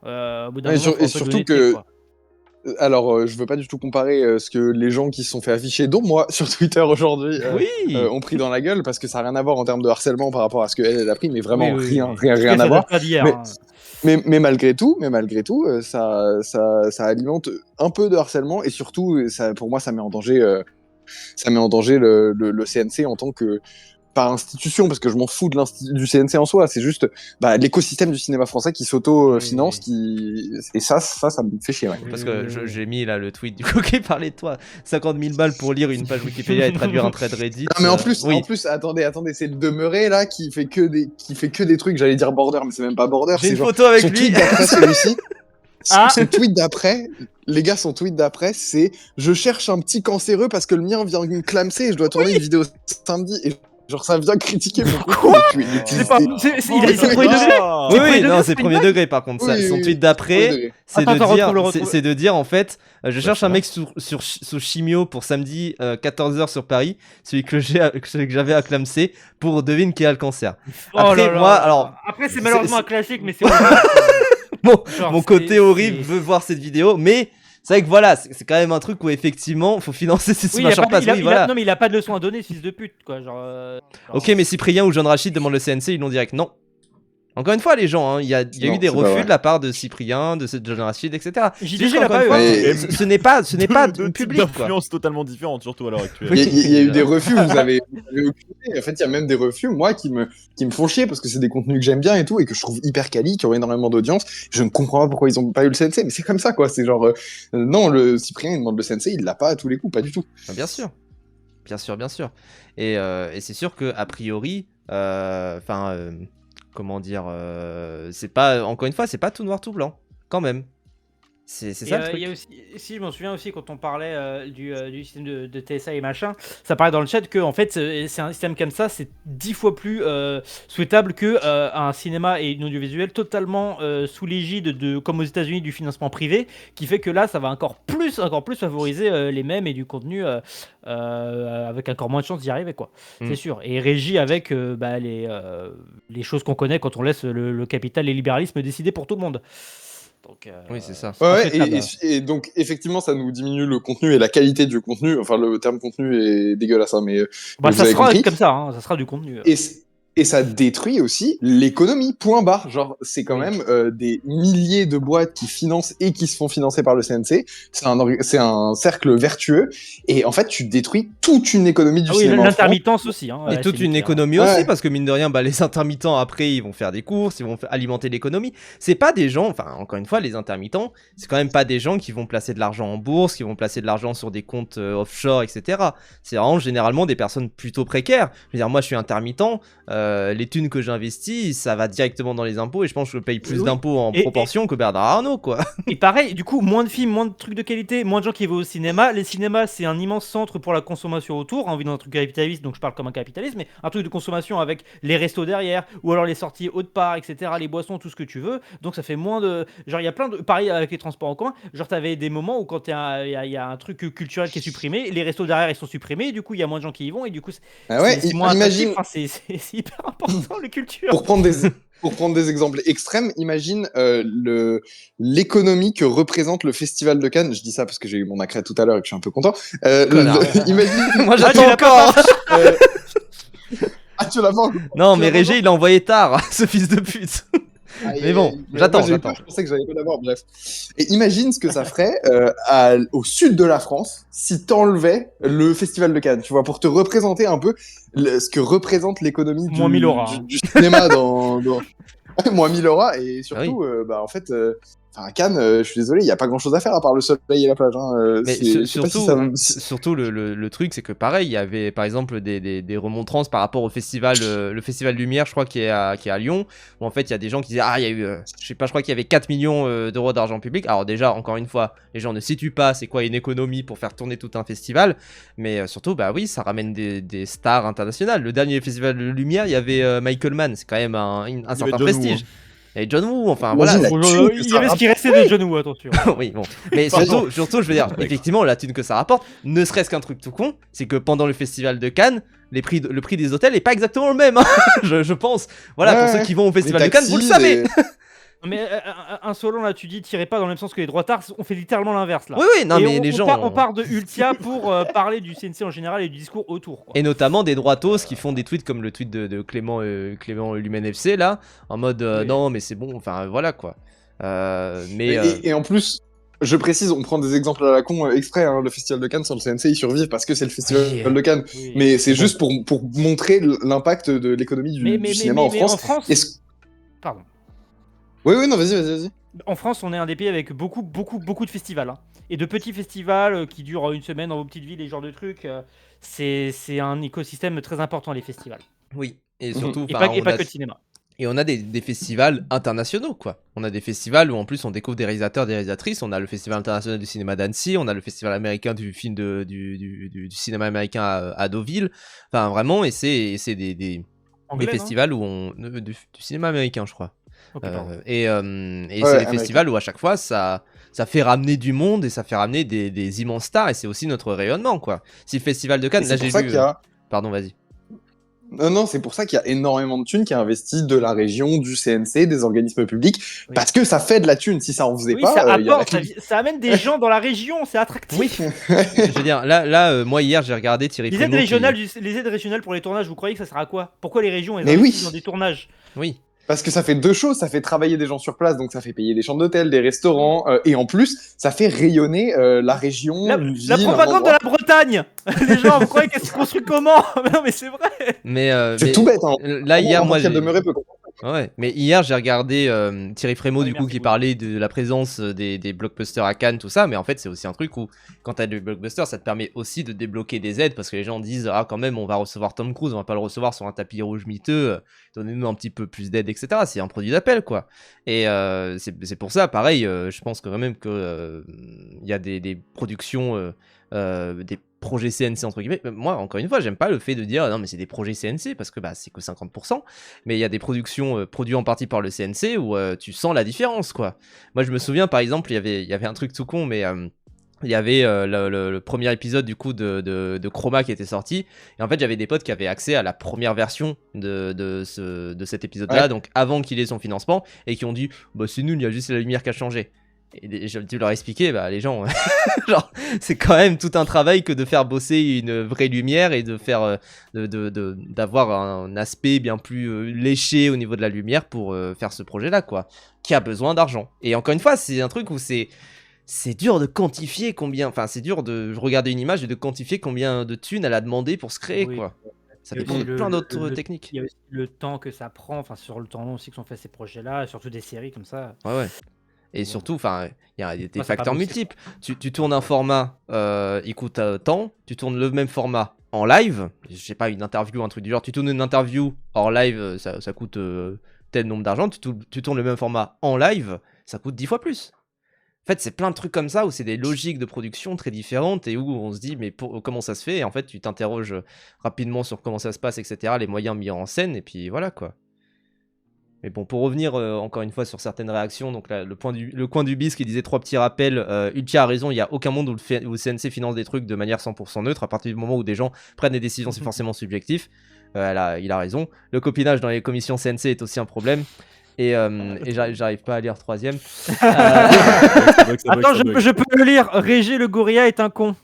Au bout d'un Ouais, moment, faut un peu surtout d'honnêteté, que, quoi. alors, je veux pas du tout comparer ce que les gens qui se sont fait afficher, dont moi, sur Twitter aujourd'hui, oui. ont pris dans la gueule, parce que ça n'a rien à voir en termes de harcèlement par rapport à ce qu'elle a pris, mais vraiment Oui, oui, rien, oui. rien, En tout rien cas, à ça voir. date pas d'hier. Mais- hein. Mais malgré tout, ça alimente un peu de harcèlement, et surtout, ça, pour moi, ça met en danger le CNC en tant que, pas institution, parce que je m'en fous du CNC en soi, c'est juste l'écosystème du cinéma français qui s'auto-finance, et ça me fait chier. Ouais. Parce que j'ai mis là le tweet du coup qui parlait de toi. 50 000 balles pour lire une page Wikipédia et traduire un thread Reddit. Non, mais en plus, oui. attendez, c'est le demeuré là qui fait que des trucs, j'allais dire border, mais c'est même pas border, J'ai c'est une genre photo avec son lui. tweet d'après celui-ci. Ah. Son tweet d'après, les gars, son tweet d'après, c'est je cherche un petit cancéreux parce que le mien vient me clamser et je dois tourner une vidéo samedi, et genre ça vient critiquer mon contenu. C'est pas. Il a c'est premier degré. Oui, premier oui, degré, non, c'est c'est une premier blague. degré par contre. Ça. Oui, Son oui, tweet oui. d'après, c'est Attends, c'est de dire en fait, je cherche c'est un là. mec sous chimio pour samedi 14h sur Paris, celui que j'avais acclamé pour devine qui a le cancer. Oh Après, là là. moi, alors, Après, c'est c'est- malheureusement c'est- un classique, mais c'est. Genre, mon c'est- côté horrible c'est- veut voir cette vidéo, mais c'est vrai que voilà, c'est quand même un truc où effectivement, faut financer ces Oui, il a machins pas de- passe. Oui, voilà. non, mais il a pas de leçon à donner, fils de pute, quoi. Genre. Ok, mais Cyprien ou John Rachid demandent le CNC, ils l'ont direct. Non. Encore une fois, les gens, hein, il y a eu Non, des c'est pas refus vrai. de la part de Cyprien, de John Rachid, etc. JDG Juste l'a encore pas une eu, fois, hein. ce n'est pas Deux types public, quoi. d'influences totalement différentes, surtout à l'heure actuelle. Il y a eu des refus, vous avez aucune idée. En fait, il y a même des refus, moi, qui me font chier parce que c'est des contenus que j'aime bien et tout, et que je trouve hyper quali, qui ont énormément d'audience. Je ne comprends pas pourquoi ils ont pas eu le CNC, mais c'est comme ça, quoi. C'est genre, non, le Cyprien, il demande le CNC, il l'a pas à tous les coups, pas du tout. Ah, bien sûr. Bien sûr, bien sûr. Et c'est sûr que a priori, comment dire, c'est pas, encore une fois, c'est pas tout noir tout blanc, quand même. C'est ça le truc. Il y a aussi, si je m'en souviens aussi quand on parlait du système de TSA et machin, ça parlait dans le chat que en fait c'est un système comme ça, c'est 10 fois plus souhaitable que un cinéma et une audiovisuel totalement sous l'égide de, comme aux États-Unis, du financement privé, qui fait que là ça va encore plus favoriser les mêmes et du contenu avec encore moins de chances d'y arriver, quoi. C'est sûr. Et régi avec les choses qu'on connaît quand on laisse le capital et le libéralisme décider pour tout le monde. Donc, oui, c'est ça. Et donc, effectivement, ça nous diminue le contenu et la qualité du contenu. Enfin, le terme contenu est dégueulasse, hein, mais ça sera comme ça, hein, ça sera du contenu. Et ça détruit aussi l'économie, point barre. Genre, c'est quand même des milliers de boîtes qui financent et qui se font financer par le CNC. C'est un cercle vertueux. Et en fait, tu détruis toute une économie du cinéma. L'intermittence aussi. Hein, et toute une économie aussi, parce que mine de rien, les intermittents, après, ils vont faire des courses, ils vont alimenter l'économie. C'est pas des gens, enfin, encore une fois, les intermittents, c'est quand même pas des gens qui vont placer de l'argent en bourse, qui vont placer de l'argent sur des comptes offshore, etc. C'est vraiment généralement des personnes plutôt précaires. Je veux dire, moi, je suis intermittent. Les thunes que j'investis, ça va directement dans les impôts et je pense que je paye plus d'impôts en proportion que Bernard Arnault, quoi. Et pareil, du coup, moins de films, moins de trucs de qualité, moins de gens qui vont au cinéma. Les cinémas, c'est un immense centre pour la consommation autour. On vit dans un truc capitaliste, donc je parle comme un capitaliste, mais un truc de consommation avec les restos derrière, ou alors les sorties haut de part, etc., les boissons, tout ce que tu veux. Donc ça fait moins de... Genre, il y a plein de... Pareil avec les transports en commun. Genre, t'avais des moments où quand il y a un truc culturel qui est supprimé, les restos derrière, ils sont supprimés, et du coup, il y a moins de gens qui y vont, et du coup, c'est moins attractif. Enfin, c'est hyper important, les cultures. Pour prendre des exemples extrêmes, imagine l'économie que représente le Festival de Cannes. Je dis ça parce que j'ai eu mon accret tout à l'heure et que je suis un peu content. Imagine... Moi, j'attends encore. Ah, tu l'as pas? Non, mais Régé, il a envoyé tard, ce fils de pute. Mais bon, j'attends. Je pensais que j'allais pas l'avoir, bref. Et imagine ce que ça ferait au sud de la France si t'enlevais le Festival de Cannes, tu vois, pour te représenter un peu ce que représente l'économie du cinéma dans... Moins 1000 euros, et surtout, en fait... à Cannes, je suis désolé, il n'y a pas grand chose à faire à part le soleil et la plage. Hein. Mais surtout, le truc, c'est que pareil, il y avait par exemple des remontrances par rapport au festival, le festival Lumière, je crois, qui est à Lyon, où en fait, il y a des gens qui disaient, il y a eu, je sais pas, je crois qu'il y avait 4 millions d'euros d'argent public. Alors, déjà, encore une fois, les gens ne situent pas c'est quoi une économie pour faire tourner tout un festival, mais surtout, oui, ça ramène des stars internationales. Le dernier festival de Lumière, il y avait Michael Mann, c'est quand même un certain prestige. Et John Woo, enfin voilà. Il y avait ce qui restait de John Woo, attention. Oui, bon. Mais surtout, je veux dire, effectivement, la thune que ça rapporte, ne serait-ce qu'un truc tout con, c'est que pendant le festival de Cannes, le prix des hôtels est pas exactement le même, hein, je pense. Voilà, pour ceux qui vont au festival de Cannes, vous le savez. Mais insolent, là, tu dis, tirez pas dans le même sens que les droitards, on fait littéralement l'inverse, là. Oui, non, mais les gens... On part de Ultia pour parler du CNC en général et du discours autour, quoi. Et notamment des droitos qui font des tweets comme le tweet de Clément Lumen FC, là, en mode non, mais c'est bon, enfin, voilà, quoi. Et en plus... Je précise, on prend des exemples à la con exprès, hein, le Festival de Cannes sans le CNC, il survit parce que c'est le Festival de Cannes. Oui. Mais c'est juste pour montrer l'impact de l'économie du cinéma en France. Pardon. Oui, non, vas-y. En France, on est un des pays avec beaucoup de festivals. Hein. Et de petits festivals qui durent une semaine dans vos petites villes, et ce genre de trucs. C'est un écosystème très important, les festivals. Oui, et surtout... Et pas que le cinéma. Et on a des festivals internationaux, quoi. On a des festivals où en plus on découvre des réalisateurs, des réalisatrices. On a le Festival international du cinéma d'Annecy, on a le Festival américain du film du cinéma américain à Deauville. Enfin, vraiment, et c'est des festivals où du cinéma américain, je crois. Okay, c'est des festivals où à chaque fois ça fait ramener du monde et ça fait ramener des immenses stars, et c'est aussi notre rayonnement, quoi. Si le Festival de Cannes, là j'ai vu... Pardon, vas-y. Non, c'est pour ça qu'il y a énormément de thunes qui est investi de la région, du CNC, des organismes publics, parce que ça fait de la thune. Si ça en faisait pas, ça amène des gens dans la région, c'est attractif. Oui. Je veux dire, là, moi hier j'ai regardé Thierry Frémaux. Les aides régionales pour les tournages, vous croyez que ça sert à quoi? Pourquoi les régions elles dans des tournages? Oui. Parce que ça fait deux choses, ça fait travailler des gens sur place, donc ça fait payer des chambres d'hôtel, des restaurants, et en plus, ça fait rayonner la région, la propagande de la Bretagne. Les gens, vous croyez qu'elle se construit comment? Non, mais c'est vrai. Mais c'est tout bête, hein. Là, hier, moi, Ouais, mais hier j'ai regardé Thierry Frémaux Ouais, du coup merci, qui oui. parlait de la présence des blockbusters à Cannes, tout ça, mais en fait c'est aussi un truc où quand t'as des blockbusters ça te permet aussi de débloquer des aides parce que les gens disent ah quand même on va recevoir Tom Cruise, on va pas le recevoir sur un tapis rouge miteux, donnez-nous un petit peu plus d'aide etc. C'est un produit d'appel quoi. Et c'est pour ça pareil, je pense quand même que il y a des productions, des projets CNC entre guillemets. Moi encore une fois j'aime pas le fait de dire non mais c'est des projets CNC parce que bah c'est que 50%. Mais il y a des productions produites en partie par le CNC où tu sens la différence quoi. Moi je me souviens par exemple il y avait un truc tout con mais il y avait le premier épisode du coup de Chroma qui était sorti et en fait j'avais des potes qui avaient accès à la première version de cet épisode là Ouais. donc avant qu'il ait son financement et qui ont dit bah c'est nul il y a juste la lumière qui a changé. Et je leur expliquer, bah les gens, genre, c'est quand même tout un travail que de faire bosser une vraie lumière et de faire, d'avoir un aspect bien plus léché au niveau de la lumière pour faire ce projet-là, quoi, qui a besoin d'argent. Et encore une fois, c'est un truc où c'est dur de quantifier combien, enfin c'est dur de regarder une image et de quantifier combien de thunes elle a demandé pour se créer, Oui. quoi. Ça Il y a dépend aussi de plein d'autres techniques. Il y a aussi le temps que ça prend, enfin sur le temps long aussi que sont faits ces projets-là, surtout des séries comme ça. Ouais, ouais. Et Bon. surtout, enfin, il y a des Moi, c'est pas facteurs possible, multiples. Tu tournes un format, il coûte tant. Tu tournes le même format en live. Je sais pas, une interview, un truc du genre. Tu tournes une interview hors live, ça coûte tel nombre d'argent. Tu tournes le même format en live, ça coûte 10 fois plus. En fait, c'est plein de trucs comme ça où c'est des logiques de production très différentes et où on se dit, mais comment ça se fait? Et en fait, tu t'interroges rapidement sur comment ça se passe, etc. Les moyens mis en scène, et puis voilà quoi. Mais bon, pour revenir encore une fois sur certaines réactions, donc là, le coin du bis qui disait 3 petits rappels, Ultia a raison, il n'y a aucun monde où le CNC finance des trucs de manière 100% neutre, à partir du moment où des gens prennent des décisions, c'est forcément subjectif. Il a raison. Le copinage dans les commissions CNC est aussi un problème. Et j'arrive pas à lire troisième. Attends, je peux le lire. Régé le gorilla est un con.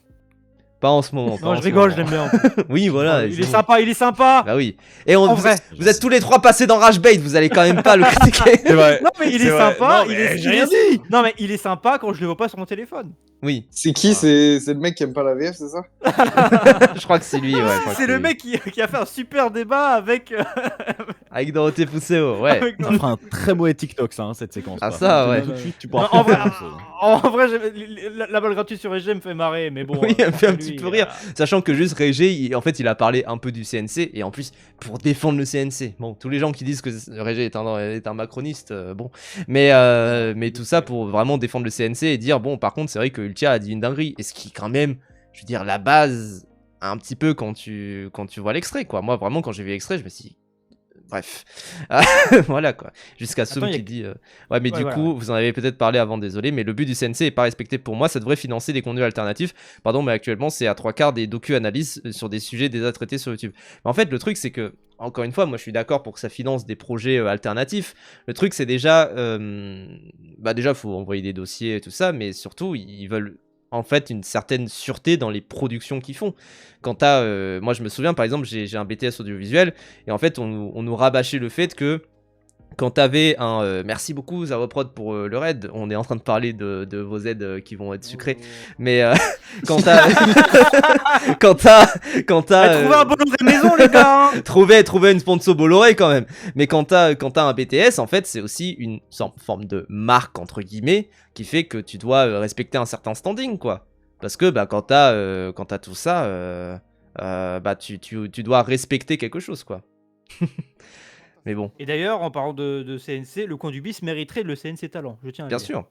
Pas en ce moment. Non, je rigole, je l'aime bien. Oui, voilà. Il est sympa, il est sympa. Bah oui. Et En vrai. vous êtes tous les trois passés dans Rage Bait, vous allez quand même pas le critiquer. C'est vrai. Non, mais il est C'est vrai. sympa. Non, il mais est- j'ai il rien est- dit. Non, mais il est sympa quand je le vois pas sur mon téléphone. Oui, C'est qui? C'est le mec qui aime pas la VF, c'est ça? je crois que c'est lui, ouais. je crois C'est que le mec qui a fait un super débat avec. Avec Dorothée Pousseau, ouais. avec- Ça fera un très mauvais TikTok, ça, hein, cette séquence. Ah, là. ça, Je te ouais. dis tout de suite, tu Non, pourras en plus vrai, faire grand-chose. en vrai, la balle gratuite sur Régé me fait marrer, mais bon. Oui, elle me fait un lui, petit peu rire. Sachant que juste Régé, en fait, il a parlé un peu du CNC, et en plus, pour défendre le CNC. Bon, tous les gens qui disent que Régé est un macroniste, bon. Mais tout ça pour vraiment défendre le CNC et dire, bon, par contre, c'est vrai que Ultia a dit une dinguerie. Et ce qui, quand même, je veux dire, la base, un petit peu quand tu vois l'extrait, quoi. Moi, vraiment, quand j'ai vu l'extrait, je me suis dit, bref. Voilà, quoi. Jusqu'à Soum Attends, qui dit, ouais, mais Ouais, du voilà, coup, vous en avez peut-être parlé avant, désolé, mais le but du CNC est pas respecté pour moi. Ça devrait financer des contenus alternatifs. Pardon, mais actuellement, c'est à 3/4 des docu-analyses sur des sujets déjà traités sur YouTube. Mais en fait, le truc, c'est que, encore une fois, moi, je suis d'accord pour que ça finance des projets alternatifs. Le truc, c'est déjà, déjà, faut envoyer des dossiers et tout ça, mais surtout, ils veulent en fait une certaine sûreté dans les productions qu'ils font. Quand t'as, moi, je me souviens, par exemple, j'ai un BTS audiovisuel, et en fait, on nous rabâchait le fait que quand t'avais un merci beaucoup Zaroprod pour le raid, on est en train de parler de vos aides qui vont être sucrées, mais quand t'as Trouver un Bolloré maison, les gars. Hein. trouver une sponsor Bolloré quand même, mais quand t'as un BTS, en fait, c'est aussi une forme de marque entre guillemets qui fait que tu dois respecter un certain standing, quoi, parce que bah quand t'as tout ça, bah tu dois respecter quelque chose, quoi. Mais bon. Et d'ailleurs, en parlant de CNC, le coin du bis mériterait le CNC Talent. Je tiens à le Bien dire. sûr.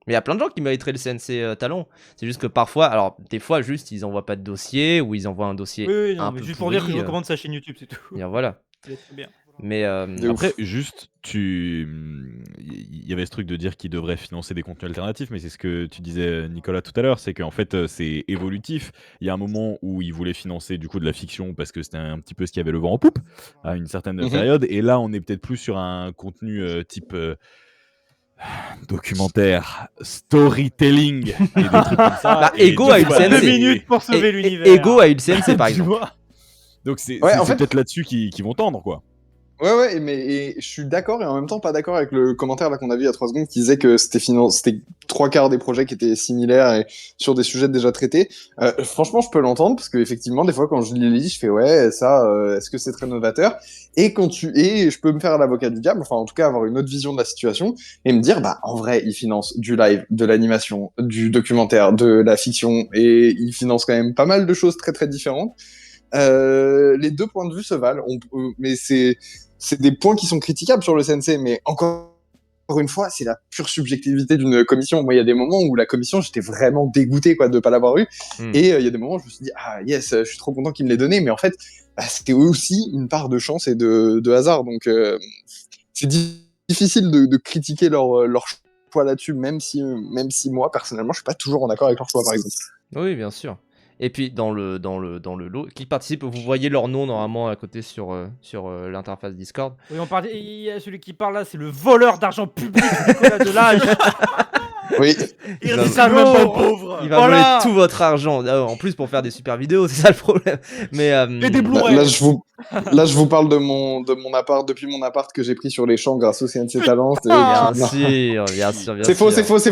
Mais il y a plein de gens qui mériteraient le CNC Talent. C'est juste que parfois, alors des fois, juste ils envoient pas de dossier ou ils envoient un dossier Oui, non, un mais peu juste pour dire que je pourri, recommande sa chaîne YouTube, c'est tout. et voilà. Il est très bien. Mais De Après, juste, il y avait ce truc de dire qu'il devrait financer des contenus alternatifs, mais c'est ce que tu disais, Nicolas, tout à l'heure, c'est qu'en fait, c'est évolutif. Il y a un moment où il voulait financer du coup de la fiction parce que c'était un petit peu ce qui avait le vent en poupe à une certaine période, et là, on est peut-être plus sur un contenu type documentaire, storytelling, et des trucs comme ça. Bah, et Ego du a eu coup, le bah, CNC. 2 minutes pour sauver l'univers. Ego a eu le CNC par tu exemple. vois. Donc c'est Ouais, en c'est fait- peut-être là-dessus qu'ils vont tendre, quoi. Ouais, mais je suis d'accord et en même temps pas d'accord avec le commentaire là qu'on a vu il y a 3 secondes qui disait que c'était 3 quarts des projets qui étaient similaires et sur des sujets déjà traités. Franchement, je peux l'entendre parce que effectivement, des fois quand je lis les listes, je fais ouais, ça, est-ce que c'est très novateur? Et je peux me faire l'avocat du diable, enfin en tout cas avoir une autre vision de la situation et me dire bah en vrai, ils financent du live, de l'animation, du documentaire, de la fiction et ils financent quand même pas mal de choses très très différentes. Les deux points de vue se valent, mais c'est des points qui sont critiquables sur le CNC, mais encore une fois, c'est la pure subjectivité d'une commission. Moi, il y a des moments où la commission, j'étais vraiment dégoûté quoi, de ne pas l'avoir eu. Et il y a des moments où je me suis dit, ah yes, je suis trop content qu'ils me l'aient donné. Mais en fait, bah, c'était aussi une part de chance et de hasard. Donc, c'est difficile de critiquer leur choix là-dessus, même si moi, personnellement, je suis pas toujours en accord avec leur choix, par exemple. Oui, bien sûr. Et puis dans le lot, qui participe, vous voyez leur nom normalement à côté sur l'interface Discord. Oui, celui qui parle là, c'est le voleur d'argent public Nicolas Delage. Oui. Il ne savent même pas, le pauvre. Il va voler tout votre argent. En plus pour faire des super vidéos, c'est ça le problème. Mais et des Blu-ray. Là, je vous parle de mon appart, depuis mon appart que j'ai pris sur les champs grâce au CNC Talent. Bien sûr. C'est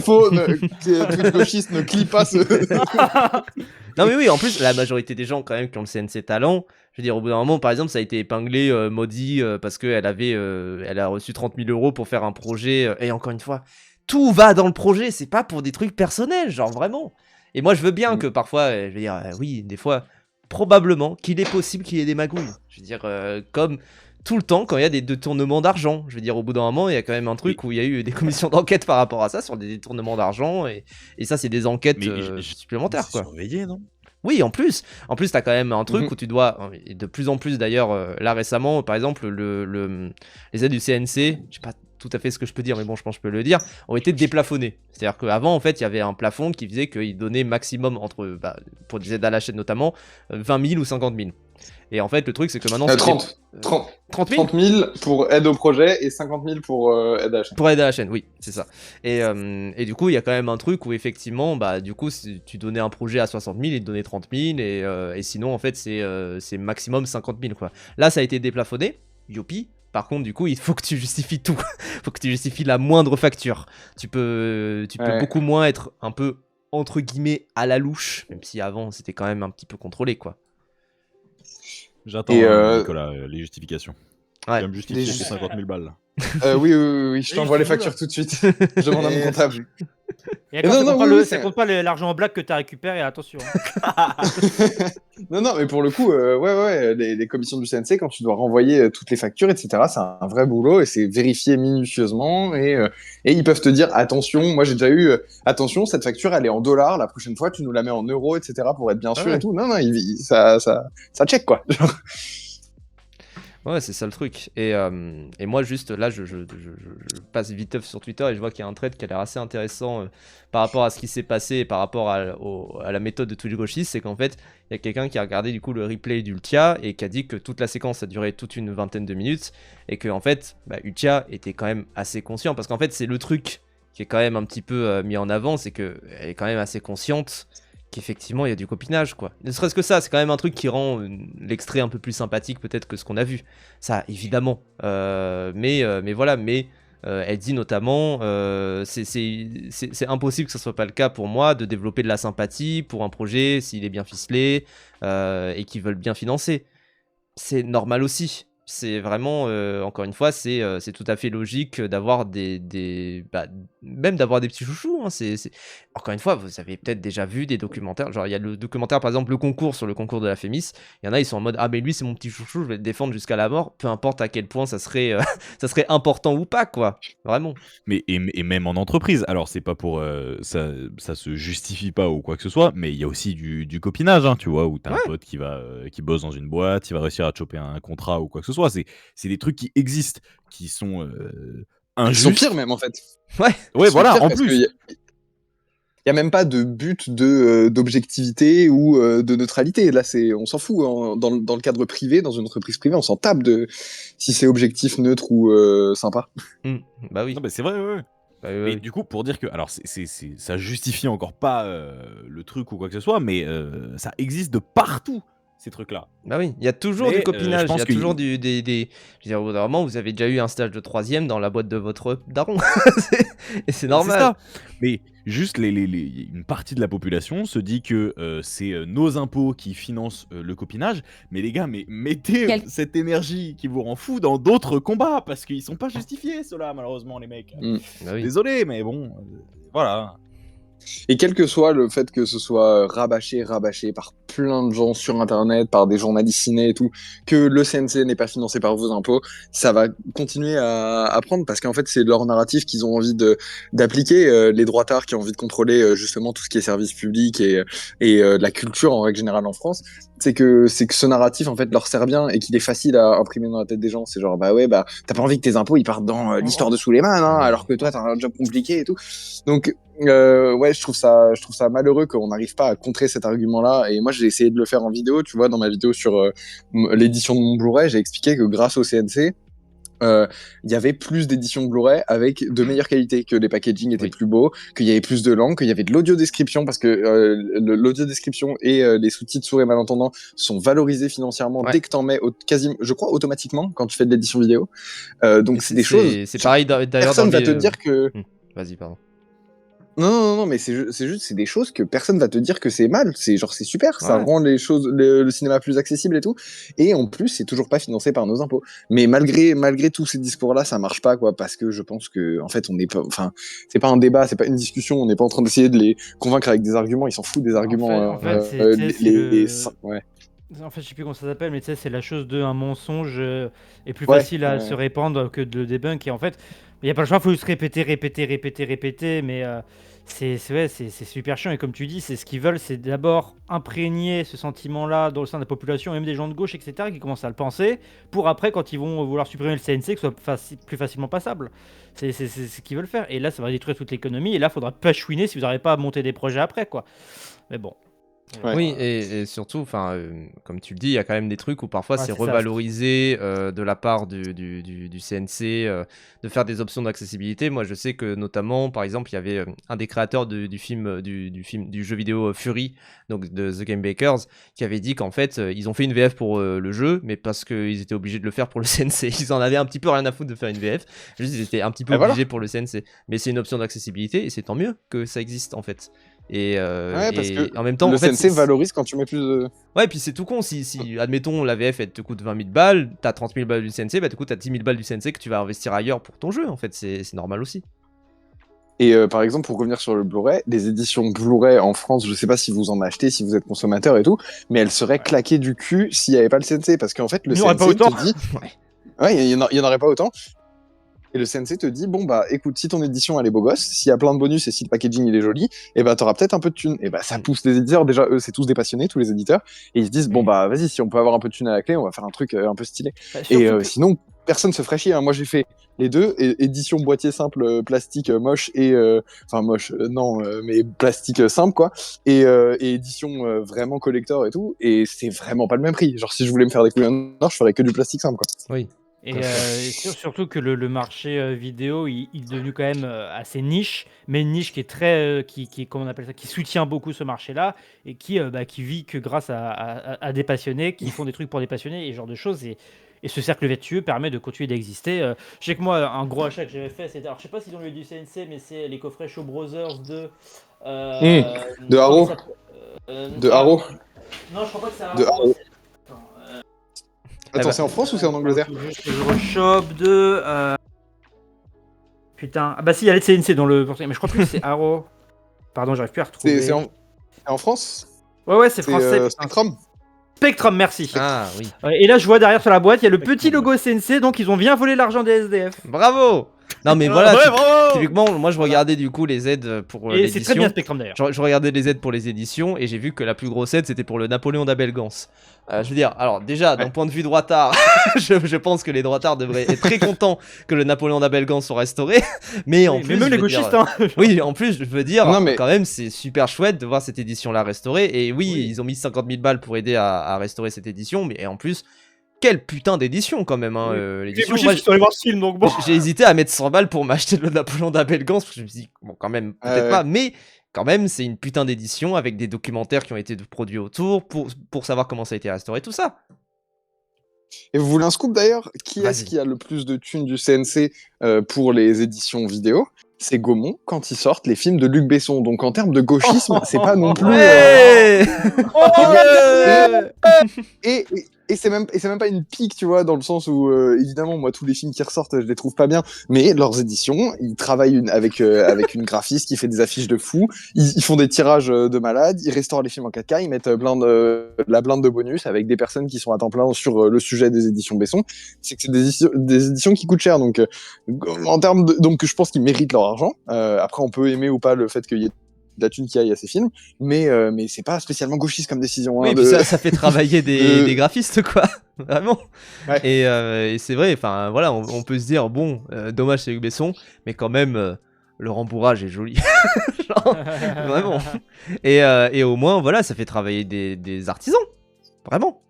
faux. Twitch gauchiste ne clique pas ce. Non mais oui, en plus la majorité des gens quand même qui ont le CNC Talent, je veux dire au bout d'un moment par exemple ça a été épinglé Maudit parce qu'elle elle a reçu 30 000 € pour faire un projet et encore une fois tout va dans le projet, c'est pas pour des trucs personnels, genre vraiment. Et moi je veux bien que parfois, je veux dire oui des fois probablement qu'il est possible qu'il y ait des magouilles, je veux dire comme tout le temps quand il y a des détournements d'argent. Je veux dire, au bout d'un moment, il y a quand même un truc où il y a eu des commissions d'enquête par rapport à ça, sur des détournements d'argent, et ça, c'est des enquêtes supplémentaires, quoi. Surveillé, non? Oui, en plus, t'as quand même un truc où tu dois, et de plus en plus d'ailleurs, là récemment, par exemple, les aides du CNC, je sais pas tout à fait ce que je peux dire, mais bon, je pense que je peux le dire, ont été déplafonnés. C'est-à-dire qu'avant, en fait, il y avait un plafond qui faisait qu'il donnait maximum, pour des aides à la chaîne notamment, 20 000 ou 50 000. Et en fait, le truc, c'est que maintenant... 30 000 pour aide au projet et 50 000 pour aide à la chaîne. Pour aide à la chaîne, oui, c'est ça. Et du coup, il y a quand même un truc où effectivement, bah, du coup, si tu donnais un projet à 60 000, il te donnait 30 000, et sinon, en fait, c'est maximum 50 000, quoi. Là, ça a été déplafonné, youpi. Par contre, du coup, il faut que tu justifies tout. Il faut que tu justifies la moindre facture. Tu peux beaucoup moins être un peu, entre guillemets, à la louche, même si avant, c'était quand même un petit peu contrôlé, quoi. J'attends, Nicolas, les justifications. Ouais. Tu vas me justifier ces 50 000 balles. Oui, je t'envoie les factures tout de suite. Je demande à mon comptable. Et attends, ça compte pas l'argent en black que t'as récupéré, attention. Non, mais pour le coup, les commissions du CNC, quand tu dois renvoyer toutes les factures, etc., c'est un vrai boulot et c'est vérifié minutieusement. Et ils peuvent te dire, attention, moi j'ai déjà eu, attention, cette facture, elle est en dollars, la prochaine fois, tu nous la mets en euros, etc., pour être bien sûr et tout. Non, ça check, quoi. Ouais, c'est ça le truc. Et moi, juste là, je passe vite sur Twitter et je vois qu'il y a un thread qui a l'air assez intéressant par rapport à ce qui s'est passé et par rapport à la méthode de Twitch gauchiste. C'est qu'en fait, il y a quelqu'un qui a regardé du coup le replay d'Ultia et qui a dit que toute la séquence a duré toute une vingtaine de minutes et que en fait, Ultia était quand même assez conscient parce qu'en fait, c'est le truc qui est quand même un petit peu mis en avant, c'est qu'elle est quand même assez consciente qu'effectivement il y a du copinage, quoi. Ne serait-ce que ça, c'est quand même un truc qui rend l'extrait un peu plus sympathique peut-être que ce qu'on a vu. Ça, évidemment. Mais voilà, elle dit notamment c'est impossible que ce soit pas le cas pour moi de développer de la sympathie pour un projet s'il est bien ficelé et qu'ils veulent bien financer. C'est normal aussi. C'est vraiment, encore une fois, c'est tout à fait logique d'avoir même d'avoir des petits chouchous. Hein, Encore une fois, vous avez peut-être déjà vu des documentaires. Genre, il y a le documentaire, par exemple, le concours sur le concours de la Fémis. Il y en a, ils sont en mode ah, mais lui, c'est mon petit chouchou, je vais le défendre jusqu'à la mort, peu importe à quel point ça serait important ou pas, quoi. Vraiment. Mais et même en entreprise. Alors, c'est pas pour. Ça se justifie pas ou quoi que ce soit, mais il y a aussi du copinage, hein, tu vois, où t'as un pote qui bosse dans une boîte, il va réussir à te choper un contrat ou quoi que ce soit. C'est des trucs qui existent, qui sont injustes. Ils sont pires, même, en fait. Ouais, voilà, en plus. Il n'y a même pas de but d'objectivité ou de neutralité. Là, on s'en fout. Dans le cadre privé, dans une entreprise privée, on s'en tape de si c'est objectif, neutre ou sympa. Bah oui. Non, mais c'est vrai, ouais. Et du coup, pour dire que, alors, ça justifie encore pas le truc ou quoi que ce soit, mais ça existe de partout. ces trucs-là. Bah oui, il y a toujours Mais, du copinage, je il pense y a qu'il- toujours je veux dire, au bout d'un moment, vous avez déjà eu un stage de 3ème dans la boîte de votre daron. Et c'est normal. ça. Mais juste une partie de la population se dit que c'est nos impôts qui financent le copinage. Mais les gars, mettez cette énergie qui vous rend fou dans d'autres combats parce qu'ils sont pas justifiés, ceux-là, malheureusement, les mecs. Bah oui. Désolé, mais bon, voilà. Et quel que soit le fait que ce soit rabâché par plein de gens sur Internet, par des journalistes ciné et tout, que le CNC n'est pas financé par vos impôts, ça va continuer à prendre parce qu'en fait, c'est leur narratif qu'ils ont envie d'appliquer. Les droitards qui ont envie de contrôler justement tout ce qui est service public et de la culture en règle générale en France, c'est que ce narratif en fait leur sert bien et qu'il est facile à imprimer dans la tête des gens. C'est genre, bah ouais, bah t'as pas envie que tes impôts ils partent dans l'histoire de Suleiman, hein, alors que toi t'as un job compliqué et tout. Donc ouais, je trouve ça malheureux qu'on n'arrive pas à contrer cet argument-là. Et moi, j'ai essayé de le faire en vidéo. Tu vois, dans ma vidéo sur l'édition de mon Blu-ray, j'ai expliqué que grâce au CNC, il y avait plus d'éditions Blu-ray avec de meilleure qualité, que les packaging étaient plus beaux, qu'il y avait plus de langues, qu'il y avait de l'audio-description, parce que l'audio-description et les sous-titres sourds et malentendants sont valorisés financièrement dès que t'en mets quasiment, je crois, automatiquement quand tu fais de l'édition vidéo. Donc c'est des choses. C'est pareil d'ailleurs. Personne va te dire que. Vas-y, pardon. Non, mais c'est des choses que personne va te dire que c'est mal. C'est super, ça rend les choses, le cinéma plus accessible et tout. Et en plus, c'est toujours pas financé par nos impôts. Mais malgré tous ces discours-là, ça marche pas, quoi, parce que je pense que, en fait, on n'est pas, enfin, c'est pas un débat, c'est pas une discussion, on n'est pas en train d'essayer de les convaincre avec des arguments, ils s'en foutent des arguments. En fait, ouais. En fait, je sais plus comment ça s'appelle, mais tu sais, c'est la chose d'un mensonge est plus facile à se répandre que de le debunk. Et en fait, il n'y a pas le choix, il faut juste répéter. Mais c'est super chiant. Et comme tu dis, c'est ce qu'ils veulent, c'est d'abord imprégner ce sentiment-là dans le sein de la population, même des gens de gauche, etc., qui commencent à le penser, pour après, quand ils vont vouloir supprimer le CNC, que ce soit plus facilement passable. C'est ce qu'ils veulent faire. Et là, ça va détruire toute l'économie. Et là, il faudra pas chouiner si vous n'arrivez pas à monter des projets après, quoi. Mais bon. Oui, et surtout, comme tu le dis, il y a quand même des trucs où parfois c'est revalorisé de la part du CNC de faire des options d'accessibilité. Moi, je sais que notamment, par exemple, il y avait un des créateurs du jeu vidéo Fury, donc de The Game Bakers, qui avait dit qu'en fait, ils ont fait une VF pour le jeu, mais parce qu'ils étaient obligés de le faire pour le CNC. Ils en avaient un petit peu rien à foutre de faire une VF. Juste, ils étaient un petit peu obligés pour le CNC. Mais c'est une option d'accessibilité et c'est tant mieux que ça existe en fait. Et, parce que en même temps, le en fait, CNC valorise quand tu mets plus de... Ouais, et puis c'est tout con. Si admettons, la VF elle te coûte 20 000 balles, t'as 30 000 balles du CNC, bah du coup t'as 10 000 balles du CNC que tu vas investir ailleurs pour ton jeu. En fait, c'est normal aussi. Et par exemple, pour revenir sur le Blu-ray, les éditions Blu-ray en France, je sais pas si vous en achetez, si vous êtes consommateur et tout, mais elles seraient claquées du cul s'il n'y avait pas le CNC, parce qu'en fait, le CNC te dit... Ouais, il y en aurait pas autant. Et le CNC te dit, bon bah écoute, si ton édition elle est beau gosse, s'il y a plein de bonus et si le packaging il est joli, et bah t'auras peut-être un peu de thunes. Et bah ça pousse les éditeurs, déjà eux c'est tous des passionnés, tous les éditeurs, et ils se disent, bon bah vas-y, si on peut avoir un peu de thunes à la clé, on va faire un truc un peu stylé. Et sinon, personne se ferait chier, hein. Moi j'ai fait les deux, édition boîtier simple, plastique moche et... Enfin moche, non, mais plastique simple quoi, et édition vraiment collector et tout, et c'est vraiment pas le même prix. Genre si je voulais me faire des couilles en or, je ferais que du plastique simple quoi. Oui. Et surtout que le marché vidéo il est devenu quand même assez niche, mais une niche qui est très comment on appelle ça, qui soutient beaucoup ce marché-là et qui vit que grâce à des passionnés qui font des trucs pour des passionnés et ce genre de choses. Et ce cercle vertueux permet de continuer d'exister. Je sais que moi, un gros achat que j'avais fait, c'était, alors je sais pas s'ils ont eu du CNC, mais c'est les coffrets Shaw Brothers de Haro. De Haro. Non, je crois pas que c'est Haro. Attends, c'est en France ou c'est en Angleterre? Le shop de... Putain. Ah bah si, il y a les CNC dans le portrait, mais je crois plus que c'est Haro. Pardon, j'arrive plus à retrouver. C'est en France? Ouais, c'est français. Spectrum. Spectrum, merci. Ah oui. Et là, je vois derrière sur la boîte, il y a le petit logo CNC, donc ils ont bien volé l'argent des SDF. Bravo. Non mais voilà, bravo. typiquement, moi je regardais du coup les aides pour et l'édition. c'est très bien Spectrum d'ailleurs. Je regardais les aides pour les éditions et j'ai vu que la plus grosse aide c'était pour le Napoléon d'Abel-Gance. Je veux dire, alors déjà d'un point de vue droitard, je pense que les droitards devraient être très contents que le Napoléon d'Abel-Gance soit restauré, mais en plus, même les gauchistes, hein. Oui, en plus je veux dire, non, mais... quand même c'est super chouette de voir cette édition là restaurée et oui, ils ont mis 50 000 balles pour aider à restaurer cette édition, mais en plus. Quelle putain d'édition quand même, hein, l'édition. Moi, je suis allé voir ce film, donc bon. J'ai hésité à mettre 100 balles pour m'acheter le Napoléon d'Abel-Gance, parce que je me suis dit, bon, quand même, peut-être pas, mais quand même, c'est une putain d'édition avec des documentaires qui ont été produits autour pour savoir comment ça a été restauré, tout ça. Et vous voulez un scoop d'ailleurs? Qui est-ce Vas-y. qui a le plus de thunes du CNC pour les éditions vidéo? C'est Gaumont quand ils sortent les films de Luc Besson. Donc en termes de gauchisme, c'est pas non plus. Ouais Et c'est même pas une pique, tu vois, dans le sens où, évidemment, moi, tous les films qui ressortent, je les trouve pas bien. Mais leurs éditions, ils travaillent avec une graphiste qui fait des affiches de fou. Ils font des tirages de malades. Ils restaurent les films en 4K. Ils mettent la blinde de bonus avec des personnes qui sont à temps plein sur le sujet des éditions Besson. C'est que c'est des éditions qui coûtent cher. Donc, en termes donc, je pense qu'ils méritent leur argent. Après, on peut aimer ou pas le fait qu'il y ait de la thune qu'il y a à ces films, mais c'est pas spécialement gauchiste comme décision. Oui, Hein, puis ça fait travailler des graphistes, quoi. Vraiment. Ouais. Et c'est vrai, enfin voilà, on peut se dire, bon, dommage c'est Luc Besson, mais quand même, le rembourrage est joli. Genre, vraiment. Et au moins, voilà, ça fait travailler des artisans. Vraiment.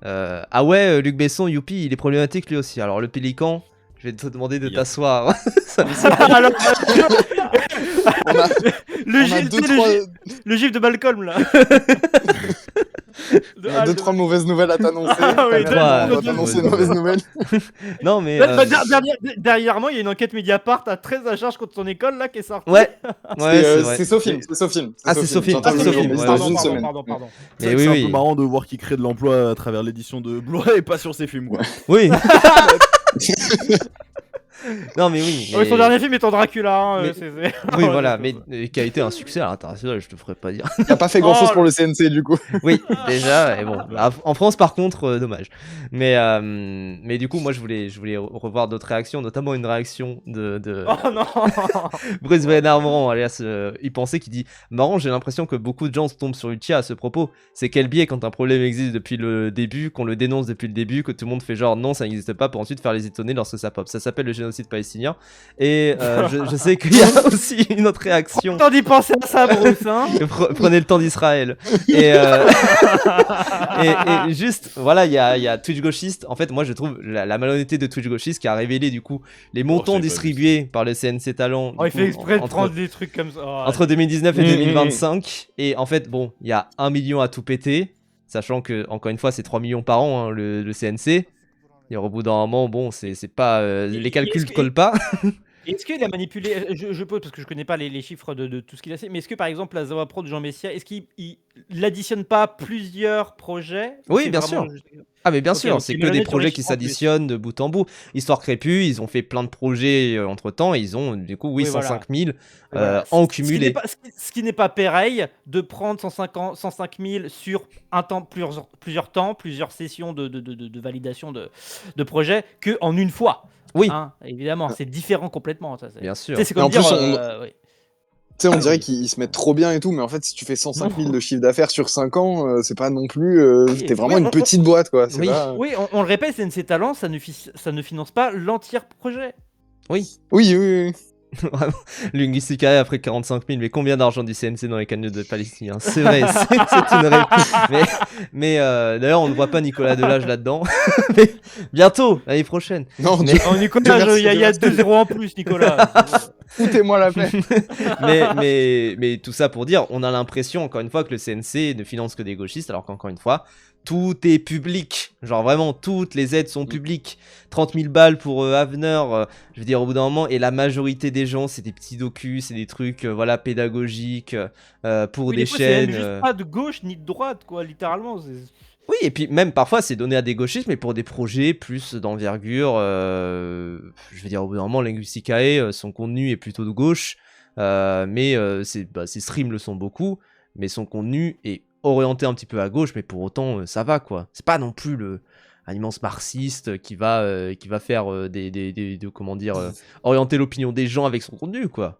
Ah ouais, Luc Besson, youpi, il est problématique lui aussi. Alors le pélican, je vais te demander de t'asseoir. Ça me semble- Alors, On a le gif deux, trois, le gif de Malcolm là. on a deux, trois mauvaises nouvelles à t'annoncer. Ah oui, Ta mère, trois on va t'annoncer une mauvaises mauvaise nouvelle. Non mais... Dernièrement, il y a une enquête Mediapart à 13 à charge contre son école là qui est sortie. Ouais, ouais, c'est vrai. C'est Sofilm. C'est Sofilm. Ah, c'est Sofilm. J'entends Ah, le c'est Sofilm, journaliste ouais, dans ouais. une semaine. Pardon. C'est Mais vrai que oui, c'est un oui. peu marrant de voir qu'ils créent de l'emploi à travers l'édition de Blu-ray et pas sur ces films, quoi. Oui. Non mais oui. Oh, son dernier film étant Dracula. Hein, Mais- c'est- Oui Ouais, voilà, c'est- mais qui a été un succès à l'international, je te ferai pas dire. Il a pas fait grand chose Oh, pour le CNC du coup. Oui, déjà, et bon, en France par contre, dommage. Mais du coup, moi je voulais revoir d'autres réactions, notamment une réaction de Oh non. Bruce Van Armand, alias il pensait, qui dit: marrant, j'ai l'impression que beaucoup de gens tombent sur Lucia à ce propos. C'est quel biais quand un problème existe depuis le début, qu'on le dénonce depuis le début, que tout le monde fait genre non, ça n'existe pas, pour ensuite faire les étonner lorsque ça pop. Ça s'appelle le génocide palestinien. Et je sais qu'il y a aussi une autre réaction. Tant d'y penser à ça, Bruce. Hein. Prenez le temps d'Israël. Et juste, voilà, il y a Twitch gauchiste. En fait, moi, je trouve la malhonnêteté de Twitch gauchiste qui a révélé du coup les montants c'est pas distribués par le CNC Talent. Oh, du il coup, fait exprès de entre- prendre des trucs comme ça. Oh, entre 2019 et 2025. Et en fait, bon, il y a 1 million à tout péter. Sachant que, encore une fois, c'est 3 millions par an, hein, le CNC. Et au bout d'un moment, bon, c'est pas. Les calculs est-ce ne que- collent pas. Est-ce qu'il a manipulé, je peux, parce que je connais pas les chiffres de tout ce qu'il a fait, mais est-ce que par exemple la Zawa Pro de Jean Messia, est-ce qu'il additionne pas plusieurs projets? Ou Oui, c'est bien vraiment sûr. juste- Ah mais bien Ok, sûr, donc c'est il que met des le nez sur les projets qui chiffres en plus. s'additionnent de bout en bout. Histoire crépue, ils ont fait plein de projets entre temps, et ils ont du coup Oui, 105 000 Voilà. en Ce qui n'est cumulé. pas- ce qui n'est pas pareil de prendre 105 000 sur un temps, plusieurs temps, plusieurs sessions de validation de projet que en une fois. Oui, Hein, évidemment, c'est différent complètement. Ça, bien sûr. Tu sais, c'est Mais comme en plus, dire. Oui. Tu sais, on dirait qu'ils se mettent trop bien et tout, mais en fait, si tu fais 105 000 de chiffre d'affaires sur 5 ans, c'est pas non plus. T'es vraiment Oui, une petite boîte, quoi. C'est Oui. pas... Oui, on le répète, CNC Talent, ça ne finance pas l'entier projet. Oui, Oui. vraiment. Linguistica après 45 000, mais combien d'argent du CNC dans les cagnottes de Palestiniens? C'est vrai, c'est une réponse. Mais d'ailleurs, on ne voit pas Nicolas Delage là-dedans. Mais bientôt, l'année prochaine. Non, Mais- Dieu, Oh, Nicolas, Dieu merci, il y a Dieu merci. 2-0 en plus, Nicolas. foutez-moi la paix. mais tout ça pour dire, on a l'impression, encore une fois, que le CNC ne finance que des gauchistes, alors qu'encore une fois, tout est public. Genre vraiment, toutes les aides sont publiques. 30 000 balles pour Avener, je veux dire, au bout d'un moment, et la majorité des gens, c'est des petits docus, c'est des trucs, voilà, pédagogiques, pour Oui, des des fois, c'est même chaînes. juste pas de gauche ni de droite, quoi, littéralement. Oui, et puis même parfois c'est donné à des gauchistes, mais pour des projets plus d'envergure. Je veux dire, au bout d'un moment, Linguisticae, son contenu est plutôt de gauche, mais ses streams le sont beaucoup, mais son contenu est orienté un petit peu à gauche, mais pour autant, ça va quoi. C'est pas non plus un immense marxiste qui va faire comment dire, orienter l'opinion des gens avec son contenu quoi.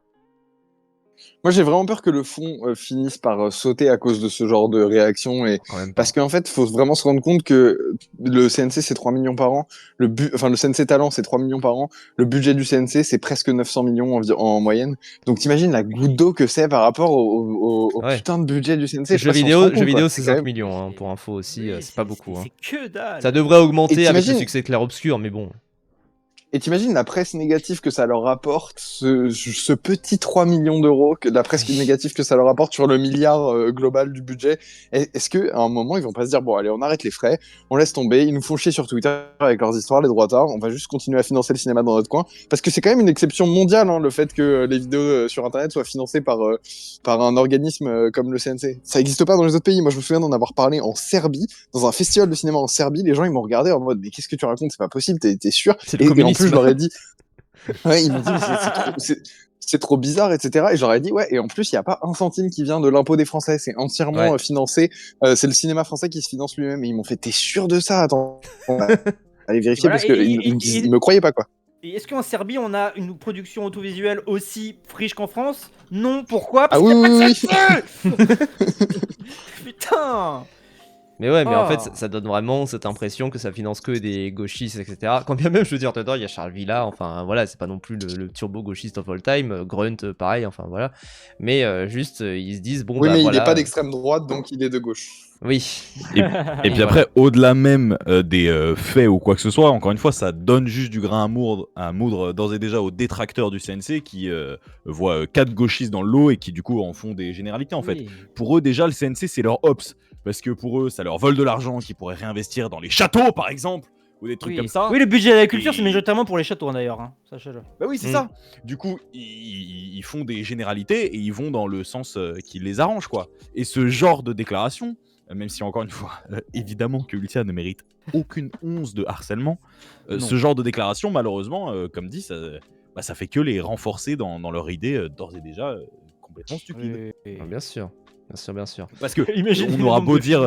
Moi, j'ai vraiment peur que le fond finisse par sauter à cause de ce genre de réaction. Et... Quand même pas. Parce qu'en fait, il faut vraiment se rendre compte que le CNC, c'est 3 millions par an. Le CNC Talent, c'est 3 millions par an. Le budget du CNC, c'est presque 900 millions en moyenne. Donc, t'imagines la goutte d'eau que c'est par rapport au Ouais. putain de budget du CNC. Je sais Jeux pas si on se vidéo, rend compte, jeux vidéo quoi. c'est quand 5 même- millions, hein, pour info aussi, Oui, c'est pas beaucoup. Hein. C'est que dalle. Ça devrait augmenter Et avec le t'imagines- succès Clair Obscur, mais bon. Et t'imagines la presse négative que ça leur rapporte, ce petit 3 millions d'euros, la presse négative que ça leur rapporte sur le milliard global du budget. Est-ce qu'à un moment, ils vont pas se dire, bon, allez, on arrête les frais, on laisse tomber, ils nous font chier sur Twitter avec leurs histoires, les droitards, on va juste continuer à financer le cinéma dans notre coin. Parce que c'est quand même une exception mondiale, hein, le fait que les vidéos sur Internet soient financées par un organisme comme le CNC. Ça n'existe pas dans les autres pays. Moi, je me souviens d'en avoir parlé en Serbie, dans un festival de cinéma en Serbie. Les gens, ils m'ont regardé en mode, mais qu'est-ce que tu racontes? C'est pas possible, t'es sûr? Et en plus, je leur ai dit, ouais, ils m'ont dit, c'est trop bizarre, etc. Et j'aurais dit, ouais, et en plus, il n'y a pas un centime qui vient de l'impôt des Français, c'est entièrement financé, c'est le cinéma français qui se finance lui-même. Et ils m'ont fait, t'es sûr de ça? Attends, allez vérifier parce qu'ils me croyaient pas, quoi. Et est-ce qu'en Serbie, on a une production audiovisuelle aussi riche qu'en France? Non, pourquoi? Parce Ah qu'il n'y a oui, pas de CNC. Putain. Mais ouais, mais en fait, ça donne vraiment cette impression que ça finance que des gauchistes, etc. Quand bien même, je veux dire, dedans, il y a Charles Villa, enfin voilà, c'est pas non plus le turbo gauchiste of all time, Grunt, pareil, enfin voilà. Mais juste, ils se disent, bon, oui, bah mais voilà. il est pas d'extrême droite, donc il est de gauche. Oui. Et puis après, au-delà même des faits ou quoi que ce soit, encore une fois, ça donne juste du grain à moudre d'ores et déjà aux détracteurs du CNC qui voient 4 gauchistes dans le lot et qui du coup en font des généralités en fait. Pour eux déjà, le CNC c'est leur ops. Parce que pour eux, ça leur vole de l'argent qu'ils pourraient réinvestir dans les châteaux par exemple. Ou des trucs comme ça. Oui, le budget de la culture, c'est majoritairement pour les châteaux d'ailleurs. Hein. Sachez-le. Bah oui, c'est ça. Du coup, ils font des généralités et ils vont dans le sens qui les arrange, quoi. Et ce genre de déclaration, même si encore une fois, évidemment que Ultia ne mérite aucune once de harcèlement, ce genre de déclaration, malheureusement, comme dit, ça fait que les renforcer dans leur idée d'ores et déjà complètement stupide. Bien sûr. Bien sûr. Parce que on aura beau dire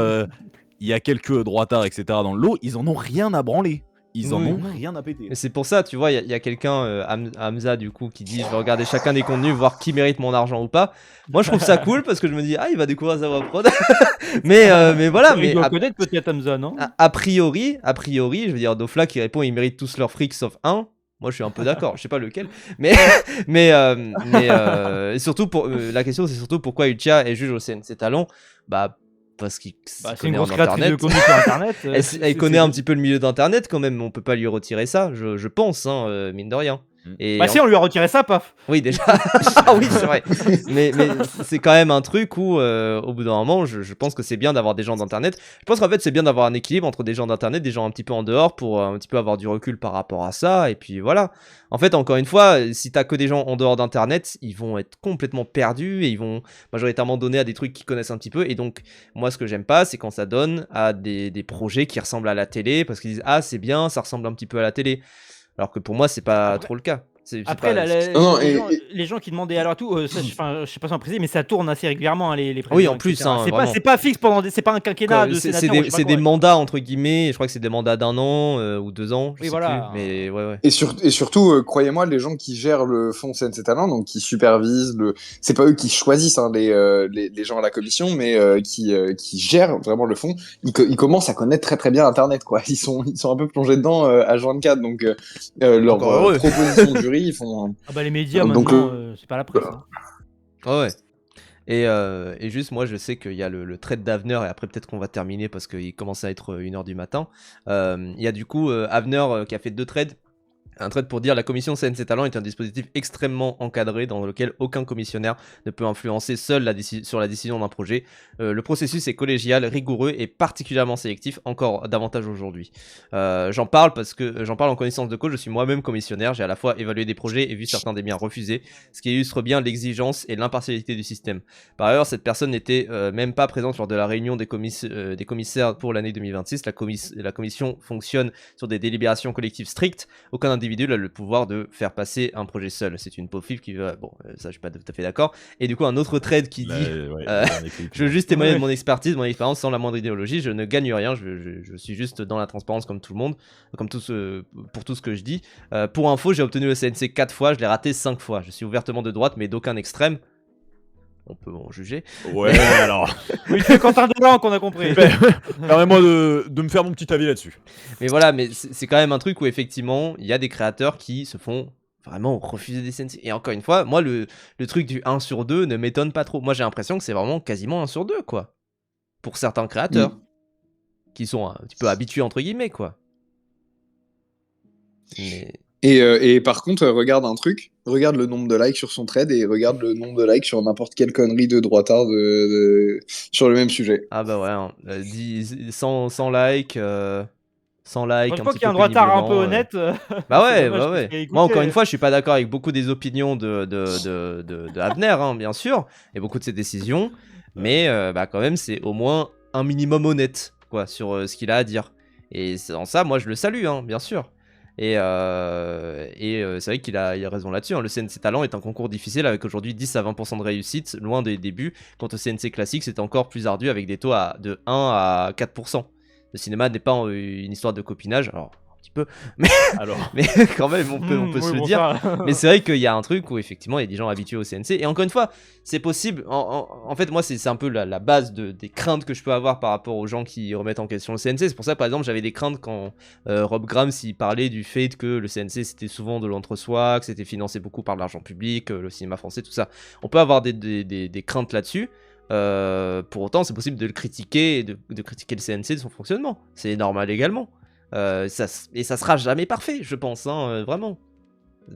il y a quelques droitards, etc. dans le lot, ils en ont rien à branler. Ils en ont rien à péter. Et c'est pour ça, tu vois, il y a quelqu'un, Hamza, du coup, qui dit je vais regarder chacun des contenus, voir qui mérite mon argent ou pas. Moi, je trouve ça cool parce que je me dis, il va découvrir sa voix prod. mais voilà. Il doit connaître peut-être Hamza, non? A priori, je veux dire, Dofla qui répond ils méritent tous leur fric sauf un. Moi, je suis un peu d'accord. Je sais pas lequel, mais et surtout pour la question, c'est surtout pourquoi Ultia est juge au CNC Talent. Bah parce qu'il c'est une grosse créatrice de contenu sur Internet. Elle connaît un petit peu le milieu d'Internet quand même. On peut pas lui retirer ça, je pense, hein, mine de rien. Et si on lui a retiré ça, paf. Oui, déjà. Ah oui, c'est vrai. Mais c'est quand même un truc où, au bout d'un moment, je pense que c'est bien d'avoir des gens d'Internet. Je pense qu'en fait, c'est bien d'avoir un équilibre entre des gens d'Internet, des gens un petit peu en dehors pour un petit peu avoir du recul par rapport à ça. Et puis voilà. En fait, encore une fois, si t'as que des gens en dehors d'Internet, ils vont être complètement perdus et ils vont majoritairement donner à des trucs qu'ils connaissent un petit peu. Et donc, moi, ce que j'aime pas, c'est quand ça donne à des projets qui ressemblent à la télé parce qu'ils disent ah, c'est bien, ça ressemble un petit peu à la télé. Alors que pour moi, c'est pas trop le cas. Après, les gens qui demandaient alors tout, je sais pas si on précise, mais ça tourne assez régulièrement, hein, les oui, en plus, hein, c'est pas fixe c'est pas un quinquennat de sénateur. C'est des mandats entre guillemets. Je crois que c'est des mandats d'1 an ou 2 ans. Je sais plus, mais ouais. Et surtout, croyez-moi, les gens qui gèrent le fonds CNC Talent, donc qui supervisent c'est pas eux qui choisissent hein, les gens à la commission, mais qui gèrent vraiment le fonds. Ils commencent à connaître très très bien Internet, quoi. Ils sont un peu plongés dedans H24, donc leur proposition de jury. Ils font les médias maintenant c'est pas la presse hein. Ouais. Et juste moi je sais qu'il y a le trade d'Avener et après peut-être qu'on va terminer parce qu'il commence à être 1h du matin. Il y a du coup Avener qui a fait 2 trades. Un trade pour dire la commission CNC Talent est un dispositif extrêmement encadré dans lequel aucun commissionnaire ne peut influencer seul sur la décision d'un projet. Le processus est collégial, rigoureux et particulièrement sélectif, encore davantage aujourd'hui. J'en parle en connaissance de cause, je suis moi-même commissionnaire, j'ai à la fois évalué des projets et vu certains des miens refusés, ce qui illustre bien l'exigence et l'impartialité du système. Par ailleurs, cette personne n'était même pas présente lors de la réunion des commissaires pour l'année 2026. La commission fonctionne sur des délibérations collectives strictes, aucun individu a le pouvoir de faire passer un projet seul. C'est une pauvre fille qui va... Bon, ça je suis pas tout à fait d'accord. Et du coup un autre trade qui dit je veux juste témoigner de mon expertise, mon expérience sans la moindre idéologie, je ne gagne rien, je suis juste dans la transparence comme tout le monde, comme pour tout ce que je dis. Pour info, j'ai obtenu le CNC 4 fois, je l'ai raté 5 fois. Je suis ouvertement de droite mais d'aucun extrême. On peut en juger. Ouais, alors. Oui, c'est Quentin Delan qu'on a compris. Permets-moi de me faire mon petit avis là-dessus. Mais voilà, mais c'est quand même un truc où effectivement, il y a des créateurs qui se font vraiment refuser des CNC. Et encore une fois, moi, le truc du 1 sur 2 ne m'étonne pas trop. Moi, j'ai l'impression que c'est vraiment quasiment 1 sur 2, quoi. Pour certains créateurs. Qui sont un petit peu habitués, entre guillemets, quoi. Mais... Et par contre, regarde un truc, regarde le nombre de likes sur son thread et regarde le nombre de likes sur n'importe quelle connerie de droitard sur le même sujet. Ah bah ouais, hein, 100 likes, 100 likes, Je un pense petit qu'il y a un peu droitard un peu péniblement, honnête. Bah c'est ouais, dommage bah qu'il se ouais. fait Moi, encore une écouter. fois, je suis pas d'accord avec beaucoup des opinions de Abner, hein, bien sûr, et beaucoup de ses décisions, mais bah quand même, c'est au moins un minimum honnête, quoi, sur ce qu'il a à dire. Et en ça, moi, je le salue, hein, bien sûr. C'est vrai il a raison là-dessus, hein. Le CNC Talent est un concours difficile avec aujourd'hui 10 à 20% de réussite, loin des débuts. Quant au CNC classique, c'est encore plus ardu avec des taux de 1 à 4%. Le cinéma n'est pas une histoire de copinage, alors un petit peu, mais, Alors, mais quand même, on peut Oui, se le bon, dire. ça. Mais c'est vrai qu'il y a un truc où effectivement il y a des gens habitués au CNC. Et encore une fois, c'est possible. En fait, moi, c'est un peu la base des craintes que je peux avoir par rapport aux gens qui remettent en question le CNC. C'est pour ça, par exemple, j'avais des craintes quand Rob Grams il parlait du fait que le CNC c'était souvent de l'entre-soi, que c'était financé beaucoup par de l'argent public, le cinéma français, tout ça. On peut avoir des craintes là-dessus. Pour autant, c'est possible de le critiquer et de critiquer le CNC de son fonctionnement. C'est normal également. Et ça sera jamais parfait, je pense, hein, vraiment.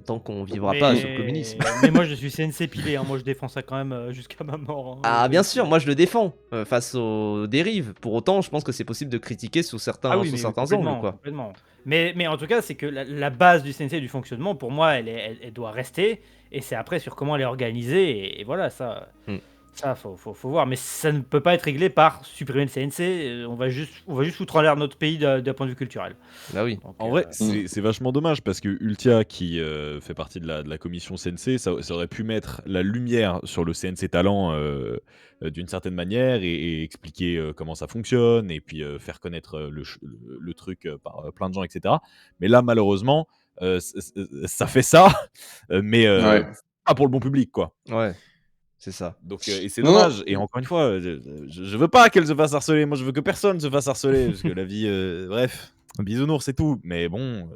Tant qu'on vivra pas sous le communisme. Mais moi je suis CNC pilé, hein. Moi je défends ça quand même jusqu'à ma mort. Hein. Ah, bien sûr, moi je le défends face aux dérives. Pour autant, je pense que c'est possible de critiquer sous certains, Oui, sous mais certains complètement, angles, quoi. complètement. Mais en tout cas, c'est que la base du CNC du fonctionnement, pour moi, elle doit rester. Et c'est après sur comment elle est organisée. Et voilà, ça. Mm. Ça, faut voir, mais ça ne peut pas être réglé par supprimer le CNC. On va juste foutre en l'air notre pays d'un point de vue culturel. Bah oui. Donc, en vrai, c'est vachement dommage parce que Ultia, qui fait partie de la commission CNC, ça aurait pu mettre la lumière sur le CNC Talent d'une certaine manière et expliquer comment ça fonctionne et puis faire connaître le truc par plein de gens, etc. Mais là, malheureusement, ça fait ça, mais Ouais. pas pour le bon public, quoi. Ouais, c'est ça. Donc, et c'est Non, dommage. Et encore une fois, je veux pas qu'elle se fasse harceler. Moi, je veux que personne se fasse harceler. Parce que la vie, bref, un bisounours, c'est tout. Mais bon,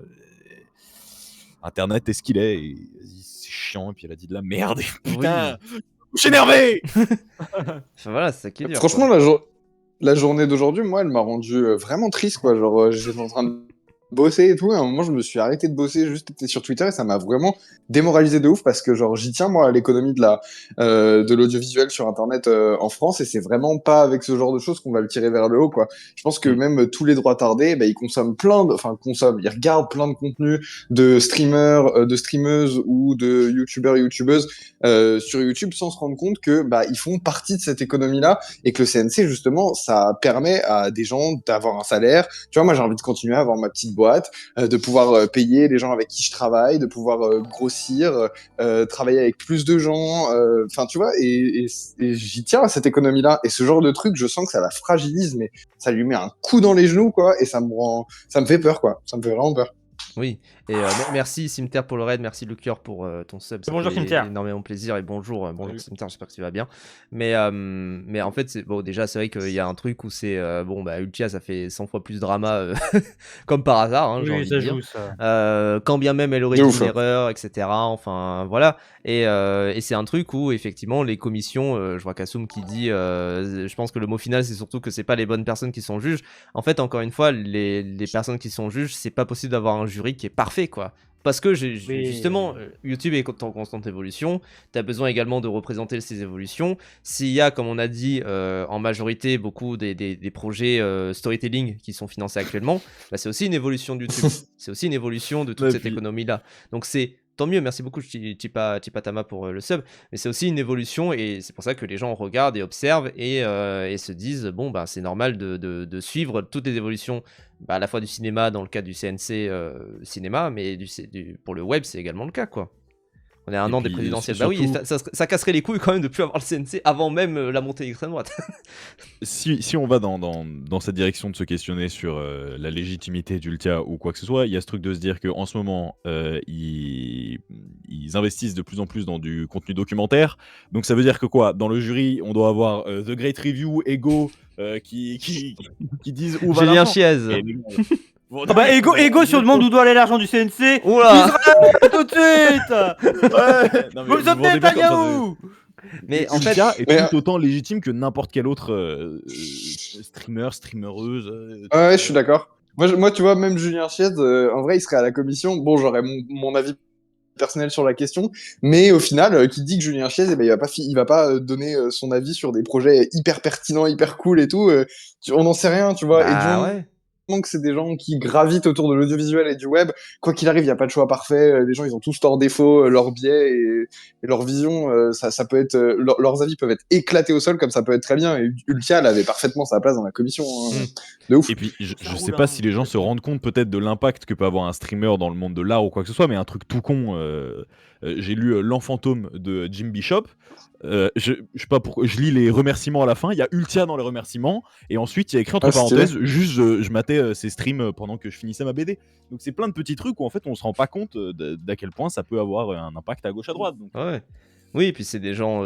Internet est ce qu'il est. Et c'est chiant. Et puis elle a dit de la merde. Et putain, je suis énervé. Enfin, voilà, c'est ça qui est dur. franchement, quoi. la journée d'aujourd'hui, moi, elle m'a rendu vraiment triste, quoi. Genre, j'étais en train de bosser et tout, et à un moment, je me suis arrêté de bosser, juste été sur Twitter, et ça m'a vraiment démoralisé de ouf, parce que, genre, j'y tiens, moi, à l'économie de l'audiovisuel sur Internet en France, et c'est vraiment pas avec ce genre de choses qu'on va le tirer vers le haut, quoi. Je pense que même tous les droits tardés, bah, ils consomment ils regardent plein de contenus de streamers, de streameuses ou de youtubeurs et youtubeuses sur YouTube sans se rendre compte que, bah, ils font partie de cette économie-là, et que le CNC, justement, ça permet à des gens d'avoir un salaire. Tu vois, moi, j'ai envie de continuer à avoir ma petite boîte, de pouvoir payer les gens avec qui je travaille, de pouvoir grossir, travailler avec plus de gens. Enfin, tu vois, et j'y tiens à cette économie-là. Et ce genre de truc, je sens que ça la fragilise, mais ça lui met un coup dans les genoux, quoi, et ça me fait peur, quoi. Ça me fait vraiment peur. Oui, et merci Cimetière pour le raid, merci Lucior pour ton sub, ça Bonjour, fait Cimetière. énormément plaisir et bonjour Salut. Cimetière, j'espère que tu vas bien. Mais en fait, bon, déjà c'est vrai qu'il y a un truc où c'est bon bah Ultia ça fait 100 fois plus drama comme par hasard, hein, j'ai oui, envie ça de dire. joue ça. Quand bien même elle aurait De dit ouf, une hein. erreur, etc. Enfin voilà. Et c'est un truc où effectivement les commissions, je vois Kassoum qui dit, je pense que le mot final c'est surtout que c'est pas les bonnes personnes qui sont juges. En fait, encore une fois, les personnes qui sont juges, c'est pas possible d'avoir un jury qui est parfait, quoi. Parce que justement, YouTube est en constante évolution, tu as besoin également de représenter ces évolutions. S'il y a, comme on a dit, en majorité beaucoup des projets storytelling qui sont financés actuellement, bah, c'est aussi une évolution de YouTube. C'est aussi une évolution de toute Ouais, cette puis- économie-là. Donc c'est tant mieux, merci beaucoup Chipatama pour le sub, mais c'est aussi une évolution et c'est pour ça que les gens regardent et observent et se disent bon bah c'est normal de suivre toutes les évolutions, bah, à la fois du cinéma dans le cas du CNC cinéma, mais pour le web c'est également le cas, quoi. On est à un Et an des puis, présidentielles. Bah oui, surtout- ça casserait les couilles quand même de plus avoir le CNC avant même la montée d'extrême droite. Si on va dans cette direction de se questionner sur la légitimité d'Ultia ou quoi que ce soit, il y a ce truc de se dire qu'en ce moment, ils investissent de plus en plus dans du contenu documentaire. Donc ça veut dire que quoi? Dans le jury, on doit avoir The Great Review, Ego, qui disent où va Julien l'argent. Chiez. Et les gens, Ah bah, Ego sur demande où doit aller l'argent du CNC. Oula. Israël, tout de suite. Ouais, non, mais Vous vous vous rendez êtes bien compte, Netanyahou. Mais en fait, Ultia est Mais- tout autant légitime que n'importe quel autre streamer, streameuse. Ouais, je suis d'accord. Moi, tu vois, même Julien Chiez, en vrai, il serait à la commission. Bon, j'aurais mon avis personnel sur la question, mais au final, qui dit que Julien Chiez, eh ben, il va pas donner son avis sur des projets hyper pertinents, hyper cool et tout. On n'en sait rien, tu vois. Et du Bah moment ouais. que c'est des gens qui gravitent autour de l'audiovisuel et du web, quoi qu'il arrive, il n'y a pas de choix parfait. Les gens, ils ont tous leurs défauts, leurs biais et leur vision. Ça peut être, leurs avis peuvent être éclatés au sol, comme ça peut être très bien. Et Ultia, elle avait parfaitement sa place dans la commission. Hein. De ouf. Et puis, je Ça sais roule, pas hein, si les gens se complètement. rendent compte peut-être de l'impact que peut avoir un streamer dans le monde de l'art ou quoi que ce soit, mais un truc tout con. J'ai lu L'Enfantôme de Jim Bishop. Je sais pas pourquoi, je lis les remerciements à la fin. Il y a Ultia dans les remerciements, et ensuite il y a écrit entre Ah, stylé. parenthèses, juste je matais ses streams pendant que je finissais ma BD. Donc c'est plein de petits trucs où en fait on se rend pas compte d'à quel point ça peut avoir un impact à gauche à droite. Donc, Ouais. Oui, et puis c'est des gens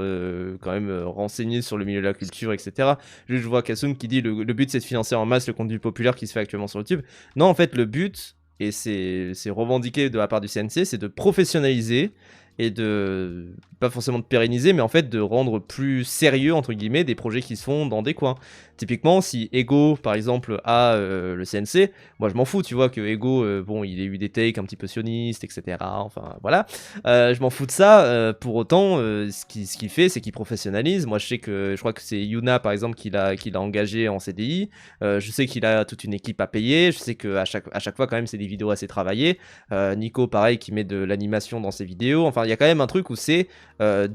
quand même renseignés sur le milieu de la culture, etc. Je vois Kassoum qui dit le but c'est de financer en masse le contenu populaire qui se fait actuellement sur YouTube. Non, en fait, le but, et c'est revendiqué de la part du CNC, c'est de professionnaliser et de, pas forcément de pérenniser, mais en fait de rendre plus sérieux, entre guillemets, des projets qui se font dans des coins. Typiquement, si Ego, par exemple, a le CNC, moi je m'en fous, tu vois, que Ego, bon, il ait eu des takes un petit peu sionistes, etc. Enfin, voilà. Je m'en fous de ça. Pour autant, ce qu'il fait, c'est qu'il professionnalise. Moi, je crois que c'est Yuna, par exemple, qui l'a engagé en CDI. Je sais qu'il a toute une équipe à payer. Je sais qu'à chaque fois, quand même, c'est des vidéos assez travaillées. Nico, pareil, qui met de l'animation dans ses vidéos. Enfin, il y a quand même un truc où c'est de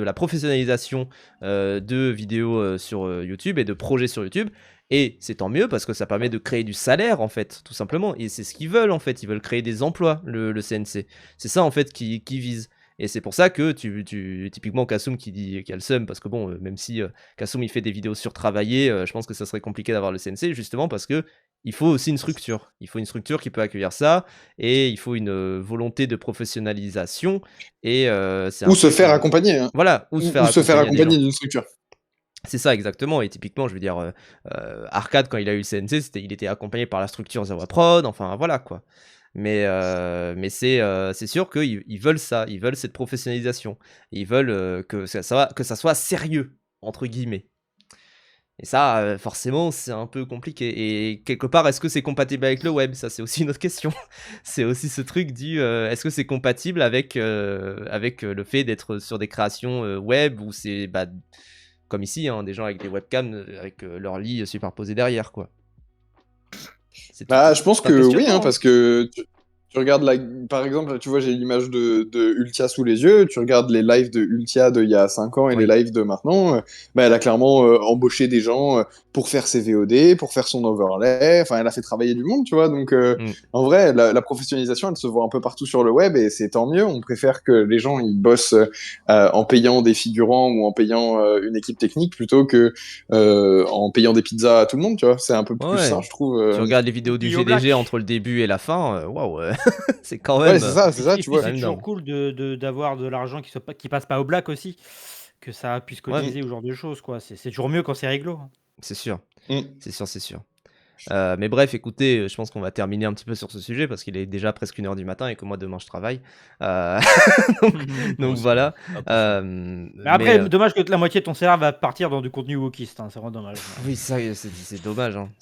la professionnalisation de vidéos sur YouTube et de projets sur YouTube. Et c'est tant mieux parce que ça permet de créer du salaire, en fait, tout simplement. Et c'est ce qu'ils veulent, en fait. Ils veulent créer des emplois, le CNC. C'est ça, en fait, qui vise. Et c'est pour ça que typiquement Kassoum qui dit qu'il y a le seum, parce que bon, même si Kassoum il fait des vidéos surtravaillées, je pense que ça serait compliqué d'avoir le CNC, justement parce que il faut aussi une structure. Il faut une structure qui peut accueillir ça, et il faut une volonté de professionnalisation. Et c'est un Ou se truc, faire accompagner. Hein. voilà, ou se faire Ou se faire accompagner des gens. accompagner d'une structure. C'est ça exactement, et typiquement je veux dire Arcade quand il a eu le CNC, il était accompagné par la structure Zawa Prod, enfin voilà quoi. Mais c'est sûr qu'ils veulent ça, ils veulent cette professionnalisation, ils veulent que ça soit sérieux entre guillemets. Et ça forcément c'est un peu compliqué, et quelque part est-ce que c'est compatible avec le web, ça c'est aussi une autre question. C'est aussi ce truc du est-ce que c'est compatible avec le fait d'être sur des créations web où c'est comme ici, hein, des gens avec des webcams, avec leur lit superposé derrière, quoi. Bah, je pense c'est un que oui, questionnement, hein, hein. parce que tu regardes par exemple, tu vois, j'ai l'image de Ultia sous les yeux, tu regardes les lives de Ultia d'il y a 5 ans et les Oui. lives de maintenant, bah, elle a clairement embauché des gens pour faire ses VOD, pour faire son overlay, enfin, elle a fait travailler du monde, tu vois, donc Mm. en vrai, la professionnalisation, elle se voit un peu partout sur le web et c'est tant mieux, on préfère que les gens, ils bossent en payant des figurants ou en payant une équipe technique plutôt que en payant des pizzas à tout le monde, tu vois, c'est un peu plus sain, Ouais. je trouve. Tu regardes les vidéos du Puis au black. GDG entre le début et la fin, waouh, c'est quand Ouais, même. c'est ça, Et tu puis vois. c'est Même toujours dingue. cool d'avoir de l'argent qui passe pas au black aussi, que ça puisse Ouais. cotiser ou ce genre de choses, quoi. C'est toujours mieux quand c'est réglo. Hein. C'est sûr, Mm. c'est sûr, c'est sûr. Mais bref, écoutez, je pense qu'on va terminer un petit peu sur ce sujet parce qu'il est déjà presque 1h du matin et que moi demain je travaille. Donc, donc aussi, voilà. à peu près. Mais après, dommage que la moitié de ton salaire va partir dans du contenu wokiste, hein, c'est vraiment dommage. Oui, ça, c'est dommage, hein.